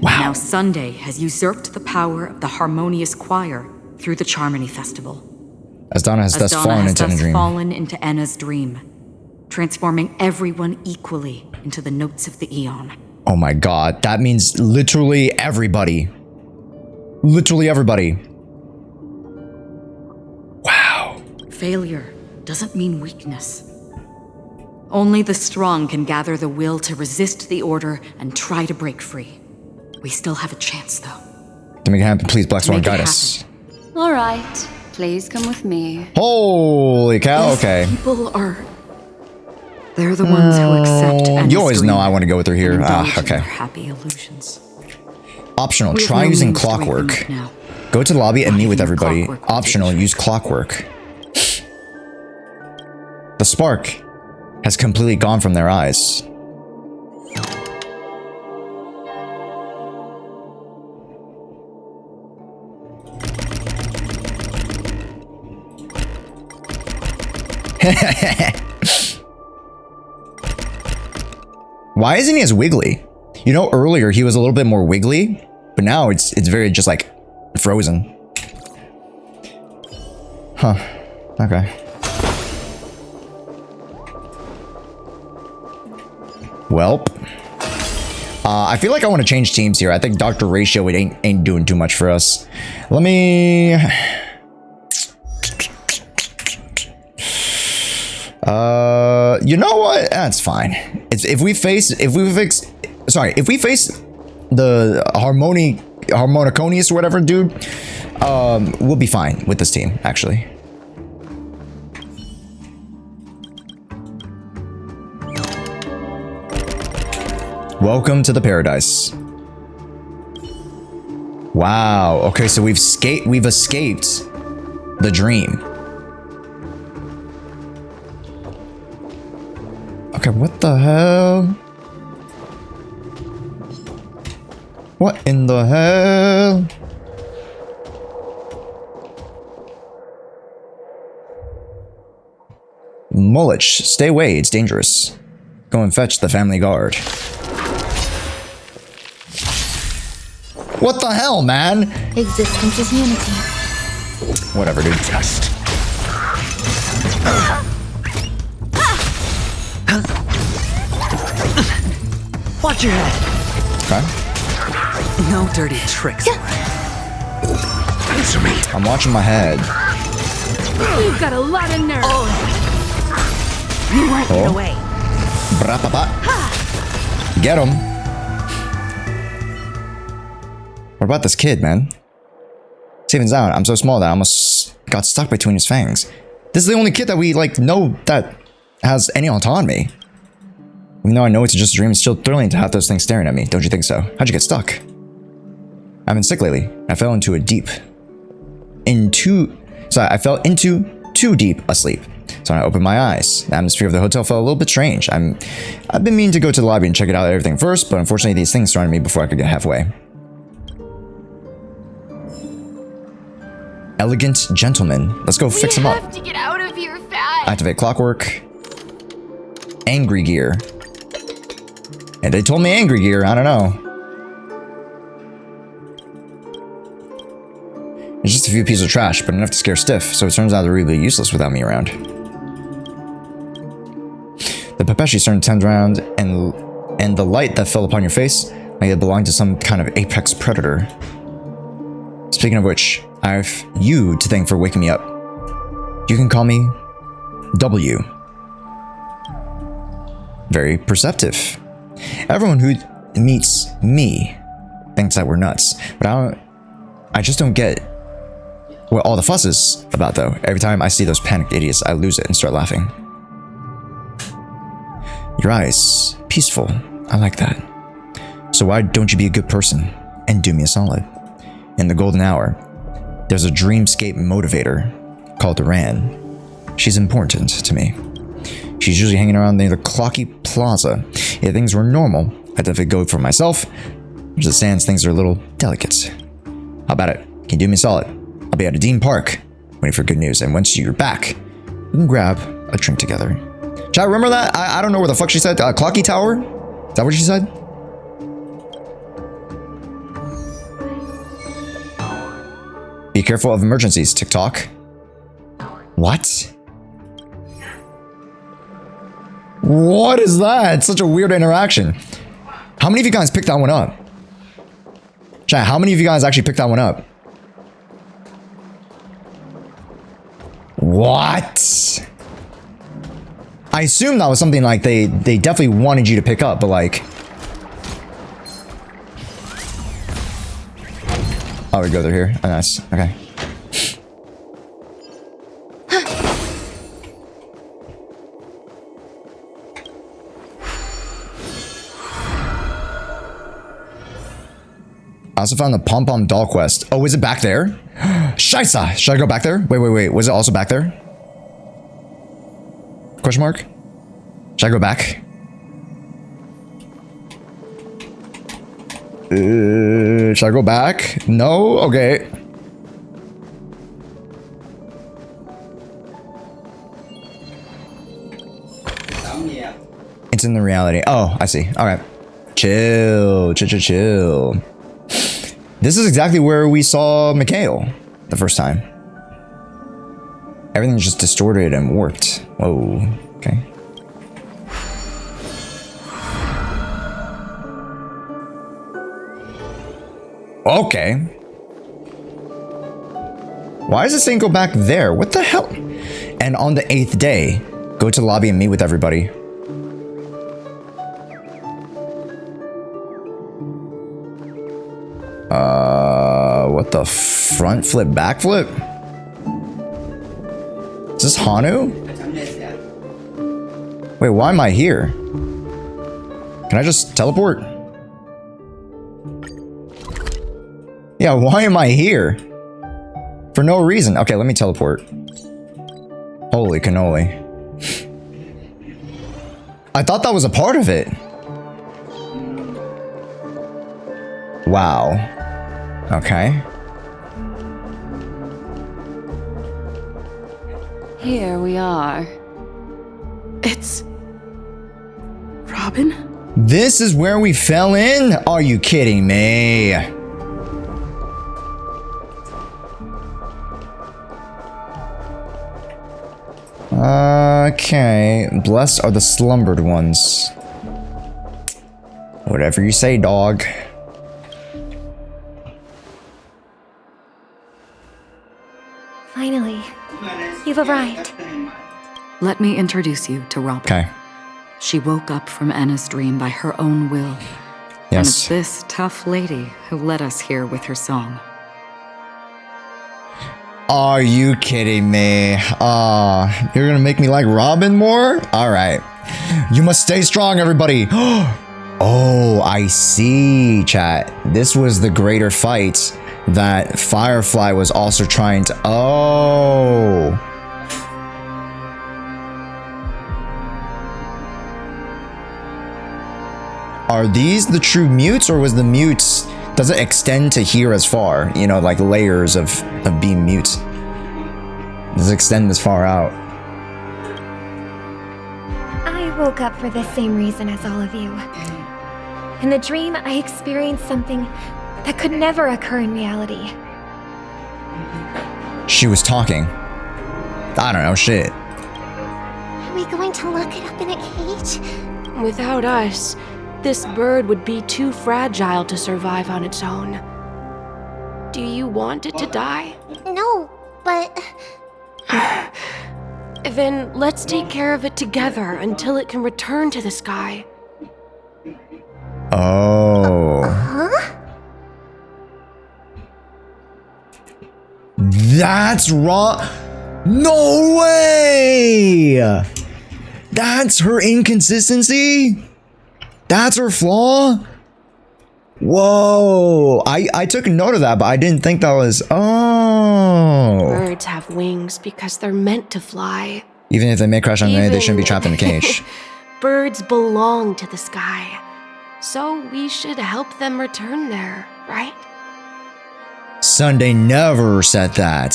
Wow. Now Sunday has usurped the power of the Harmonious Choir through the Charmony Festival. As Donna has thus fallen into Enna's dream, transforming everyone equally into the notes of the Eon. Oh my god, that means literally everybody. Literally everybody. Wow. Failure doesn't mean weakness. Only the strong can gather the will to resist the Order and try to break free. We still have a chance, though. To make it happen, please, Black Swan, guide us. All right, please come with me. Holy cow, okay. People are... They're the ones who accept and you always know I want to go with her here. Okay. Happy illusions. Optional, try using clockwork. Go to the lobby and meet with everybody. Optional, use clockwork. The spark has completely gone from their eyes. Why isn't he as wiggly? You know, earlier he was a little bit more wiggly, but now it's very just like frozen. Huh. Okay. Welp. I feel like I want to change teams here. I think Dr. Ratio ain't doing too much for us. Let me... you know what? That's fine. If we face the harmoniconius or whatever, dude. We'll be fine with this team, actually. Welcome to the paradise. Wow. Okay, so we've escaped the dream. Okay, what the hell? What in the hell? Mullich, stay away, it's dangerous. Go and fetch the family guard. What the hell, man? Existence is unity. Whatever, dude. Just. Watch your head. Okay. No dirty tricks. Answer me. I'm watching my head. You've got a lot of nerve. You won't get away. Bra-pa-pa. Get him. What about this kid, man? Steven's out. I'm so small that I almost got stuck between his fangs. This is the only kid that we, like, know that has any autonomy. Even though I know it's just a dream, it's still thrilling to have those things staring at me. Don't you think so? How'd you get stuck? I've been sick lately. I fell into too deep a sleep. So when I opened my eyes, the atmosphere of the hotel felt a little bit strange. I've been meaning to go to the lobby and check it out everything first, but unfortunately these things surrounded me before I could get halfway. Elegant gentleman. Let's go fix him up. We have to get out of here fast. Activate clockwork. Angry gear. And they told me angry gear. I don't know. It's just a few pieces of trash, but enough to scare Stiff, so it turns out they're really useless without me around. The Pepeshi started to turn around, and the light that fell upon your face like it belonged to some kind of apex predator. Speaking of which, I have you to thank for waking me up. You can call me W. Very perceptive. Everyone who meets me thinks that we're nuts, but I just don't get what all the fuss is about, though. Every time I see those panicked idiots, I lose it and start laughing. Your eyes, peaceful. I like that. So why don't you be a good person and do me a solid? In the golden hour, there's a dreamscape motivator called Duran. She's important to me. She's usually hanging around near the Clocky Plaza. If things were normal, I'd definitely go for myself. As it stands, things are a little delicate. How about it? Can you do me a solid? I'll be at a Dean Park, waiting for good news, and once you're back, we can grab a drink together. Chat, remember that? I don't know where the fuck she said. Clocky Tower? Is that what she said? Be careful of emergencies, TikTok. What? What is that? It's such a weird interaction. How many of you guys picked that one up? Chat, how many of you guys actually picked that one up? What? I assume that was something like they definitely wanted you to pick up, but like... Oh, we go through here. Oh, nice. Okay. I also found the Pom Pom Doll quest. Oh, is it back there? Scheisse! Should I go back there? Wait. Was it also back there? Question mark? Should I go back? Should I go back? No? Okay. It's in the reality. Oh, I see. Alright. Chill. This is exactly where we saw Mikhail the first time. Everything's just distorted and warped. Whoa. Okay. Okay. Why does this thing go back there? What the hell? And on the 8th day, go to the lobby and meet with everybody. What the front flip, back flip? Is this Hanu? Wait, why am I here? Can I just teleport? Yeah, why am I here? For no reason. Okay, let me teleport. Holy cannoli. I thought that was a part of it. Wow. Okay. Here we are. It's... Robin? This is where we fell in? Are you kidding me? Okay. Blessed are the slumbered ones. Whatever you say, dog. Finally, you've arrived. Let me introduce you to Robin. Okay. She woke up from Anna's dream by her own will. Yes. And it's this tough lady who led us here with her song. Are you kidding me? You're gonna make me like Robin more? Alright. You must stay strong, everybody. Oh, I see, chat. This was the greater fight that Firefly was also trying to... Oh. Are these the true mutes, or was the mutes... Does it extend to here as far? You know, like layers of being mutes. Does it extend this far out? I woke up for the same reason as all of you. In the dream, I experienced something that could never occur in reality. She was talking. I don't know, shit. Are we going to lock it up in a cage? Without us, this bird would be too fragile to survive on its own. Do you want it to die? No, but... Then let's take care of it together until it can return to the sky. Oh. Huh? That's wrong. No way! That's her inconsistency? That's her flaw? Whoa. I took note of that, but I didn't think that was... Oh. Birds have wings because they're meant to fly. Even if they may crash on the night, they shouldn't be trapped in a cage. Birds belong to the sky. So we should help them return there, right? Sunday never said that.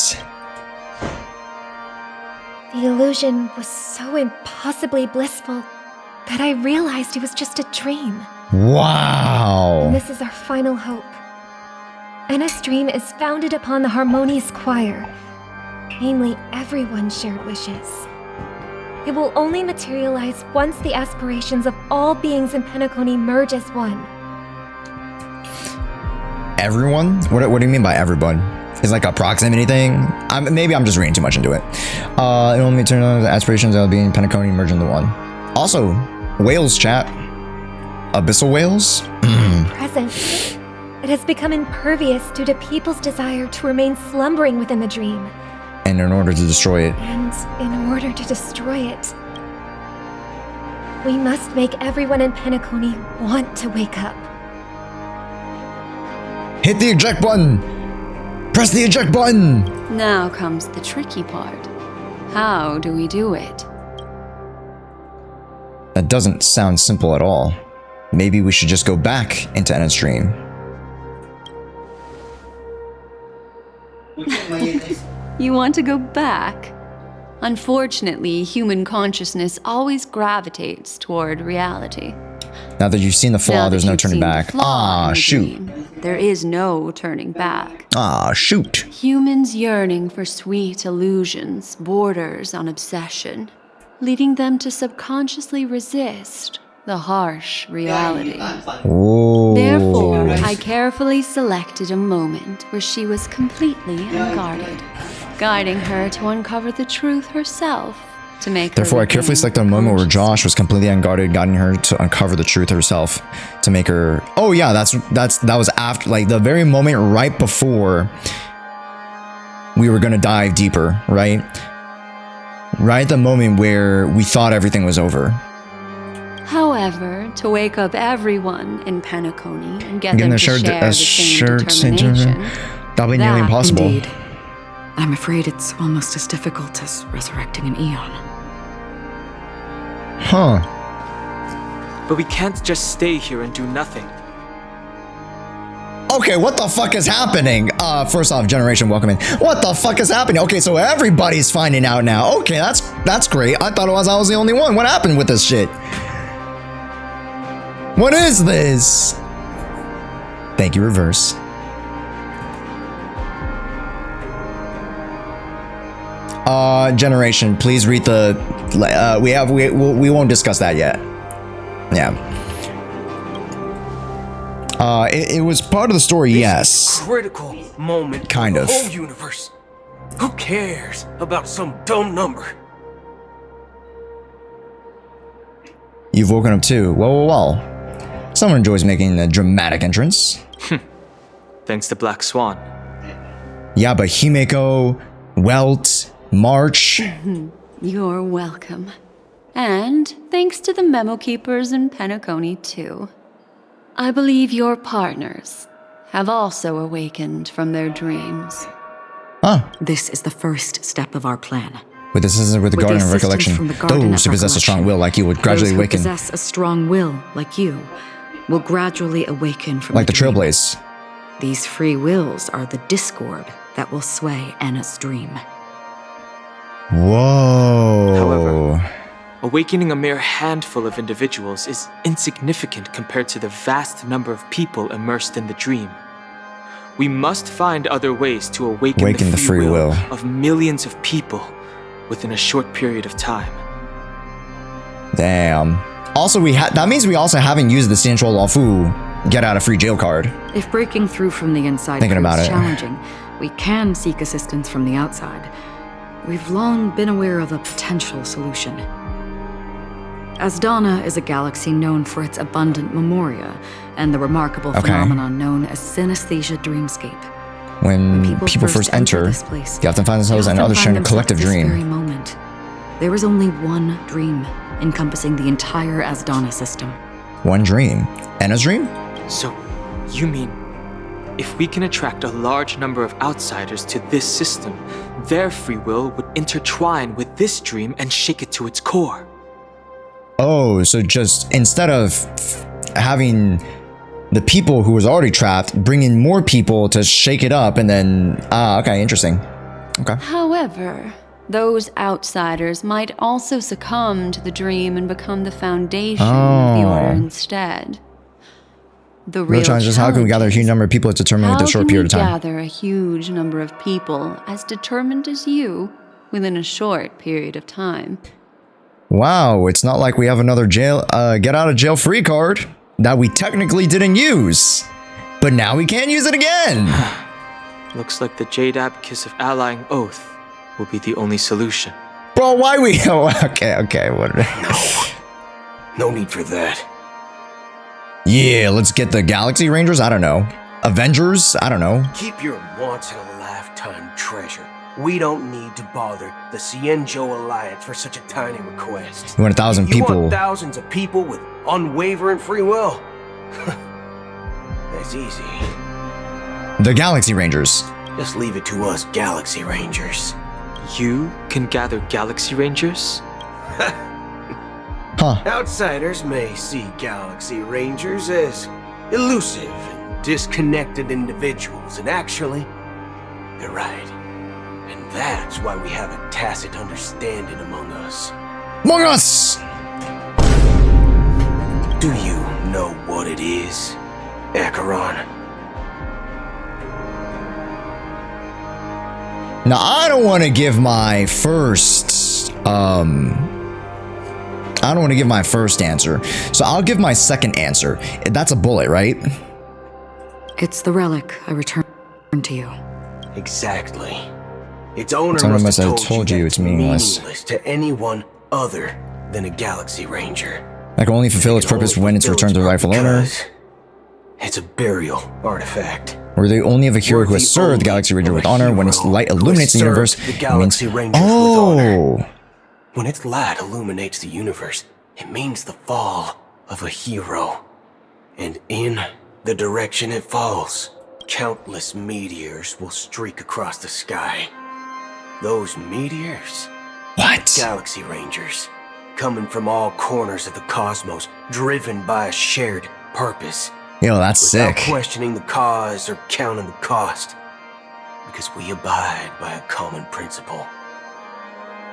The illusion was so impossibly blissful that I realized it was just a dream. Wow. And this is our final hope. Anna's dream is founded upon the harmonious choir, namely everyone's shared wishes. It will only materialize once the aspirations of all beings in Peak-cony merge as one. Everyone? What do you mean by everyone? Is like a proximity thing? Maybe I'm just reading too much into it. It will only materialize the aspirations of being Peak-cony merge into one. Also, whales chat. Abyssal whales? Present. It has become impervious due to people's desire to remain slumbering within the dream. And in order to destroy it. And in order to destroy it, we must make everyone in Peak-cony want to wake up. Hit the eject button! Press the eject button! Now comes the tricky part. How do we do it? That doesn't sound simple at all. Maybe we should just go back into Anna's dream. You want to go back? Unfortunately, human consciousness always gravitates toward reality. Now that you've seen the flaw, there's no turning back. Ah, shoot. There is no turning back. Ah, shoot. Humans yearning for sweet illusions borders on obsession, leading them to subconsciously resist the harsh reality. Ooh. Therefore, I carefully selected a moment where she was completely unguarded, guiding her to uncover the truth herself to make Therefore, her I carefully regain selected a moment where Josh was completely unguarded, guiding her to uncover the truth herself, to make her. Oh yeah, that was after, like the very moment right before we were gonna dive deeper, right? Right at the moment where we thought everything was over. However, to wake up everyone in Peak-cony and get them to share the same determination, determination, that'll be nearly impossible. Indeed. I'm afraid it's almost as difficult as resurrecting an Eon. Huh. But we can't just stay here and do nothing. Okay, what the fuck is happening? First off, Generation, welcome in. What the fuck is happening? Okay, so everybody's finding out now. Okay, that's great. I thought I was the only one. What happened with this shit? What is this? Thank you, Reverse. Generation, please read the. We won't discuss that yet. Yeah. It was part of the story, yes. Critical moment. Kind of. The whole universe. Who cares about some dumb number? You've woken up too. Well. Someone enjoys making a dramatic entrance. Thanks to Black Swan. Yeah, but Himeko, Welt, March. You're welcome. And thanks to the memo keepers in Peak-cony too. I believe your partners have also awakened from their dreams. This is the first step of our plan. With assistance with the Garden of Recollection, those who possess a strong will like you would gradually awaken. Those who possess a strong will like you will gradually awaken from like the Trailblaze. These free wills are the discord that will sway Anna's dream. Whoa. However, awakening a mere handful of individuals is insignificant compared to the vast number of people immersed in the dream. We must find other ways to awaken the free will of millions of people within a short period of time. Damn. Also, that means we also haven't used the Central Laofu get out of free jail card. If breaking through from the inside is challenging, we can seek assistance from the outside. We've long been aware of a potential solution. Asdana is a galaxy known for its abundant memoria and the remarkable phenomenon known as synesthesia dreamscape. When people first enter, they often find themselves and others sharing a collective dream. Very moment, there is only one dream encompassing the entire Asdana system. One dream? Anna's dream? So, you mean, if we can attract a large number of outsiders to this system, their free will would intertwine with this dream and shake it to its core. Oh, so just instead of having the people who was already trapped, bring in more people to shake it up and then... okay, interesting. Okay. However, those outsiders might also succumb to the dream and become the foundation of the Order instead. The real challenge is how can we gather a huge number of people to determine with a short period of time? How can we gather a huge number of people as determined as you within a short period of time? Wow, it's not like we have another get out of jail free card that we technically didn't use, but now we can't use it again. Looks like the Jade Abacus of Allying Oath will be the only solution. Bro, why we... okay, what... No need for that. Yeah, let's get the Galaxy Rangers? I don't know. Avengers? I don't know. Keep your once-in-a-lifetime treasure. We don't need to bother the Cienjo Alliance for such a tiny request. You want 1,000 people. You want thousands of people with unwavering free will. That's easy. The Galaxy Rangers. Just leave it to us Galaxy Rangers. You can gather Galaxy Rangers? Outsiders may see Galaxy Rangers as elusive and disconnected individuals, and actually, they're right. And that's why we have a tacit understanding among us. Among us! Do you know what it is, Acheron? Now, I don't want to give my first, I don't want to give my first answer, so I'll give my second answer. That's a bullet, right? It's the relic I returned to you. Exactly. Its owner must have told you it's meaningless to anyone other than a Galaxy Ranger. That can only fulfill its purpose when it's returned to the rightful owner. It's a burial artifact. Or they only have a hero who has served the Galaxy Ranger with honor. When its light illuminates the universe, the Galaxy Rangers with honor. When its light illuminates the universe, it means the fall of a hero. And in the direction it falls, countless meteors will streak across the sky. Those meteors? What? Galaxy Rangers, coming from all corners of the cosmos, driven by a shared purpose. Yo, that's without sick. questioning the cause or counting the cost. Because we abide by a common principle.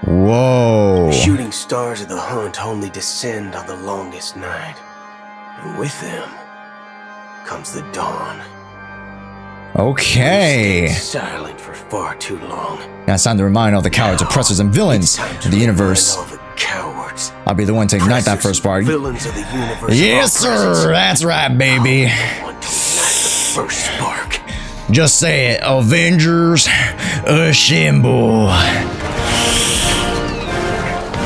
Whoa. The shooting stars of the hunt only descend on the longest night. And with them comes the dawn. Okay. We stayed silent for far too long. Now it's time to remind all the cowards, oppressors, and villains of the universe. All the cowards. I'll be the one to ignite that first spark. Villains of the universe. Yes, sir. That's right, baby. First spark. Just say it. Avengers assemble.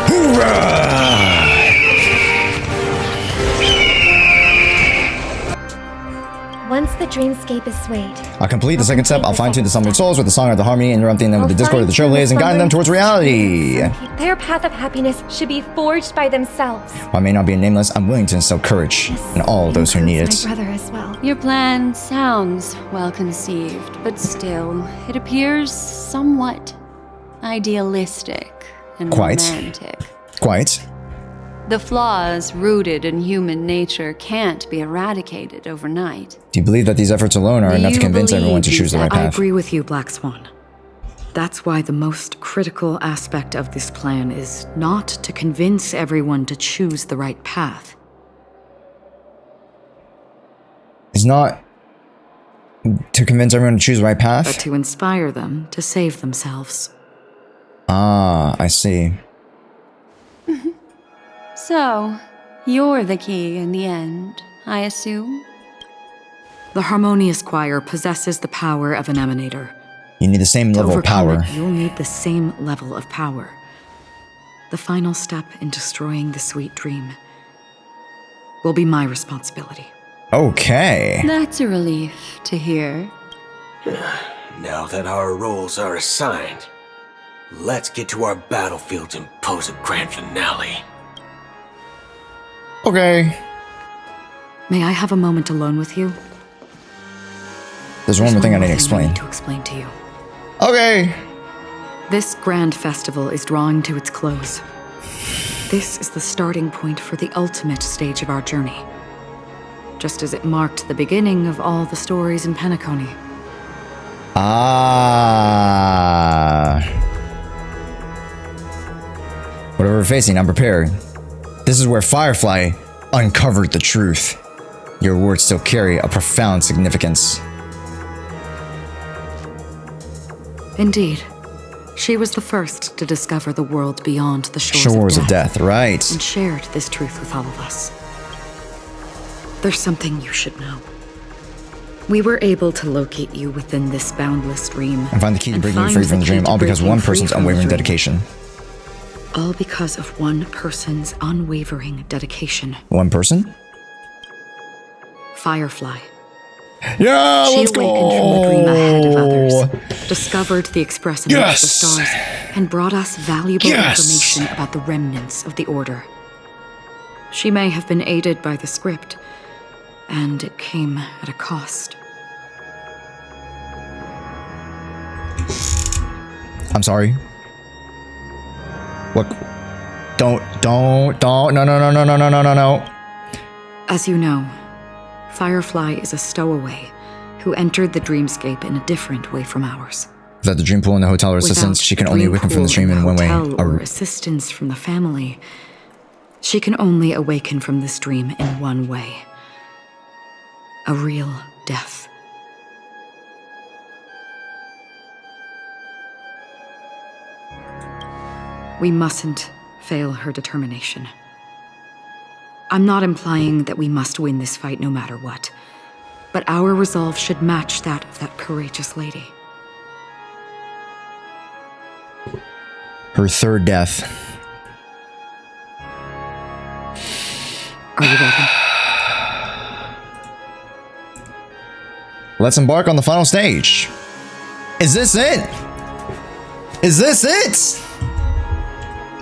Hoorah! Once the dreamscape is swayed, I'll complete the second step. I'll fine-tune the summoned souls with the song of the harmony, interrupting them with the discord of the trailblazers and guiding them towards reality. their path of happiness should be forged by themselves. While I may not be nameless, I'm willing to instill courage in all those who need it. My brother as well. Your plan sounds well conceived, but still, it appears somewhat idealistic and romantic. Quite. The flaws rooted in human nature can't be eradicated overnight. Do you believe that these efforts alone are enough to convince everyone to choose the right I path? agree with you, Black Swan. That's why the most critical aspect of this plan is not to convince everyone to choose the right path. It's not to convince everyone to choose the right path? But to inspire them to save themselves. Ah, I see. So, you're the key in the end, I assume? The Harmonious Choir possesses the power of an emanator. You need the same level of power. You'll need the same level of power. The final step in destroying the sweet dream will be my responsibility. Okay. That's a relief to hear. Now that our roles are assigned, let's get to our battlefields and pose a grand finale. Okay. May I have a moment alone with you? There's one more thing I need to explain. To explain to you. Okay. This grand festival is drawing to its close. This is the starting point for the ultimate stage of our journey. Just as it marked the beginning of all the stories in Peak-cony. Ah. Whatever we're facing, I'm prepared. This is where Firefly uncovered the truth. Your words still carry a profound significance. Indeed. She was the first to discover the world beyond the shores of death, right. And shared this truth with all of us. There's something you should know. We were able to locate you within this boundless dream. And find the key to breaking you free from the dream, all because one person's unwavering dedication. All because of one person's unwavering dedication. One person? Firefly. Yeah, she let's awakened go. from the dream ahead of others, discovered the express image of the stars, and brought us valuable information about the remnants of the Order. She may have been aided by the script, and it came at a cost. I'm sorry. What? Don't, no. As you know, Firefly is a stowaway who entered the dreamscape in a different way from ours. Without the dream pool and the hotel or assistance, she can only awaken from the dream in one way. Or assistance from the family. She can only awaken from this dream in one way. A real death. We mustn't fail her determination. I'm not implying that we must win this fight no matter what, but our resolve should match that of that courageous lady. Her third death. Are you ready? Let's embark on the final stage. Is this it? Is this it?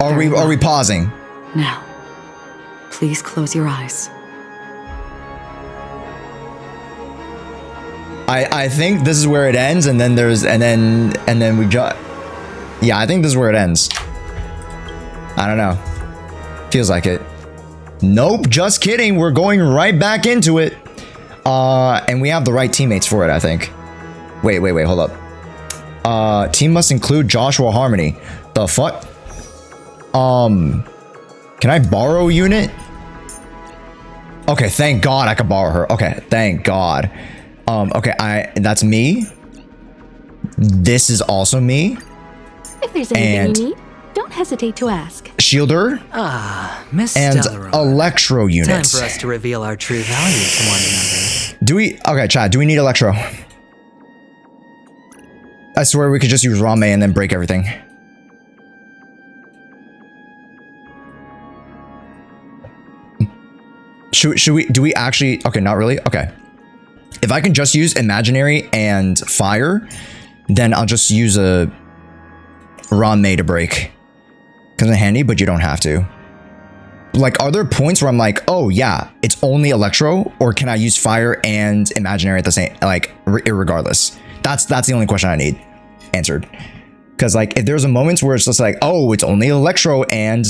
Are we pausing? Now, please close your eyes. I think this is where it ends, and then we got. Yeah, I think this is where it ends. I don't know. Feels like it. Nope, just kidding. We're going right back into it. And we have the right teammates for it, I think. Wait, hold up. Team must include Joshua Harmony. The fuck? Can I borrow a unit? Okay, thank God I could borrow her. Okay, thank God. Okay, that's me. This is also me. If there's anything you need, don't hesitate to ask. Shielder. Miss and Stellar. Electro Time units. for us to reveal our true values to one another. Do we? Okay, chat. Do we need Electro? I swear we could just use Rame and then break everything. Should we? Do we actually? Okay, not really. Okay. If I can just use Imaginary and Fire, then I'll just use a Rame to break. Because it's handy, but you don't have to. Like, are there points where I'm like, oh yeah, it's only Electro, or can I use Fire and Imaginary at the same, like, irregardless? That's the only question I need answered. Because like, if there's a moment where it's just like, oh, it's only Electro and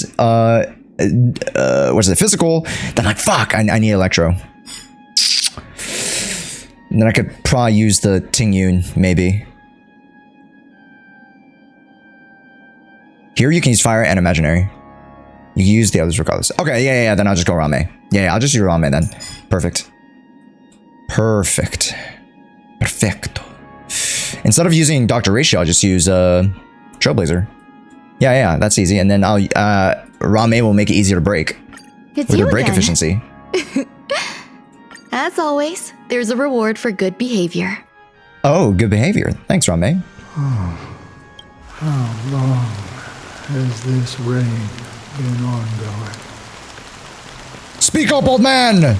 what's it, physical, then like, fuck, I need Electro. And then I could probably use the Ting-Yun, maybe. Here you can use Fire and Imaginary. You can use the others regardless. Okay, yeah, then I'll just go Rame. Yeah, I'll just use Rame then. Perfect. Perfecto. Instead of using Dr. Ratio, I'll just use Trailblazer. Yeah, that's easy. And then Rame will make it easier to break. It's with you her break again. efficiency. As always, there's a reward for good behavior. Oh, good behavior. Thanks, Rame. How long has this rain been ongoing? Speak up, old man!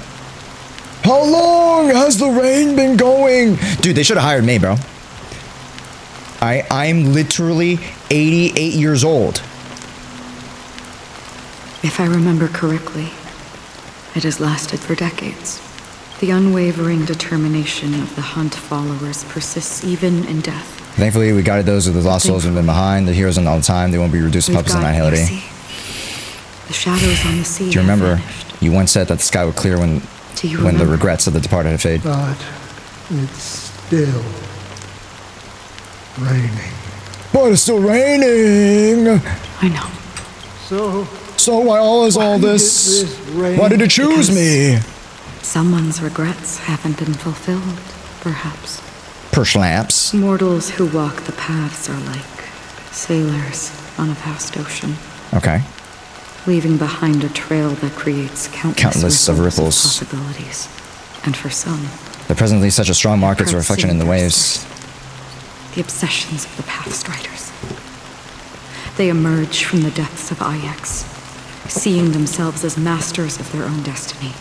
How long has the rain been going? Dude, they should have hired me, bro. I'm literally 88 years old. If I remember correctly, it has lasted for decades. The unwavering determination of the Hunt followers persists even in death. Thankfully, we guided those with the lost souls who have been behind. The heroes in all the time. They won't be reduced to puppets in annihility. The shadows on the sea. Do you remember? You once said that the sky would clear when the regrets of the departed had faded. But it's still raining. But it's still raining! I know. So why is all this? Why did it choose me? Someone's regrets haven't been fulfilled, perhaps. Perhaps. Mortals who walk the paths are like sailors on a vast ocean. Okay. Leaving behind a trail that creates countless of ripples ripples. of possibilities. And for some, There presently such a strong mark as a reflection in the waves. the obsessions of the Pathstriders. They emerge from the depths of Ix, seeing themselves as masters of their own destiny.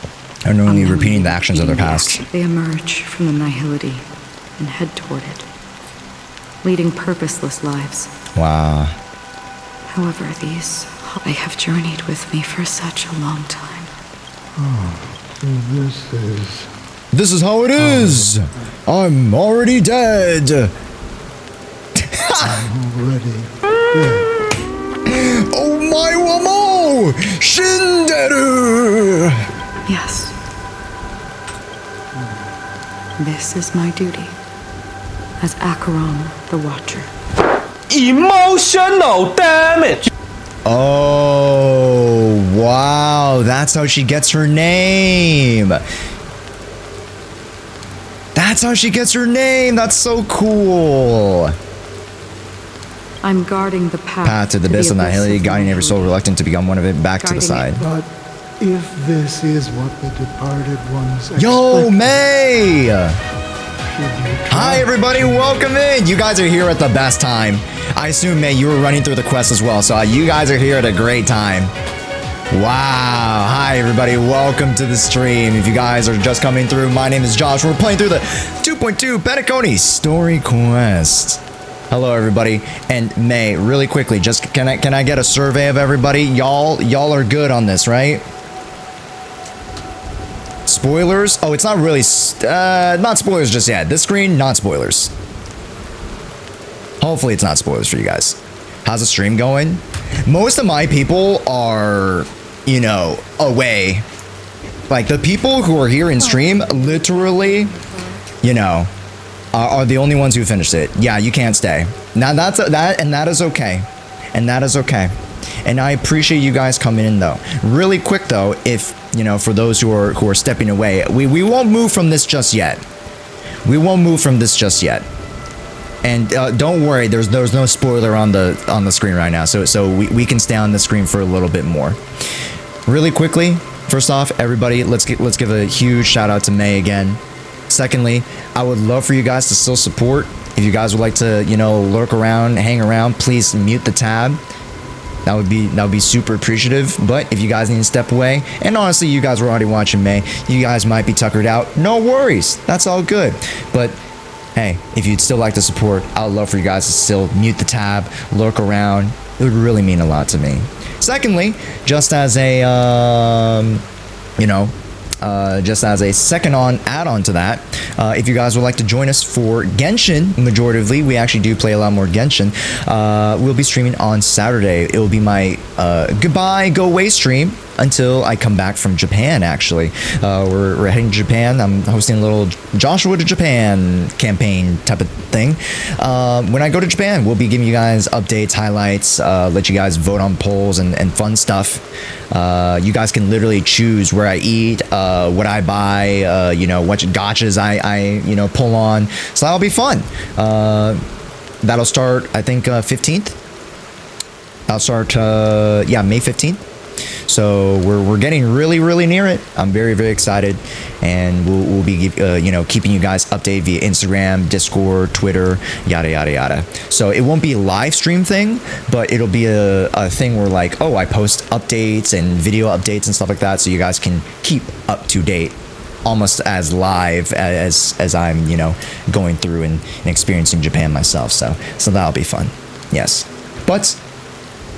Unknowingly repeating the actions of their past. They emerge from the nihility and head toward it, leading purposeless lives. Wow. However, they have journeyed with me for such a long time. Oh, so This is how it is! I'm already dead! already dead. Oh my wamo! Shinderu! Yes. This is my duty as Acheron the Watcher. Emotional damage! Oh, wow. That's how she gets her name. That's how she gets her name. That's so cool. I'm guarding the Path to the abyss of nihility, guiding every soul reluctant to become one of it back to the side. But if this is what the departed ones Yo, expected, May! should you Hi, everybody. Welcome in. You guys are here at the best time. I assume, May, you were running through the quest as well, so you guys are here at a great time. Wow. Hi, everybody. Welcome to the stream. If you guys are just coming through, my name is Josh. We're playing through the 2.2 Peak-cony Story Quest. Hello, everybody. And May, really quickly, just can I get a survey of everybody? Y'all are good on this, right? Spoilers? Oh, it's not really, not spoilers just yet. This screen, not spoilers. Hopefully it's not spoilers for you guys. How's the stream going? Most of my people are, you know, away. Like, the people who are here in stream, literally, you know, are the only ones who finished it. Yeah, you can't stay. Now, that is okay. And that is okay. And I appreciate you guys coming in, though. Really quick, though, if, you know, for those who are stepping away, we won't move from this just yet. We won't move from this just yet. And don't worry, there's no spoiler on the screen right now, so we can stay on the screen for a little bit more. Really quickly, first off, everybody, let's give a huge shout out to May again. Secondly, I would love for you guys to still support. If you guys would like to, you know, lurk around, hang around, please mute the tab. That would be super appreciative. But if you guys need to step away, and honestly, you guys were already watching May, you guys might be tuckered out. No worries, that's all good. But hey, if you'd still like to support, I would love for you guys to still mute the tab, lurk around. It would really mean a lot to me. Secondly, just as a, just as a second on add-on to that, if you guys would like to join us for Genshin, majoritively, we actually do play a lot more Genshin. We'll be streaming on Saturday. It will be my goodbye, go away stream until I come back from Japan, actually. We're heading to Japan. I'm hosting a little Joshua to Japan campaign type of thing. When I go to Japan, we'll be giving you guys updates, highlights, let you guys vote on polls and fun stuff. You guys can literally choose where I eat, what I buy, you know, what gotchas I you know, pull on. So that'll be fun. That'll start, I think, 15th. That'll start, yeah, May 15th. So we're getting really near it. I'm very excited, and we'll be you know, keeping you guys updated via Instagram, Discord, Twitter, yada. So it won't be a live stream thing, but it'll be a thing where, like, oh, I post updates and video updates and stuff like that, so you guys can keep up to date, almost as live as I'm, you know, going through and experiencing Japan myself. So that'll be fun. Yes, but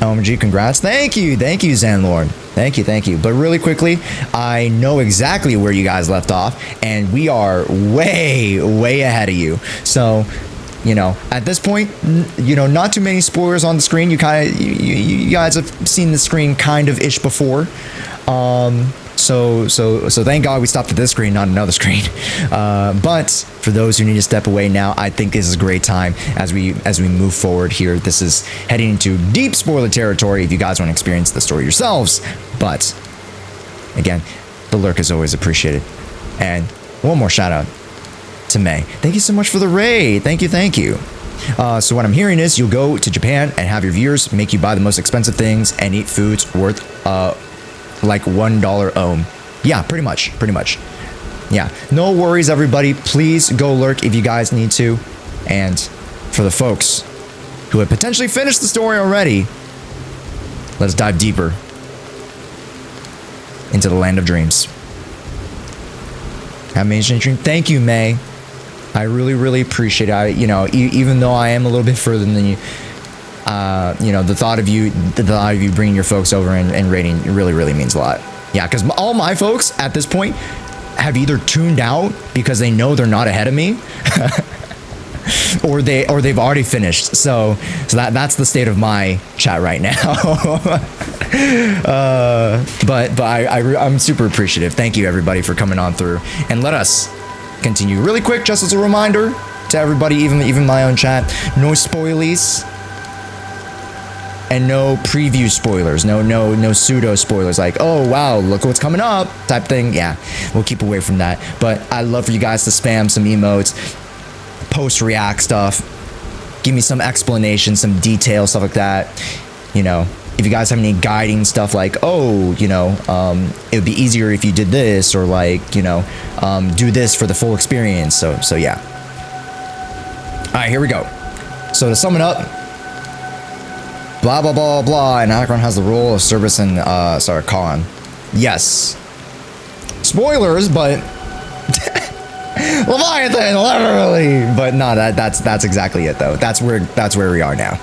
OMG, congrats. Thank you, Zanlord. Thank you. But really quickly, I know exactly where you guys left off, and we are way ahead of you. So, you know, at this point, you know, not too many spoilers on the screen. You guys have seen the screen kind of ish before. So thank God we stopped at this screen, not another screen. But for those who need to step away now, I think this is a great time as we move forward here. This is heading into deep spoiler territory if you guys want to experience the story yourselves. But again, the lurk is always appreciated. And one more shout out to May. Thank you so much for the raid. Thank you. So what I'm hearing is you'll go to Japan and have your viewers make you buy the most expensive things and eat foods worth like $1 ohm. Yeah, pretty much. Yeah, no worries, everybody. Please go lurk if you guys need to. And for the folks who have potentially finished the story already, let's dive deeper into the land of dreams. Have an amazing dream. Thank you, May. I really appreciate it. You know, even though I am a little bit further than you, you know, the thought of you bringing your folks over and raiding really means a lot. Yeah, because all my folks at this point have either tuned out because they know they're not ahead of me, or they've already finished. So that's the state of my chat right now. But I'm super appreciative. Thank you, everybody, for coming on through, and let us continue really quick. Just as a reminder to everybody, even my own chat, no spoilies. And no preview spoilers, no pseudo spoilers like, oh wow, look what's coming up type thing. Yeah, we'll keep away from that. But I'd love for you guys to spam some emotes, post react stuff, give me some explanation, some detail, stuff like that. You know, if you guys have any guiding stuff like, oh, you know, it would be easier if you did this, or like, you know, do this for the full experience. So yeah. All right, here we go. So to sum it up, Blah, blah, blah, blah. And Akron has the role of Cerberus and, sorry, Khan. Yes. Spoilers, but... Leviathan, literally! But no, that's exactly it, though. That's where we are now.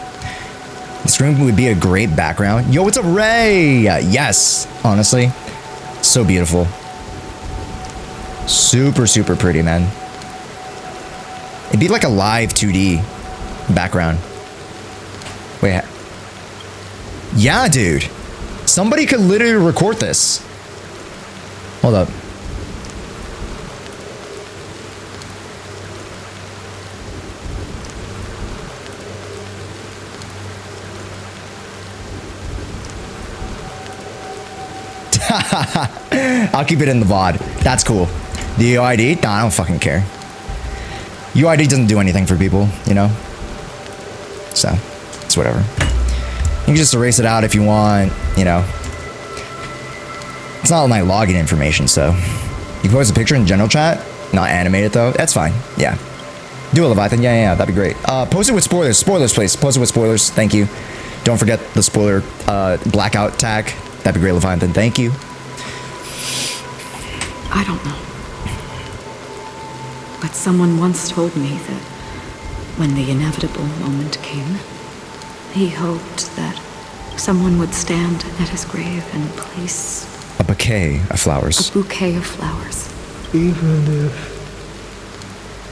This room would be a great background. Yo, it's a Ray! Yes, honestly. So beautiful. Super, super pretty, man. It'd be like a live 2D background. Wait. Yeah, dude. Somebody could literally record this. Hold up. I'll keep it in the VOD. That's cool. The UID? Nah, I don't fucking care. UID doesn't do anything for people, you know? So, it's whatever. You can just erase it out if you want, you know. It's not my login information, so. You can post a picture in general chat, not animate it though. That's fine, yeah. Do it, Leviathan, yeah, that'd be great. Post it with spoilers. Spoilers, please. Post it with spoilers, thank you. Don't forget the spoiler blackout tag. That'd be great, Leviathan, thank you. I don't know. But someone once told me that when the inevitable moment came, he hoped that someone would stand at his grave and place a bouquet of flowers. A bouquet of flowers. Even if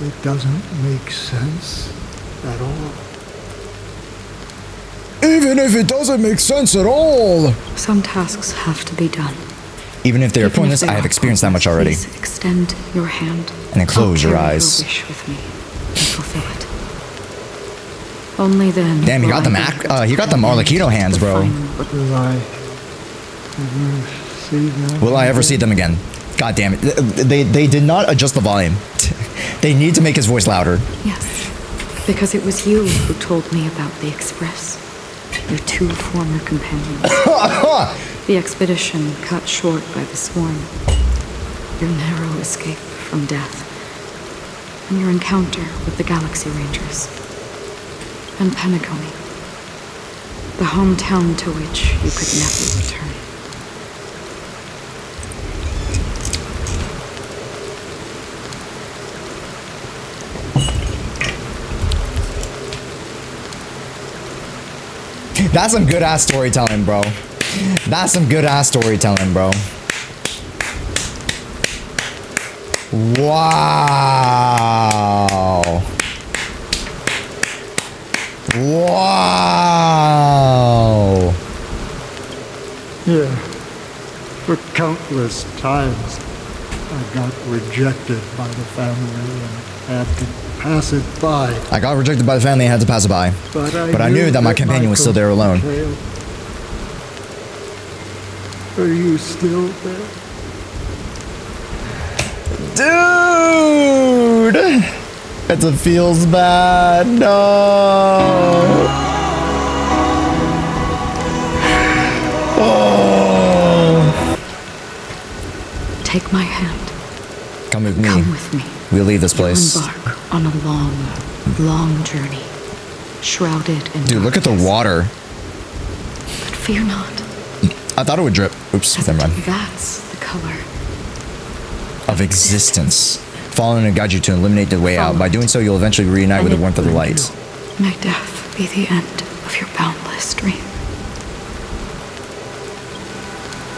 it doesn't make sense at all. Even if it doesn't make sense at all. Some tasks have to be done. Even if they are pointless, I have experienced that much already. Please extend your hand. And then close your eyes. Your wish with me and fulfill it. Only then. Damn, he got the he got the Arlecchino hands, bro. Will I ever see them again? God damn it. They did not adjust the volume. They need to make his voice louder. Yes. Because it was you who told me about the Express. Your two former companions. The expedition cut short by the swarm. Your narrow escape from death. And your encounter with the Galaxy Rangers. And Peak-cony. The hometown to which you could never return. That's some good ass storytelling, bro. That's some good ass storytelling, bro. Wow. Wow. Yeah. For countless times, I got rejected by the family and had to pass it by. I got rejected by the family and had to pass it by. But I knew that my companion was still there alone. Are you still there? Dude! It feels bad. No. Oh. Take my hand. Come with me. Come with me. We'll leave this place. You'll embark on a long, long journey, shrouded in Dude, look at the water. But fear not. I thought it would drip. Oops, never mind. That's the color of existence. Follow and guide you to eliminate the way out. By doing so, you'll eventually reunite with the warmth of the light. May death be the end of your boundless dream,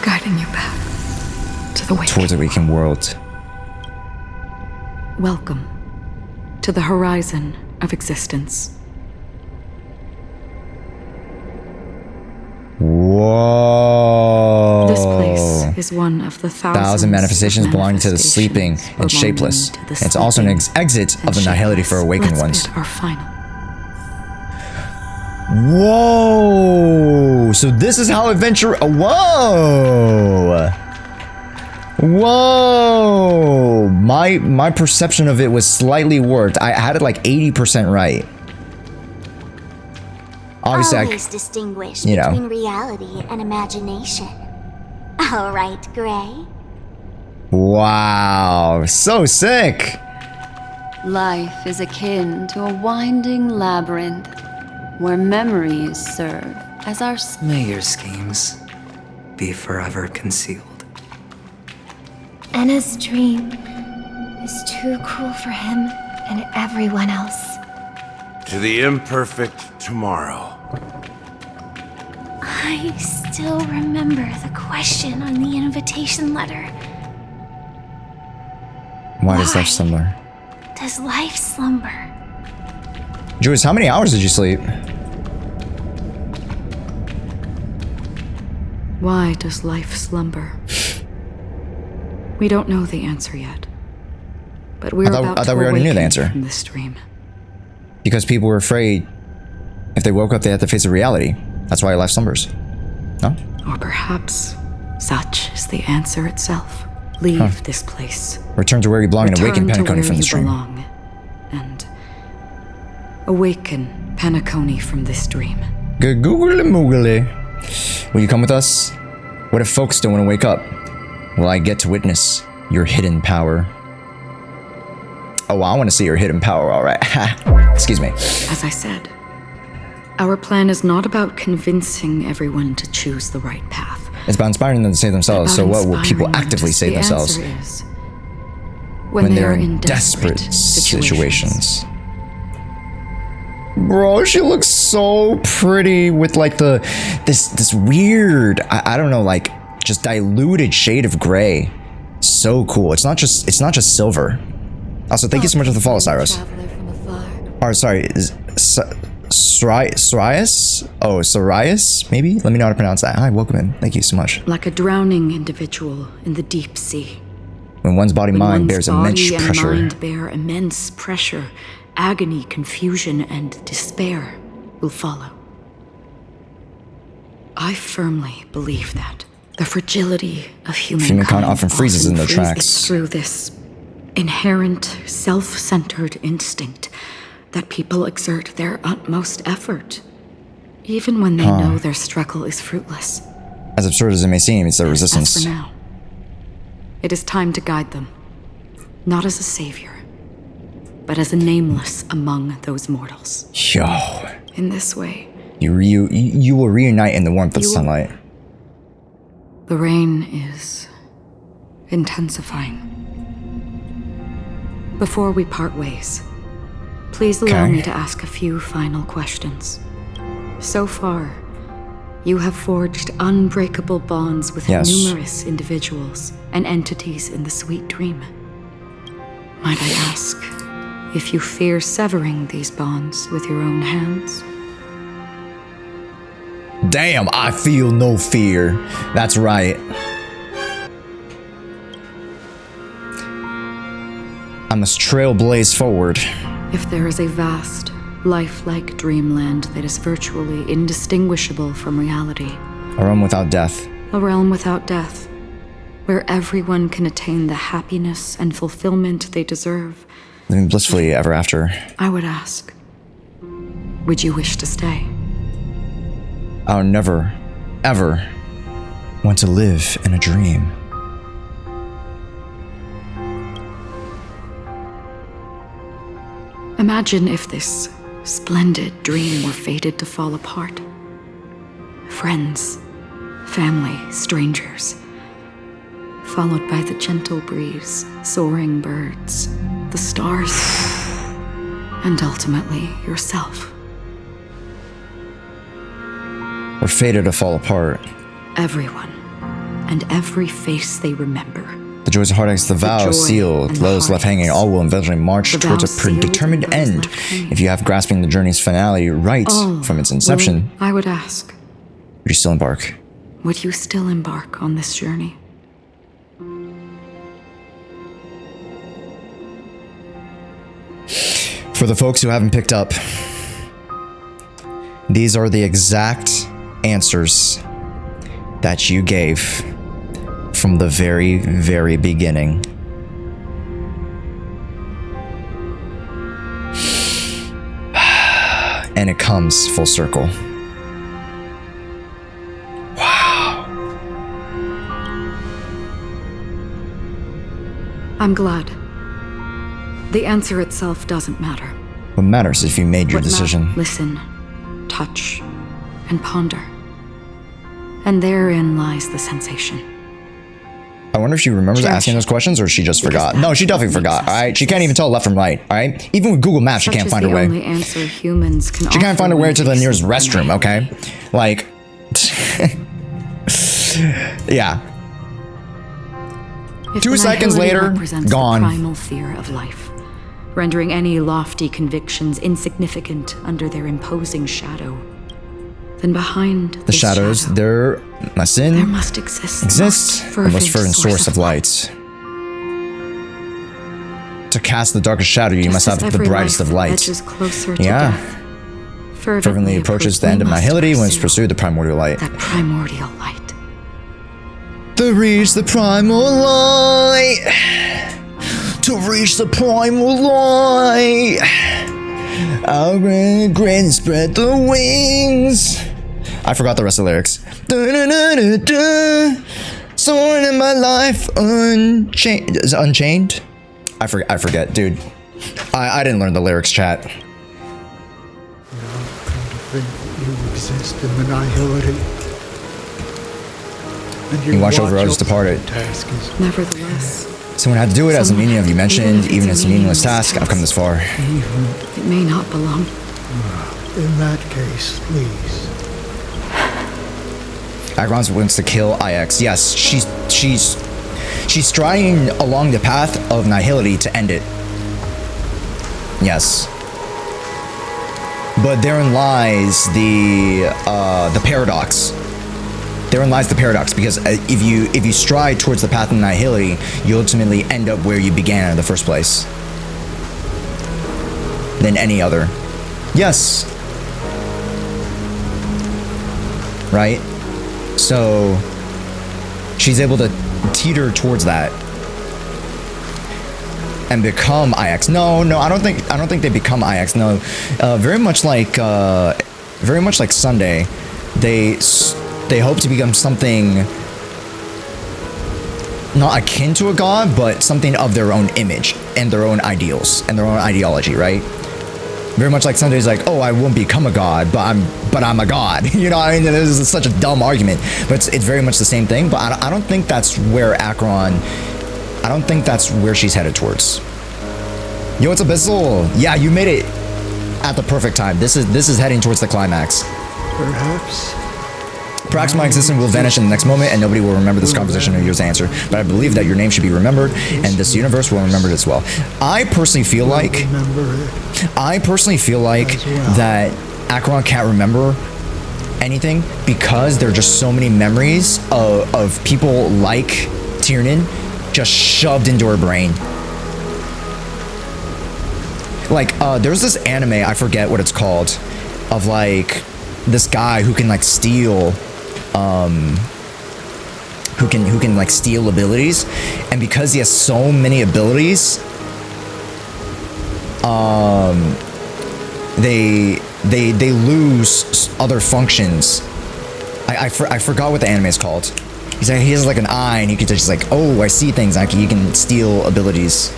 guiding you back to the waking towards the waking world. Welcome to the horizon of existence. Whoa. This place is one of the thousand manifestations belonging to the sleeping and shapeless. It's also an exit of the nihility for awakened ones. Our final. Whoa. So this is how adventure. Whoa. Whoa. My perception of it was slightly warped. I had it like 80% right. Obviously, always distinguish you know, between reality and imagination. All right, Gray. Wow, so sick. Life is akin to a winding labyrinth where memories serve as our... May your schemes be forever concealed. Enna's dream is too cruel for him and everyone else. To the imperfect tomorrow. I still remember the question on the invitation letter. Why does life slumber? Does life slumber? Jules, how many hours did you sleep? Why does life slumber? We don't know the answer yet. But we're about to I thought we already knew the answer. From this dream. Because people were afraid if they woke up they had to face a reality. That's why life slumbers. No? Or perhaps such is the answer itself. Leave this place. Return to where you belong and awaken Peak-cony from the stream. Belong, and awaken Peak-cony from this dream. Googly moogly. Will you come with us? What if folks don't want to wake up? Will I get to witness your hidden power? Oh, I want to see your hidden power, alright. Excuse me. As I said, our plan is not about convincing everyone to choose the right path. It's about inspiring them to save themselves. So what will people actively save themselves? The answer is when they're in desperate situations. Bro, she looks so pretty with like this weird, I don't know, like just diluted shade of gray. So cool. It's not just silver. Also, thank you so much for the follow, Cyrus. Oh, sorry. Sorias? Oh, Sorias? Maybe? Let me know how to pronounce that. Hi, welcome in. Thank you so much. Like a drowning individual in the deep sea. When one's body-mind bears immense pressure. Mind bear immense pressure, agony, confusion, and despair will follow. I firmly believe that the fragility of humankind often freezes in their tracks. Through this inherent, self-centered instinct that people exert their utmost effort, even when they know their struggle is fruitless. As absurd as it may seem, it's their resistance. As for now, it is time to guide them, not as a savior, but as a nameless among those mortals. Yo. In this way, you will reunite in the warmth of sunlight. The rain is intensifying. Before we part ways, please allow me to ask a few final questions. So far, you have forged unbreakable bonds with numerous individuals and entities in the sweet dream. Might I ask if you fear severing these bonds with your own hands? Damn, I feel no fear. That's right. I must trailblaze forward. If there is a vast, lifelike dreamland that is virtually indistinguishable from reality. A realm without death. A realm without death, where everyone can attain the happiness and fulfillment they deserve. Living blissfully ever after. I would ask, would you wish to stay? I would never, ever want to live in a dream. Imagine if this splendid dream were fated to fall apart. Friends, family, strangers, followed by the gentle breeze, soaring birds, the stars, and ultimately yourself. We're fated to fall apart. Everyone, and every face they remember. The joys of heartaches, the vow sealed, those left hanging, all will eventually march towards a predetermined end. If you have grasping the journey's finale right from its inception, I would ask, would you still embark? Would you still embark on this journey? For the folks who haven't picked up, these are the exact answers that you gave from the very, very beginning. And it comes full circle. Wow. I'm glad. The answer itself doesn't matter. What matters if you made your decision? Listen, touch, and ponder. And therein lies the sensation. I wonder if she remembers asking those questions or she just forgot. No, she definitely forgot, alright? She can't even tell left from right, alright? Even with Google Maps, she can't find her way. Only answer humans can She can't find her way to the nearest restroom, okay? Like... yeah. 2 seconds later, gone. The primal fear of life, rendering any lofty convictions insignificant under their imposing shadow. Then behind the shadows, there must exist a most fervent source of light. To cast the darkest shadow, you must have the brightest of light. Yeah. Fervently approaches the end of nihility when it's pursued the primordial light. That primordial light. To reach the primal light. To reach the primal light. I'll grin, spread the wings. I forgot the rest of the lyrics. Someone in my life unchained. I forget, dude. I didn't learn the lyrics, chat. Now come to think you exist in the nihility. And You watch over others departed. Nevertheless, Someone had to do it, as the meaning of you mentioned. Even it's a meaningless task, I've come this far. it may not belong. In that case, please. Agron's wants to kill IX. Yes, she's striding along the path of nihility to end it. Yes. But therein lies the paradox. Therein lies the paradox, because if you stride towards the path of nihility, you ultimately end up where you began in the first place. Than any other. Yes. Right? So she's able to teeter towards that and become IX. No, I don't think they become IX. No, very much like Sunday, they hope to become something not akin to a god, but something of their own image and their own ideals and their own ideology, right? Very much like Sunday's like, oh, I won't become a god, but I'm a god. You know what I mean? This is such a dumb argument, but it's very much the same thing. But I don't think that's where Akron, I don't think that's where she's headed towards. Yo, it's Abyssal. Yeah, you made it at the perfect time. This is heading towards the climax. Perhaps my existence will vanish in the next moment, and nobody will remember this conversation or yours answer. But I believe that your name should be remembered, and this universe will remember it as well. I personally feel like that Acheron can't remember anything because there are just so many memories of people like Tiernan just shoved into her brain. Like, there's this anime, I forget what it's called, of like this guy who can like steal who can like steal abilities, and because he has so many abilities, they lose other functions. I forgot what the anime is called. He's like, he has like an eye, and he can just like, oh, I see things. Like he can steal abilities,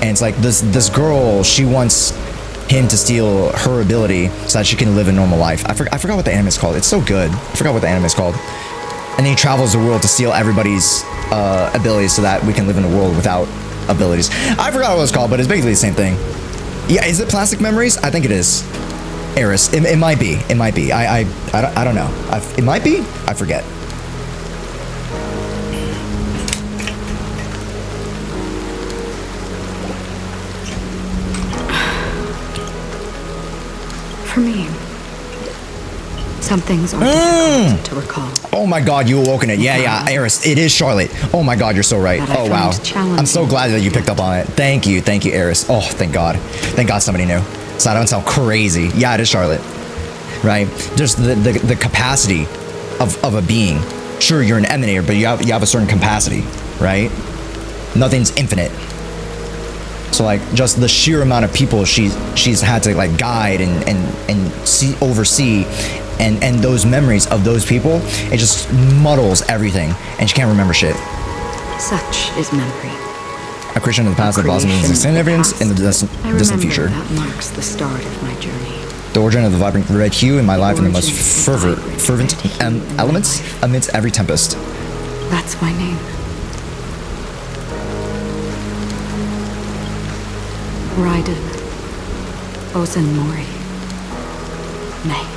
and it's like this girl, she wants him to steal her ability so that she can live a normal life. I forgot what the anime is called. It's so good. I forgot what the anime is called. And then he travels the world to steal everybody's abilities so that we can live in a world without abilities. I forgot what it's called, but it's basically the same thing. Yeah, is it Plastic Memories? I think it is. Eris. It might be. It might be. I don't know. It might be? I forget. For me, some things are difficult to recall. Oh my god, you awoken it. Yeah, Eris. It is Charlotte. Oh my god, you're so right. Oh wow. I'm so glad that you picked up on it. Thank you, Eris. Oh, thank god. Thank god somebody knew. So I don't sound crazy. Yeah, it is Charlotte. Right? Just the capacity of a being. Sure, you're an emanator, but you have a certain capacity, right? Nothing's infinite. So like just the sheer amount of people she's had to like guide and oversee and those memories of those people, it just muddles everything and she can't remember shit. Such is memory. A creation of the past that blossoms into significance in the distant future. That marks the start of my journey. The origin of the vibrant red hue in my life and the most fervent elements amidst every tempest. That's my name. Raiden. Ozen Mori. May.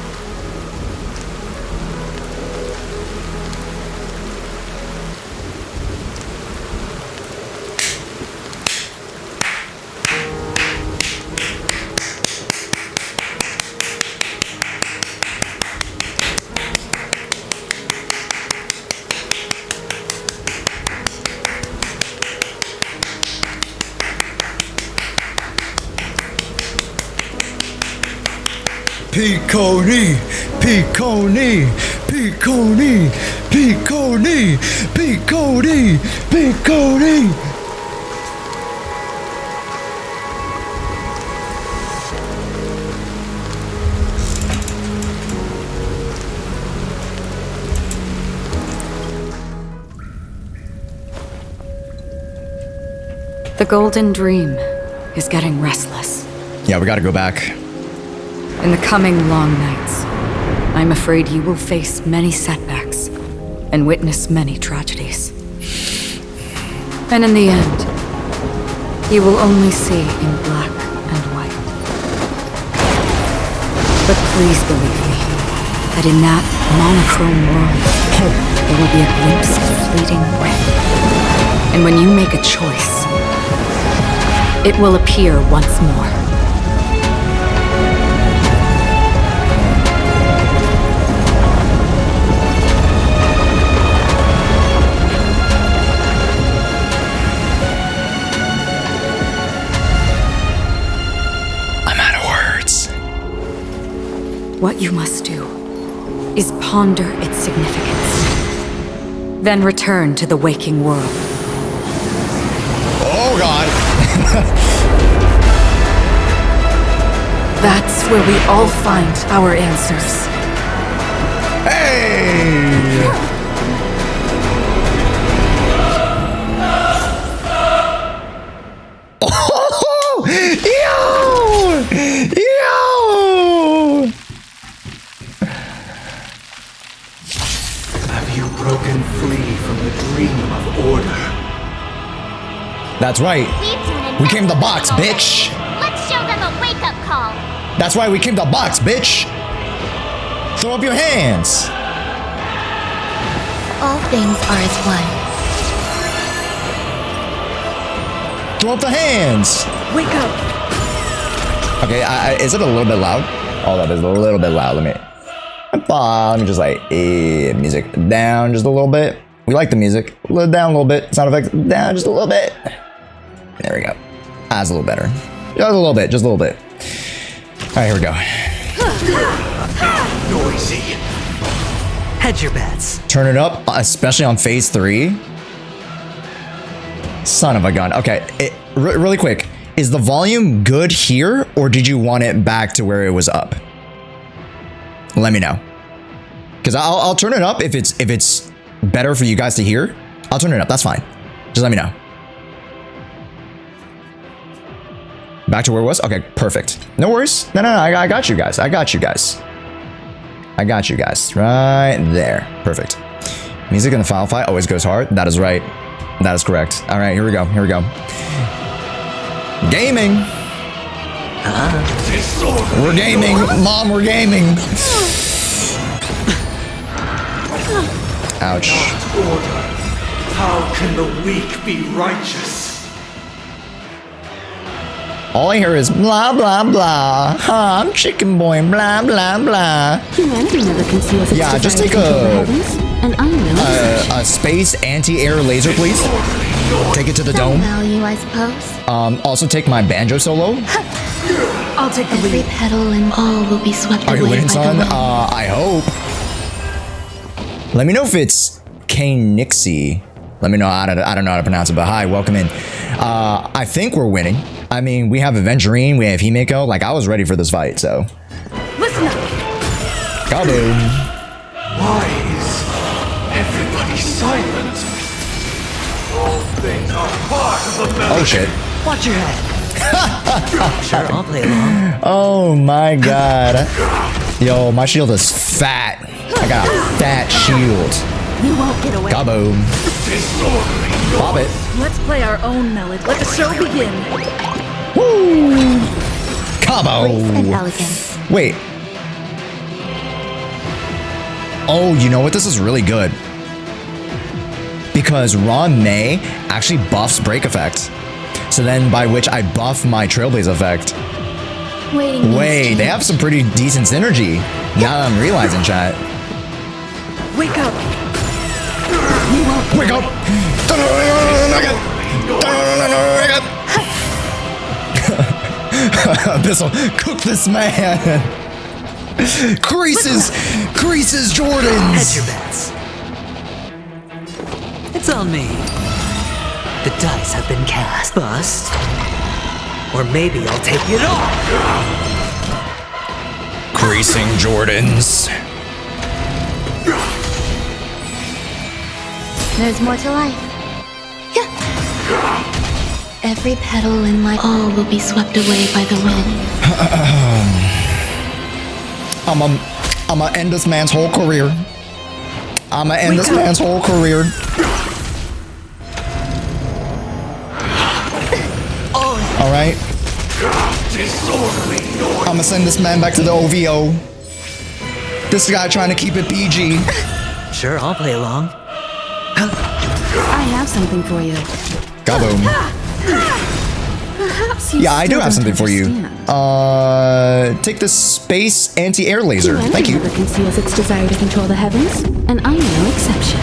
Peak-cony, Peak-cony, Peak-cony, Peak-cony, Peak-cony, Peak-cony. The Golden Dream is getting restless. Yeah, we gotta go back. In the coming long nights, I'm afraid you will face many setbacks and witness many tragedies. And in the end, you will only see in black and white. But please believe me, that in that monochrome world, there will be a glimpse of fleeting red. And when you make a choice, it will appear once more. What you must do is ponder its significance, then return to the waking world. Oh God! That's where we all find our answers. Hey! Oh! Yo! Yo! Broken free from the dream of order. That's right. We came to box, bitch. Let's show them a wake-up call. That's right, we came to box, bitch. Throw up your hands. All things are as one. Throw up the hands. Wake up. Okay, is it a little bit loud? Oh, that is a little bit loud. Let me just like music down just a little bit. We like the music. A little down a little bit. Sound effects down just a little bit. There we go. That's a little better. Just a little bit. Just a little bit. All right, here we go. Noisy. Hedge your bets. Turn it up, especially on phase 3. Son of a gun. Okay, really quick. Is the volume good here, or did you want it back to where it was up? Let me know. Because I'll turn it up if it's better for you guys to hear. I'll turn it up. That's fine. Just let me know. Back to where it was? Okay, perfect. No worries. No, I got you guys. I got you guys. I got you guys. Right there. Perfect. Music in the final fight always goes hard. That is right. That is correct. All right, here we go. Here we go. Gaming. We're gaming. Mom, we're gaming. Ouch. How can the weak be righteous? All I hear is blah, blah, blah. Huh, I'm chicken boy, blah, blah, blah. Humanity never conceals its yeah, just desire take to control the heavens, and I know a space anti-air laser, please. Take it to the dome. Value, I suppose. Also take my banjo solo. I'll take the Every lead. petal and all will be swept Are you away winning, by son? the wind. I hope. Let me know if it's K-Nixie. Let me know. I don't know how to pronounce it, but hi, welcome in. I think we're winning. I mean, we have Aventurine, we have Himeko. Like, I was ready for this fight, so. Listen up. Kaboom. Why is everybody silent? All things are part of the Oh shit. Watch your head. Sure, I'll play along. Oh my god. Yo, my shield is fat. I got a fat shield. You won't get away. Kaboom. Pop it. Let's play our own melody. Let the show begin. Woo! Cabo. And elegance. Wait. Oh, you know what? This is really good. Because Ron May actually buffs break effect. So then by which I buff my Trailblaze effect. Wait, they have some pretty decent synergy. Now that I'm realizing, chat. Wake up. Wake up. This'll cook this man. Creases Jordans. Hedge your bets. It's on me. The dice have been cast. Bust. Or maybe I'll take it all. Creasing Jordans. There's more to life. Yeah. Every petal in life, all will be swept away by the wind. I'ma end this man's whole career. I'ma end this man's whole career. All right. I'ma send this man back to the OVO. This guy trying to keep it PG. Sure, I'll play along. I have something for you. Kaboom. Yeah, I do have something for you. Take this space anti-air laser. Thank you. Never conceals its desire to control the heavens, and I'm no exception.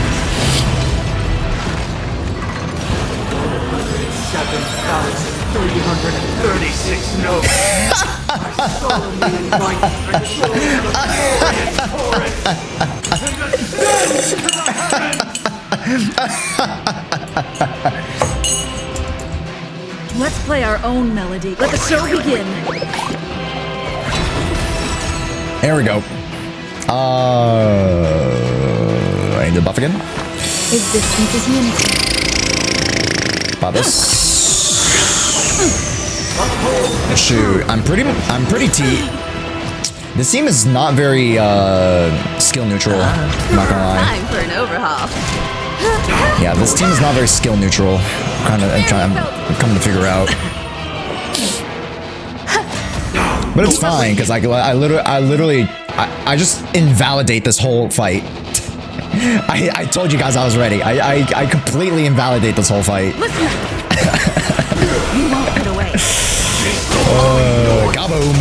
7,336 notes. I solemnly invite you to show me the glorious forest. Let's play our own melody. Let the show begin. There we go. I need to buff again. Existence is unity. Pop this. Shoot, I'm pretty T. This team is not very skill neutral. I'm not gonna lie. Time for an overhaul. Yeah, this team is not very skill neutral. I'm coming to figure out. But it's fine because I literally just invalidate this whole fight. I told you guys I was ready. I completely invalidate this whole fight. You won't get away. Kaboom.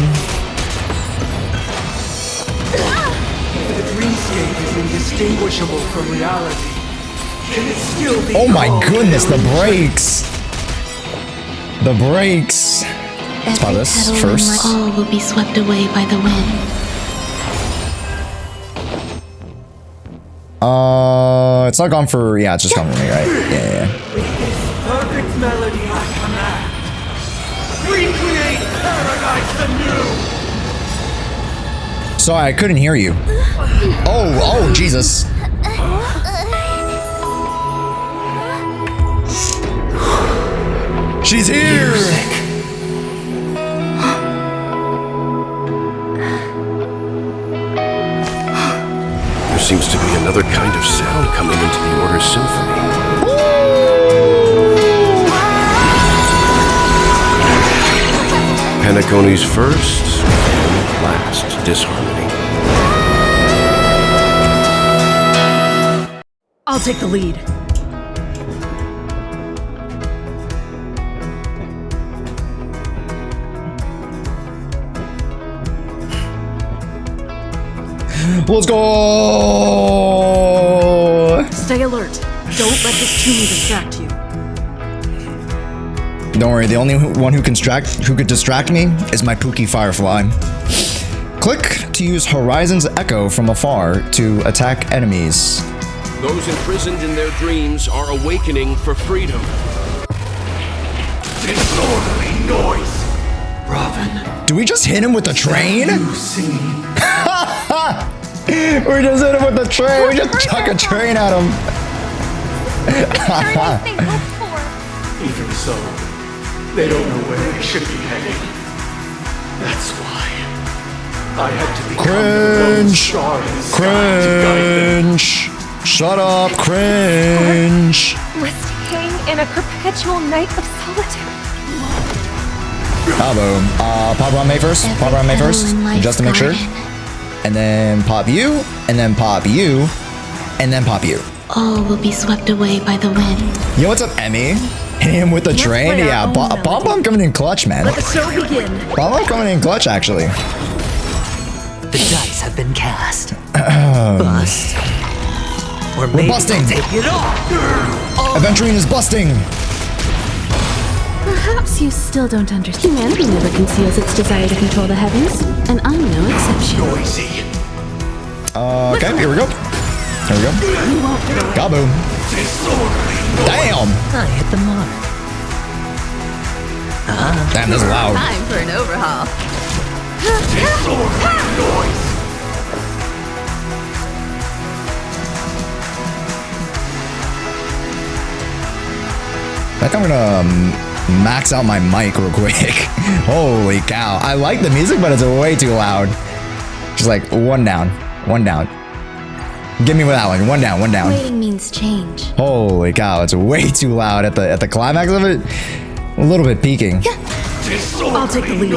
The dreamscape is indistinguishable from reality. Can it still be? Oh my goodness, the brakes. The brakes. Let's pop this first. All will be swept away by the wind. It's not gone for, yeah, it's just gone for me, right? Yeah. Perfect melody I command. Recreate paradise anew. Sorry, I couldn't hear you. Oh, Jesus. She's here! There seems to be another kind of sound coming into the Order's symphony. Peak-cony's first and last disharmony. I'll take the lead. Let's go! Stay alert. Don't let this tune distract you. Don't worry, the only one who could distract me is my Pookie Firefly. Click to use Horizon's Echo from afar to attack enemies. Those imprisoned in their dreams are awakening for freedom. Disorderly noise. Robin. Do we just hit him with the train? We just hit him with the train. We just chuck a train at him. Even so, They don't know where they should be heading. That's why I had to become the lone star in the sky to guide them. Cringe. Shut up, cringe. Must hang in a perpetual night of solitude. Ah, boom. Pop around May first. Pop around May first. Just to make sure. And then pop you. And then pop you. And then pop you. All will be swept away by the wind. Yo, what's up, Emmy? Hitting him with the train? Yeah, Bomb coming in clutch, man. Let the show begin. Bomb coming in clutch, actually. The dice have been cast. Bust. Or maybe We're busting. take it off. Aventurine is busting. Perhaps you still don't understand. Humanity never conceals its desire to control the heavens, and I'm no exception. Noisy. Okay, here we go. Here we go. Kaboom. Damn. I hit the mark. Damn, this is loud. Time for an overhaul. I think I'm gonna max out my mic real quick. Holy cow. I like the music, but it's way too loud. Just like one down. One down. Give me with that one. One down, one down. Waiting means change. Holy cow, it's way too loud at the climax of it. A little bit peaking. I'll take the lead.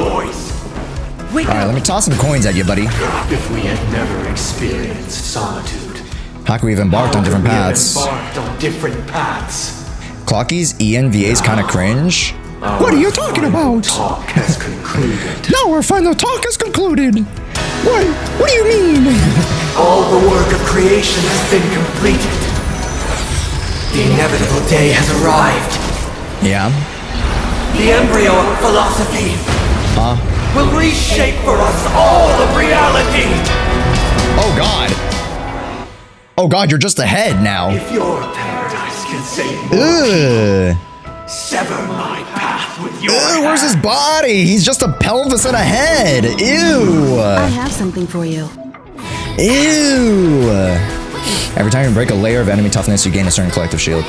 Wake Alright, up. let me toss some coins at you, buddy. If we had never experienced solitude, How can we have embarked on different we have paths? embarked on different paths. Clocky's ENVA's kind of cringe. What are you talking about? Talk has concluded. Now our final talk is concluded. What do you mean? All the work of creation has been completed. The inevitable day has arrived. Yeah. The embryo of philosophy Huh? will reshape for us all of reality. Oh God. Oh God, you're just ahead now. If your paradise can save Ugh. sever my path with your Ew, where's his body? He's just a pelvis and a head. Ew. I have something for you. Ew. Every time you break a layer of enemy toughness, you gain a certain collective shield.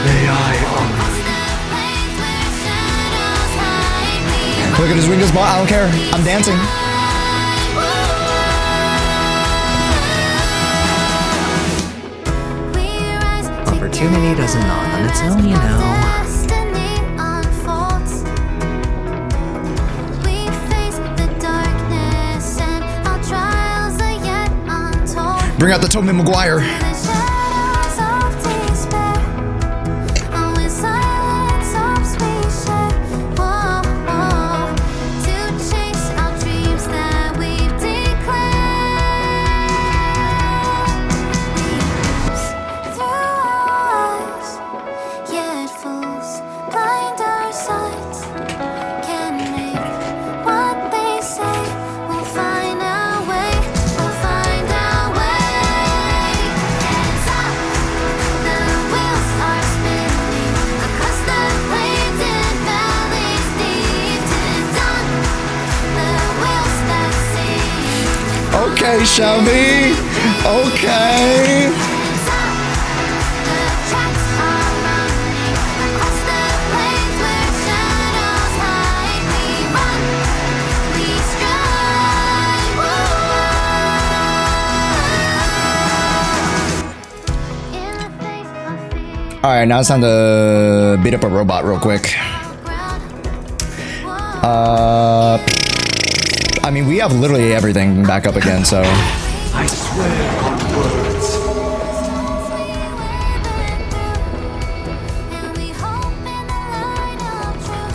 May I Look at his winged ball. I don't care. I'm dancing. Opportunity doesn't knock on its own, you know. Bring out the Tobey Maguire. Okay, Shelby. Okay. Alright, now it's time to beat up a robot real quick. I mean, we have literally everything back up again, so. I swear on words.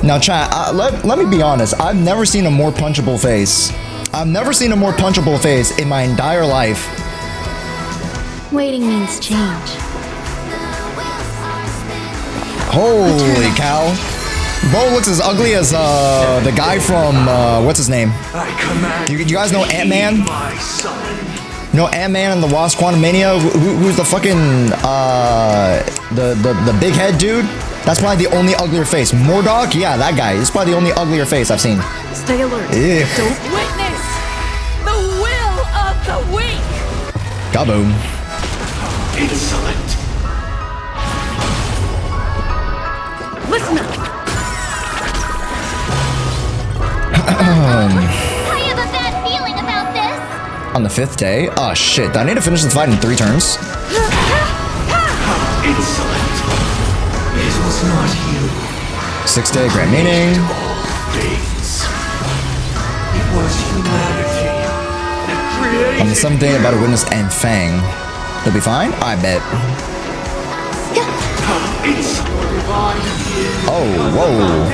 Now, chat, let me be honest. I've never seen a more punchable face. I've never seen a more punchable face in my entire life. Waiting means change. Holy cow. Bo looks as ugly as the guy from what's his name? You guys know Ant-Man? You know Ant-Man and the Wasp Quantumania? Who's the fucking the big head dude? That's probably the only uglier face. Mordok? Yeah, that guy. He's probably the only uglier face I've seen. Stay alert. Ew. Don't witness the will of the weak. Kaboom. Insolent. Listen up. I have a bad feeling about this. On the 5th day? Oh shit, I need to finish this fight in 3 turns. Insolent. It was not you. 6th day, grand meaning. It was humanity that created. On the 7th day, about to witness and Fang. He'll be fine? I bet. Oh, whoa.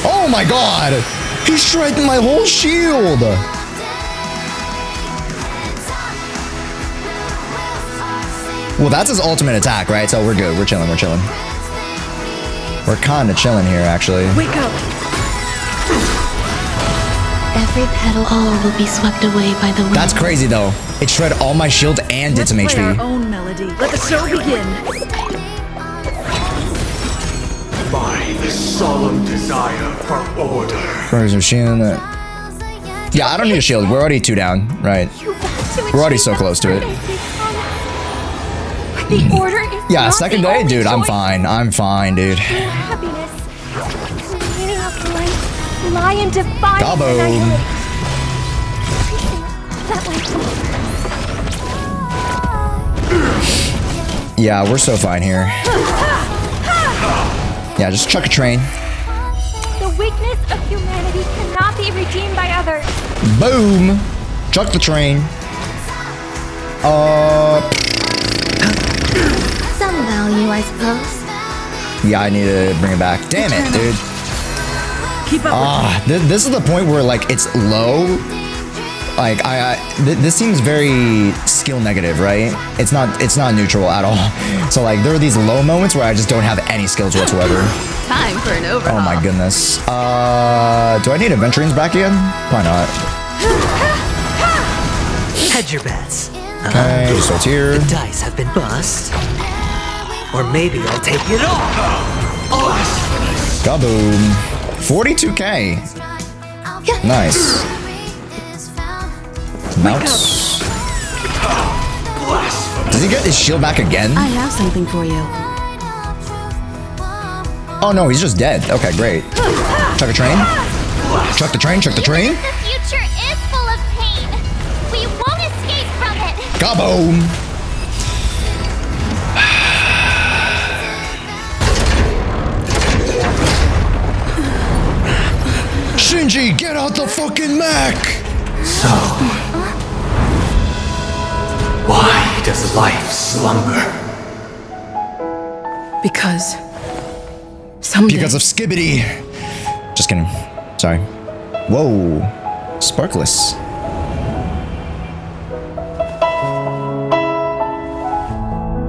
Oh my god! He shredded my whole shield! Well, that's his ultimate attack, right? So we're good. We're chilling. We're chilling. We're kind of chilling here, actually. Wake up! Every petal, all will be swept away by the wind. That's crazy, though. It shredded all my shield and did some Let's play HP. our own melody. Let the show begin. By the solemn desire for order. Yeah, I don't need a shield. We're already 2 down, right? We're already so close to it. The order is Yeah, not 2nd the day, only dude. I'm choice. fine. I'm fine, dude. True happiness, the meaning of life, lie in divine Kaboom. annihilation. That life. Yeah, we're so fine here. Yeah, just chuck a train. The weakness of humanity cannot be redeemed by others. Boom! Chuck the train. Some value, I suppose. Yeah, I need to bring it back. Damn it, dude. Keep up. This is the point where, like, it's low. Like, this seems very skill negative, right? It's not neutral at all. So, like, there are these low moments where I just don't have any skills whatsoever. Time for an overhaul. Oh my goodness. Do I need adventurings back again? Probably not. Hedge your bets. Okay, just what's here. The dice have been bust. Or maybe I'll take it all. Kaboom. 42k. Nice. Mounts. Does he get his shield back again? I have something for you. Oh no, he's just dead. Okay, great. Chuck a train. Chuck the train, chuck the train. The future is full of pain. We won't escape from it. Kaboom. Shinji, get out the fucking mech! So, why does life slumber? Because someday. Because of Skibbity. Just kidding. Sorry. Whoa. Sparkless.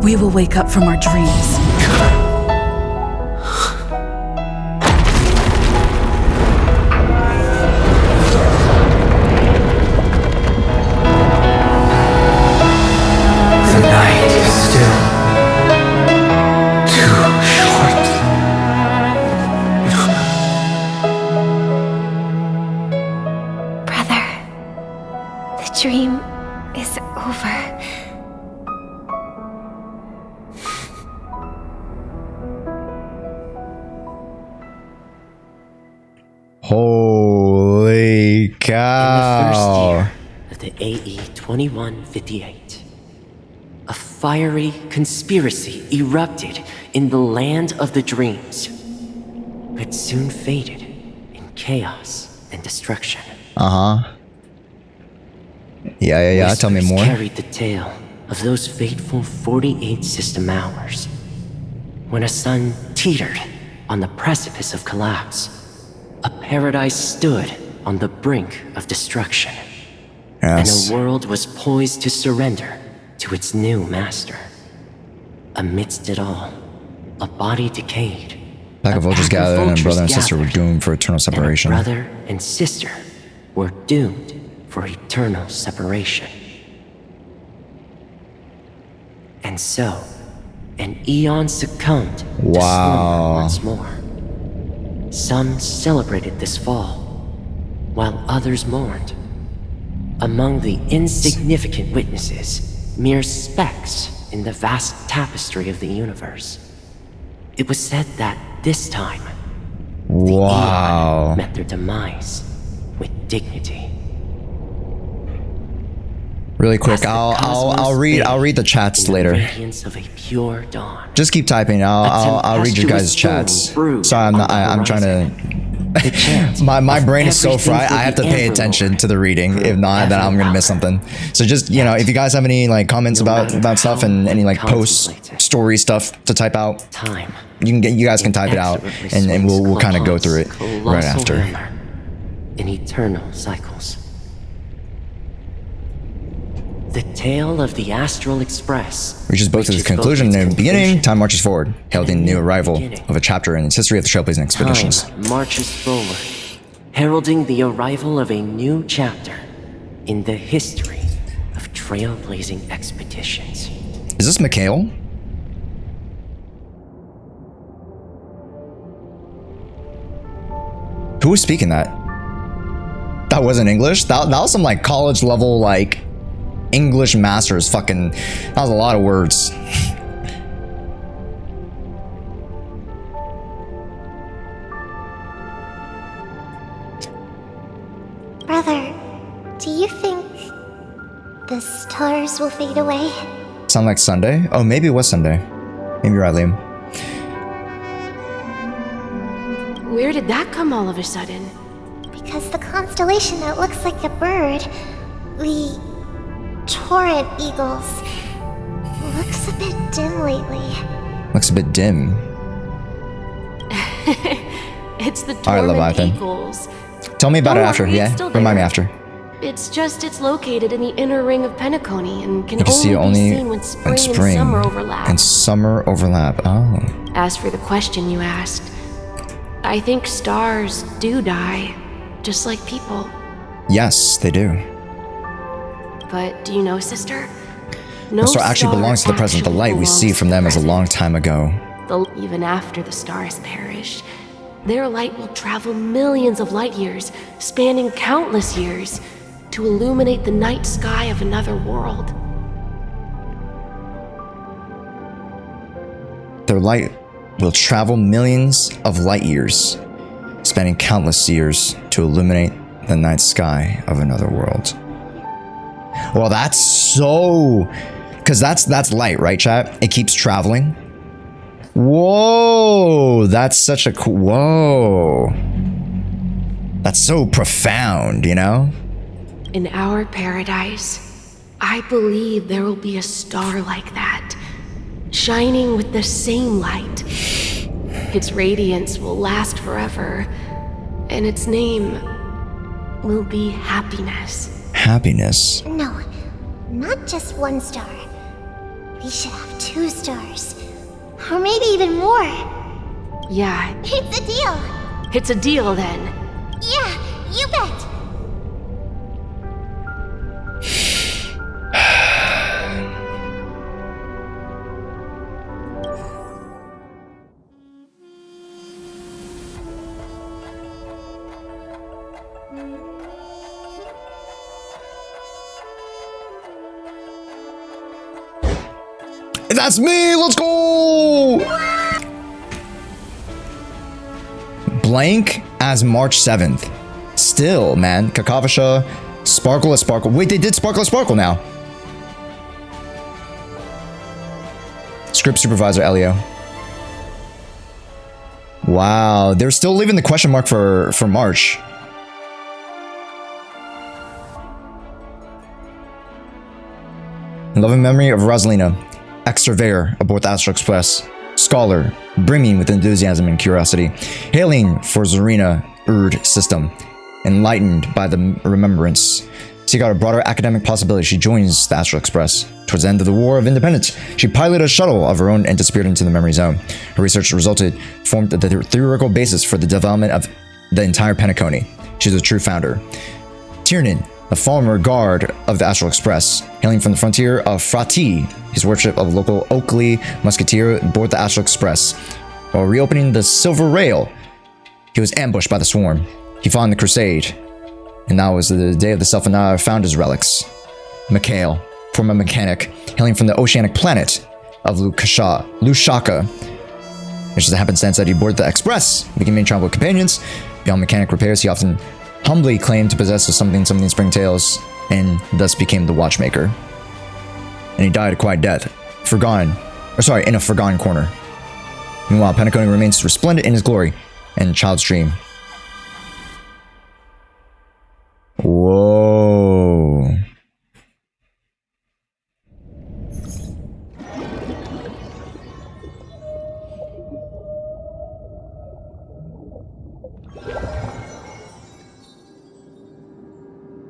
We will wake up from our dreams. The night is still too short. Brother, the dream is over. Holy cow. In the first year of the AE 2158, a fiery conspiracy erupted in the land of the dreams, but soon faded in chaos and destruction. Uh-huh. Yeah. Tell me Whispers more. carried the tale of those fateful 48 system hours, when a sun teetered on the precipice of collapse. A paradise stood on the brink of destruction. Yes. And a world was poised to surrender to its new master. Amidst it all, a body decayed. Pack of vultures gathered, and brother and sister were doomed for eternal separation. And a brother and sister were doomed for eternal separation. And so, an eon succumbed to slumber once more. Some celebrated this fall, while others mourned. Among the insignificant witnesses, mere specks in the vast tapestry of the universe. It was said that this time, the eon met their demise with dignity. Really quick, I'll read the chats later. Of a pure dawn. Just keep typing. I'll read your guys' chats. Sorry, I'm trying to. my brain is so fried. I have to pay attention to the reading. If not, then I'm gonna miss something. So just if you guys have any like comments about stuff and any like post story stuff to type out, you guys can type it out, and we'll kind of go through it right after. In eternal cycles. The tale of the Astral Express reaches both its conclusion and the beginning. Time marches forward, heralding the new arrival of a chapter in its history of the trailblazing expeditions. Time marches forward, heralding the arrival of a new chapter in the history of trailblazing expeditions. Is this Mikhail? Who was speaking that? That wasn't English? That was some like college level like English masters fucking. That was a lot of words. Brother, do you think the stars will fade away? Sound like Sunday? Oh, maybe it was Sunday. Maybe you're right, Liam. Where did that come all of a sudden? Because the constellation that looks like a bird, the Torrent Eagles, looks a bit dim lately. Looks a bit dim. It's the Alright, Torrent Leviathan. Eagles. Tell me about Don't it after, worry, yeah? it's still Remind me there. after. It's located in the inner ring of Peak-cony and can You can see it only only be seen when spring and summer overlap. And summer overlap. Oh. As for the question you asked, I think stars do die, just like people. Yes, they do. But do you know, sister? The star actually belongs to the present. The light we see from them is a long time ago. Even after the stars perish, their light will travel millions of light years, spanning countless years, to illuminate the night sky of another world. Their light will travel millions of light years, spanning countless years to illuminate the night sky of another world. Well, that's so... Because that's light, right, chat? It keeps traveling. Whoa! That's such a cool... Whoa! That's so profound, you know? In our paradise, I believe there will be a star like that, shining with the same light. Its radiance will last forever, and its name will be happiness. Happiness? No, not just one star. We should have 2 stars. Or maybe even more. Yeah. It's a deal. It's a deal, then. Yeah, you bet. That's me! Let's go! Blank as March 7th. Still, man. Kakavasha, Sparkle as Sparkle. Wait, they did Sparkle as Sparkle now. Script Supervisor Elio. Wow, they're still leaving the question mark for March. In loving memory of Rosalina, ex-surveyor aboard the Astral Express, scholar, brimming with enthusiasm and curiosity, hailing for Zarina Urd system, enlightened by the remembrance. Seek out a broader academic possibility. She joins the Astral Express. Towards the end of the War of Independence, she piloted a shuttle of her own and disappeared into the memory zone. Her research formed the theoretical basis for the development of the entire Peak-cony. She's a true founder. Tiernan the former guard of the Astral Express, hailing from the frontier of Frati. His worship of local Oakley musketeer aboard the Astral Express. While reopening the Silver Rail, he was ambushed by the swarm. He fought in the Crusade, and that was the day of the Self-Anara found his relics. Mikhail, former mechanic, hailing from the oceanic planet of Lushaka. It's just a happenstance that he boarded the Express, becoming travel companions. Beyond mechanic repairs, he often humbly claimed to possess something springtails, and thus became the watchmaker. And he died a quiet death, in a forgotten corner. Meanwhile, Peak-cony remains resplendent in his glory and child's dream. Whoa.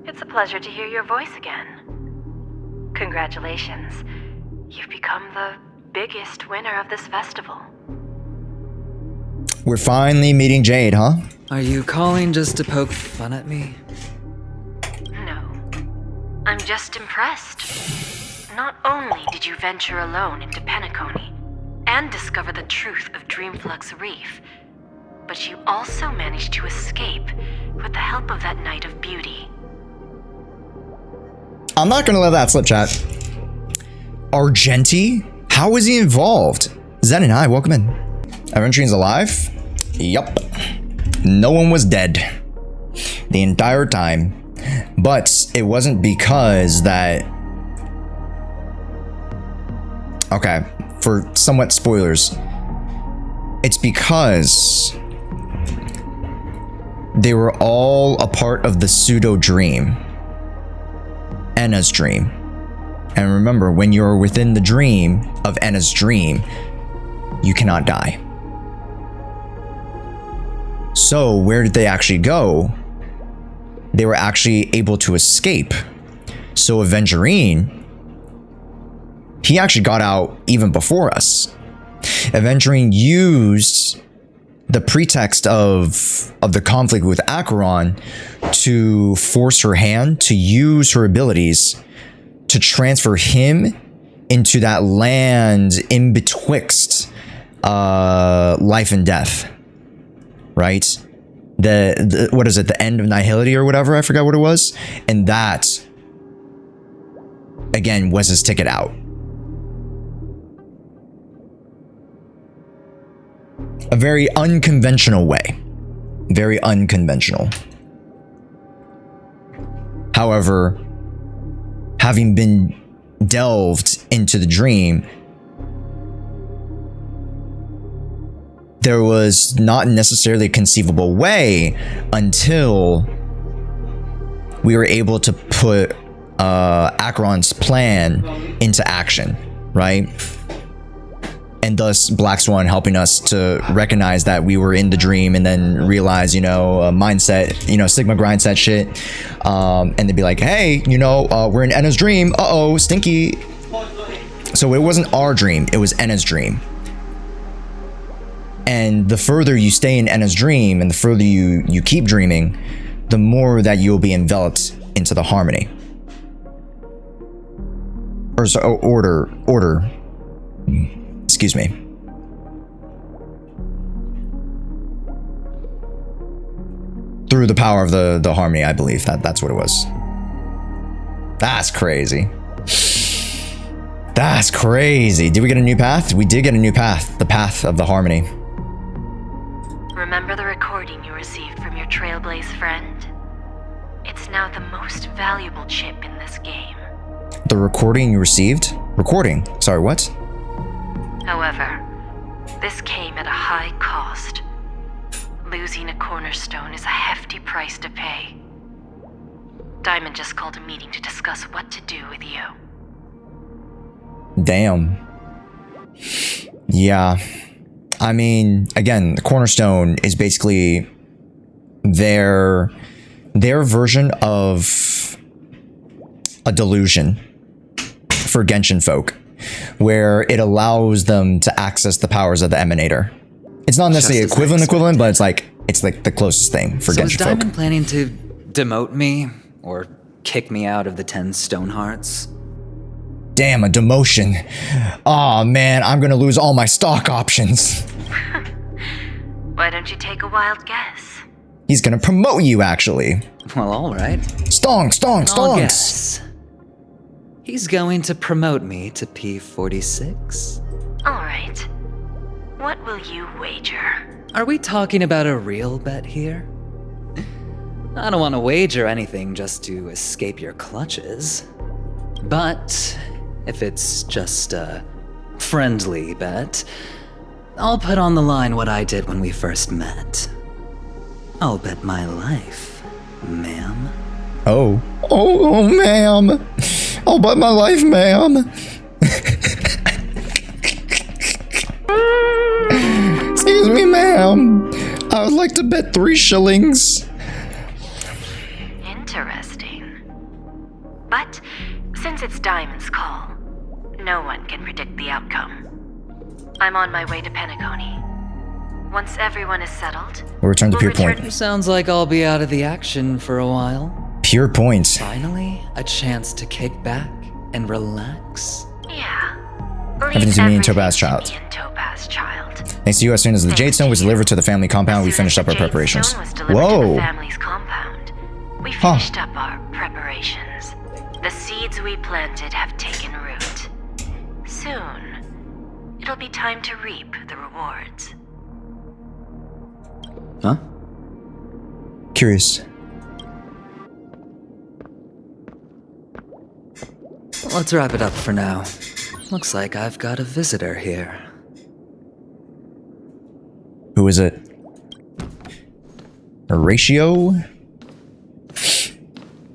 It's a pleasure to hear your voice again. Congratulations. You've become the biggest winner of this festival. We're finally meeting Jade, huh? Are you calling just to poke fun at me? No. I'm just impressed. Not only did you venture alone into Peak-cony and discover the truth of Dreamflux Reef, but you also managed to escape with the help of that Knight of Beauty. I'm not gonna let that slip, chat. Argenti? How is he involved? Zen and I, welcome in. Aventurine's alive? Yup. No one was dead the entire time. But it wasn't because that... Okay, for somewhat spoilers. It's because they were all a part of the pseudo-dream. Enna's dream. And remember, when you're within the dream of Enna's dream, you cannot die. So where did they actually go? They were actually able to escape. So Aventurine, he actually got out even before us. Aventurine used the pretext of the conflict with Acheron to force her hand to use her abilities to transfer him into that land in betwixt life and death, right? The what is it, the end of nihility or whatever, I forgot what it was, and that again was his ticket out. A very unconventional way. Very unconventional. However, having been delved into the dream, there was not necessarily a conceivable way until we were able to put Acheron's plan into action, right? And thus Black Swan helping us to recognize that we were in the dream and then realize, mindset, Sigma grind set shit. And they'd be like, hey, we're in Enna's dream. Uh-oh, stinky. So it wasn't our dream. It was Enna's dream. And the further you stay in Enna's dream and the further you keep dreaming, the more that you'll be enveloped into the harmony. Order. Excuse me. Through the power of the harmony, I believe that's what it was. That's crazy. That's crazy. Did we get a new path? We did get a new path. The path of the harmony. Remember the recording you received from your Trailblaze friend? It's now the most valuable chip in this game. The recording you received? Recording? Sorry, what? However, this came at a high cost. Losing a cornerstone is a hefty price to pay. Diamond just called a meeting to discuss what to do with you. Damn. Yeah. I mean, again, the cornerstone is basically their version of a delusion for Genshin folk, where it allows them to access the powers of the Emanator. It's not necessarily equivalent, but it's like the closest thing for Genshin folk. Is Diamond planning to demote me or kick me out of the 10 Stone Hearts. Damn, a demotion. Aw, man, I'm gonna lose all my stock options. Why don't you take a wild guess? He's gonna promote you, actually. Well, alright. Stonks. I'll guess. He's going to promote me to P46. Alright. What will you wager? Are we talking about a real bet here? I don't want to wager anything just to escape your clutches. But if it's just a friendly bet, I'll put on the line what I did when we first met. I'll bet my life, ma'am. Oh, ma'am. I'll bet my life, ma'am. Excuse me, ma'am. I would like to bet 3 shillings. Interesting. But since it's Diamond's call, no one can predict the outcome. I'm on my way to Peak-cony. Once everyone is settled, We'll return to Pure Point. Sounds like I'll be out of the action for a while. Pure Point. Finally, a chance to kick back and relax. Yeah. Everything to me and Topaz Child. Thanks to you, as soon as the Jade Stone was delivered to the family compound, we finished up our preparations. Whoa! We finished up our preparations. The seeds we planted have taken root. Soon, it'll be time to reap the rewards. Huh? Curious. Let's wrap it up for now. Looks like I've got a visitor here. Who is it? Horatio?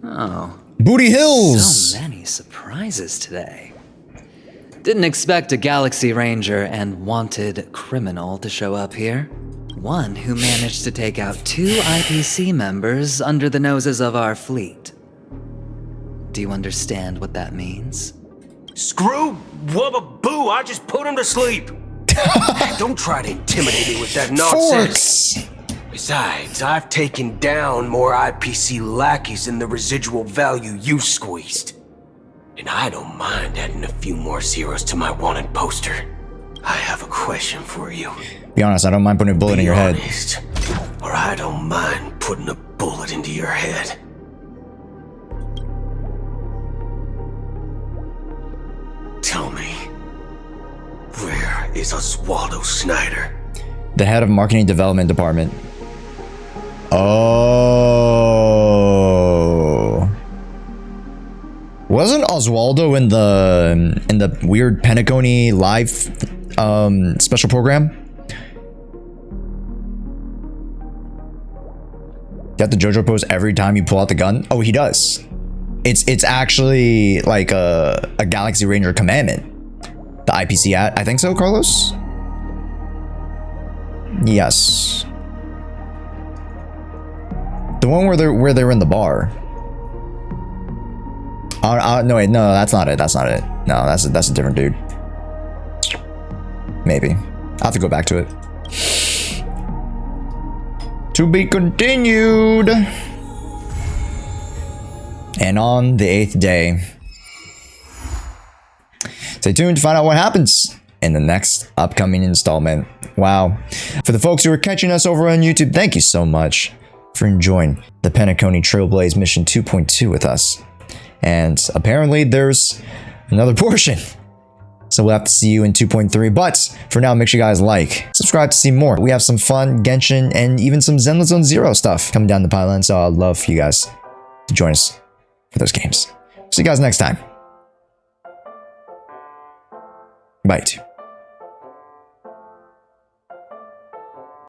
Oh. Booty Hills! So many surprises today. Didn't expect a Galaxy Ranger and wanted criminal to show up here. One who managed to take out 2 IPC members under the noses of our fleet. Do you understand what that means? Screw wubba boo, I just put him to sleep. Don't try to intimidate me with that nonsense. Forks. Besides, I've taken down more IPC lackeys than the residual value you squeezed. And I don't mind adding a few more zeros to my wanted poster. I have a question for you. Be honest, I don't mind putting a bullet in your head. Or I don't mind putting a bullet into your head. Tell me, where is Oswaldo Snyder? The head of Marketing Development Department. Oh. Wasn't Oswaldo in the weird Peak-cony live special program? You have the JoJo pose every time you pull out the gun? Oh, he does. It's actually like a Galaxy Ranger commandment. The IPC I think so, Carlos? Yes. The one where they're in the bar. No wait, no, that's not it. That's not it. No, that's a different dude. Maybe. I'll have to go back to it. To be continued. And on the 8th day, stay tuned to find out what happens in the next upcoming installment. Wow. For the folks who are catching us over on YouTube, thank you so much for enjoying the Peak-cony Trailblaze Mission 2.2 with us. And apparently there's another portion. So we'll have to see you in 2.3. But for now, make sure you guys like, subscribe to see more. We have some fun Genshin and even some Zenless Zone Zero stuff coming down the pipeline. So I'd love for you guys to join us for those games. See you guys next time. Bye.